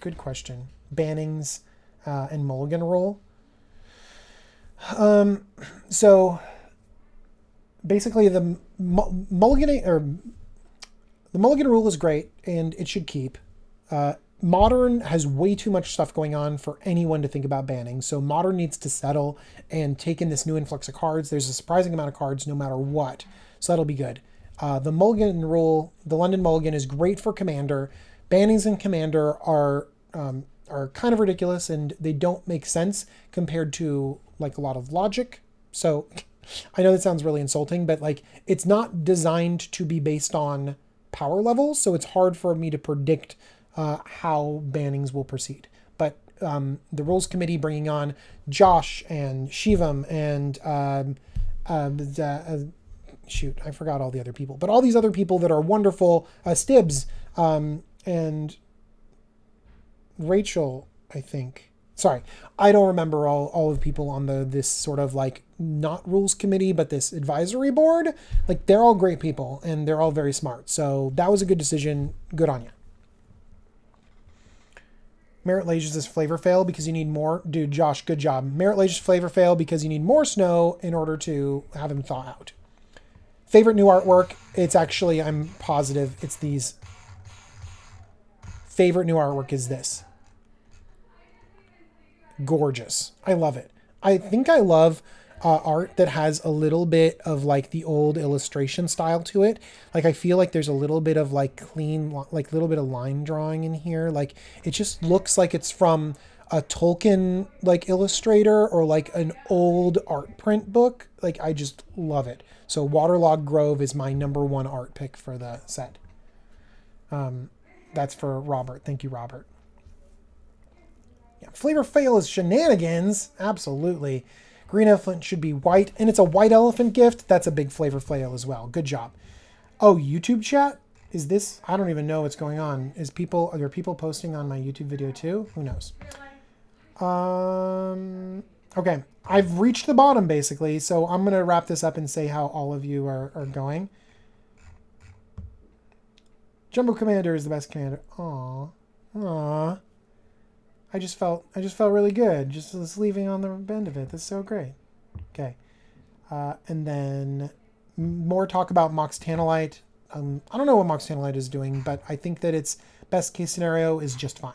Good question. Bannings and mulligan rule. So basically the mulligan rule is great and it should keep. Modern has way too much stuff going on for anyone to think about banning. So Modern needs to settle and take in this new influx of cards. There's a surprising amount of cards no matter what. So that'll be good. The mulligan rule, the London mulligan, is great for Commander. Bannings in Commander are kind of ridiculous and they don't make sense compared to like a lot of logic. So I know that sounds really insulting, but like it's not designed to be based on power levels. So it's hard for me to predict how bannings will proceed. But the rules committee bringing on Josh and Shivam and shoot, I forgot all the other people, but all these other people that are wonderful, Stibbs and Rachel, I think. Sorry, I don't remember all of the people on this sort of like not rules committee, but this advisory board. Like they're all great people and they're all very smart. So that was a good decision. Good on you. Merit Lages is flavor fail because you need more. Dude, Josh, good job. Merit Lages flavor fail because you need more snow in order to have him thaw out. Favorite new artwork. It's actually, I'm positive it's these. Favorite new artwork is this. Gorgeous. I love it. I think I love art that has a little bit of like the old illustration style to it. Like I feel like there's a little bit of like clean, like a little bit of line drawing in here. Like it just looks like it's from a Tolkien like illustrator or like an old art print book. Like I just love it. So Waterlogged Grove is my #1 art pick for the set. That's for Robert. Thank you, Robert. Yeah, flavor fail is shenanigans. Absolutely. Green elephant should be white, and it's a white elephant gift. That's a big flavor fail as well. Good job. Oh, YouTube chat? Is this? I don't even know what's going on. Are there people posting on my YouTube video too? Who knows? Okay. I've reached the bottom basically, so I'm going to wrap this up and say how all of you are going. Jumbo Commander is the best commander. Aww. I just felt really good just leaving on the end of it. That's so great. Okay. And then more talk about Mox Tanalite. I don't know what Mox Tanalite is doing, but I think that its best case scenario is just fine.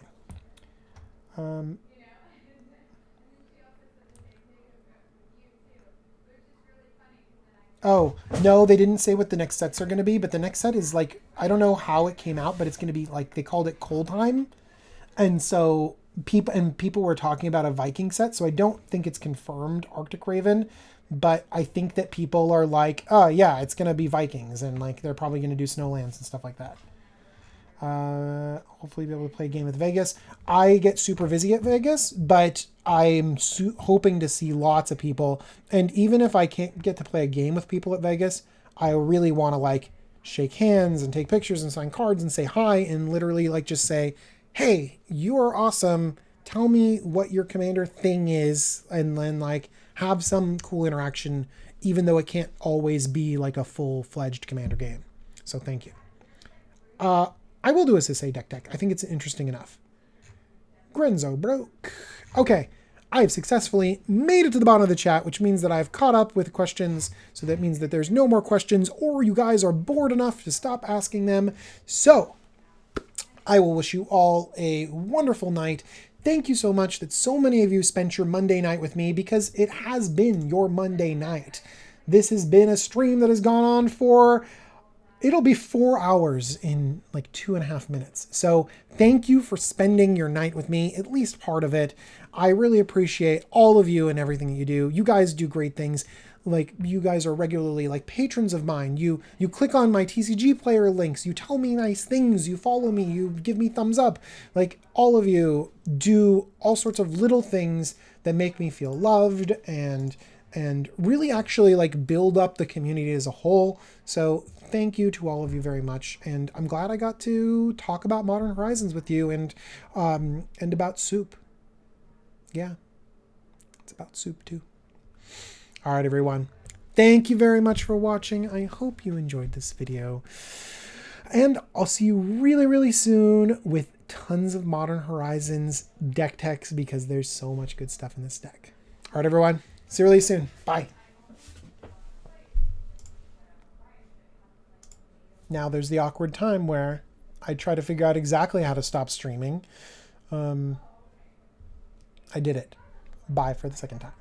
Oh, no, they didn't say what the next sets are going to be, but the next set is like, I don't know how it came out, but it's going to be like, they called it Coldheim. And so people were talking about a Viking set, so I don't think it's confirmed Arctic Raven, but I think that people are like, oh yeah, it's going to be Vikings, and like they're probably going to do Snowlands and stuff like that. Hopefully be able to play a game with Vegas. I get super busy at Vegas, but I'm hoping to see lots of people, and even if I can't get to play a game with people at Vegas, I really want to like shake hands and take pictures and sign cards and say hi and literally like just say, hey, you are awesome. Tell me what your commander thing is, and then like have some cool interaction, even though it can't always be like a full-fledged commander game. So thank you. I will do a Sisei deck. I think it's interesting enough. Grenzo broke. Okay, I have successfully made it to the bottom of the chat, which means that I've caught up with questions. So that means that there's no more questions, or you guys are bored enough to stop asking them. So I will wish you all a wonderful night. Thank you so much that so many of you spent your Monday night with me, because it has been your Monday night. This has been a stream that has gone on for, it'll be 4 hours in like 2.5 minutes. So thank you for spending your night with me, at least part of it. I really appreciate all of you and everything that you do. You guys do great things. Like, you guys are regularly like patrons of mine. You click on my TCG player links. You tell me nice things. You follow me. You give me thumbs up. Like, all of you do all sorts of little things that make me feel loved and really actually like build up the community as a whole. So thank you to all of you very much. And I'm glad I got to talk about Modern Horizons with you and about soup. Yeah, it's about soup too. All right, everyone. Thank you very much for watching. I hope you enjoyed this video. And I'll see you really, really soon with tons of Modern Horizons deck techs because there's so much good stuff in this deck. All right, everyone. See you really soon. Bye. Now there's the awkward time where I try to figure out exactly how to stop streaming. I did it. Bye for the second time.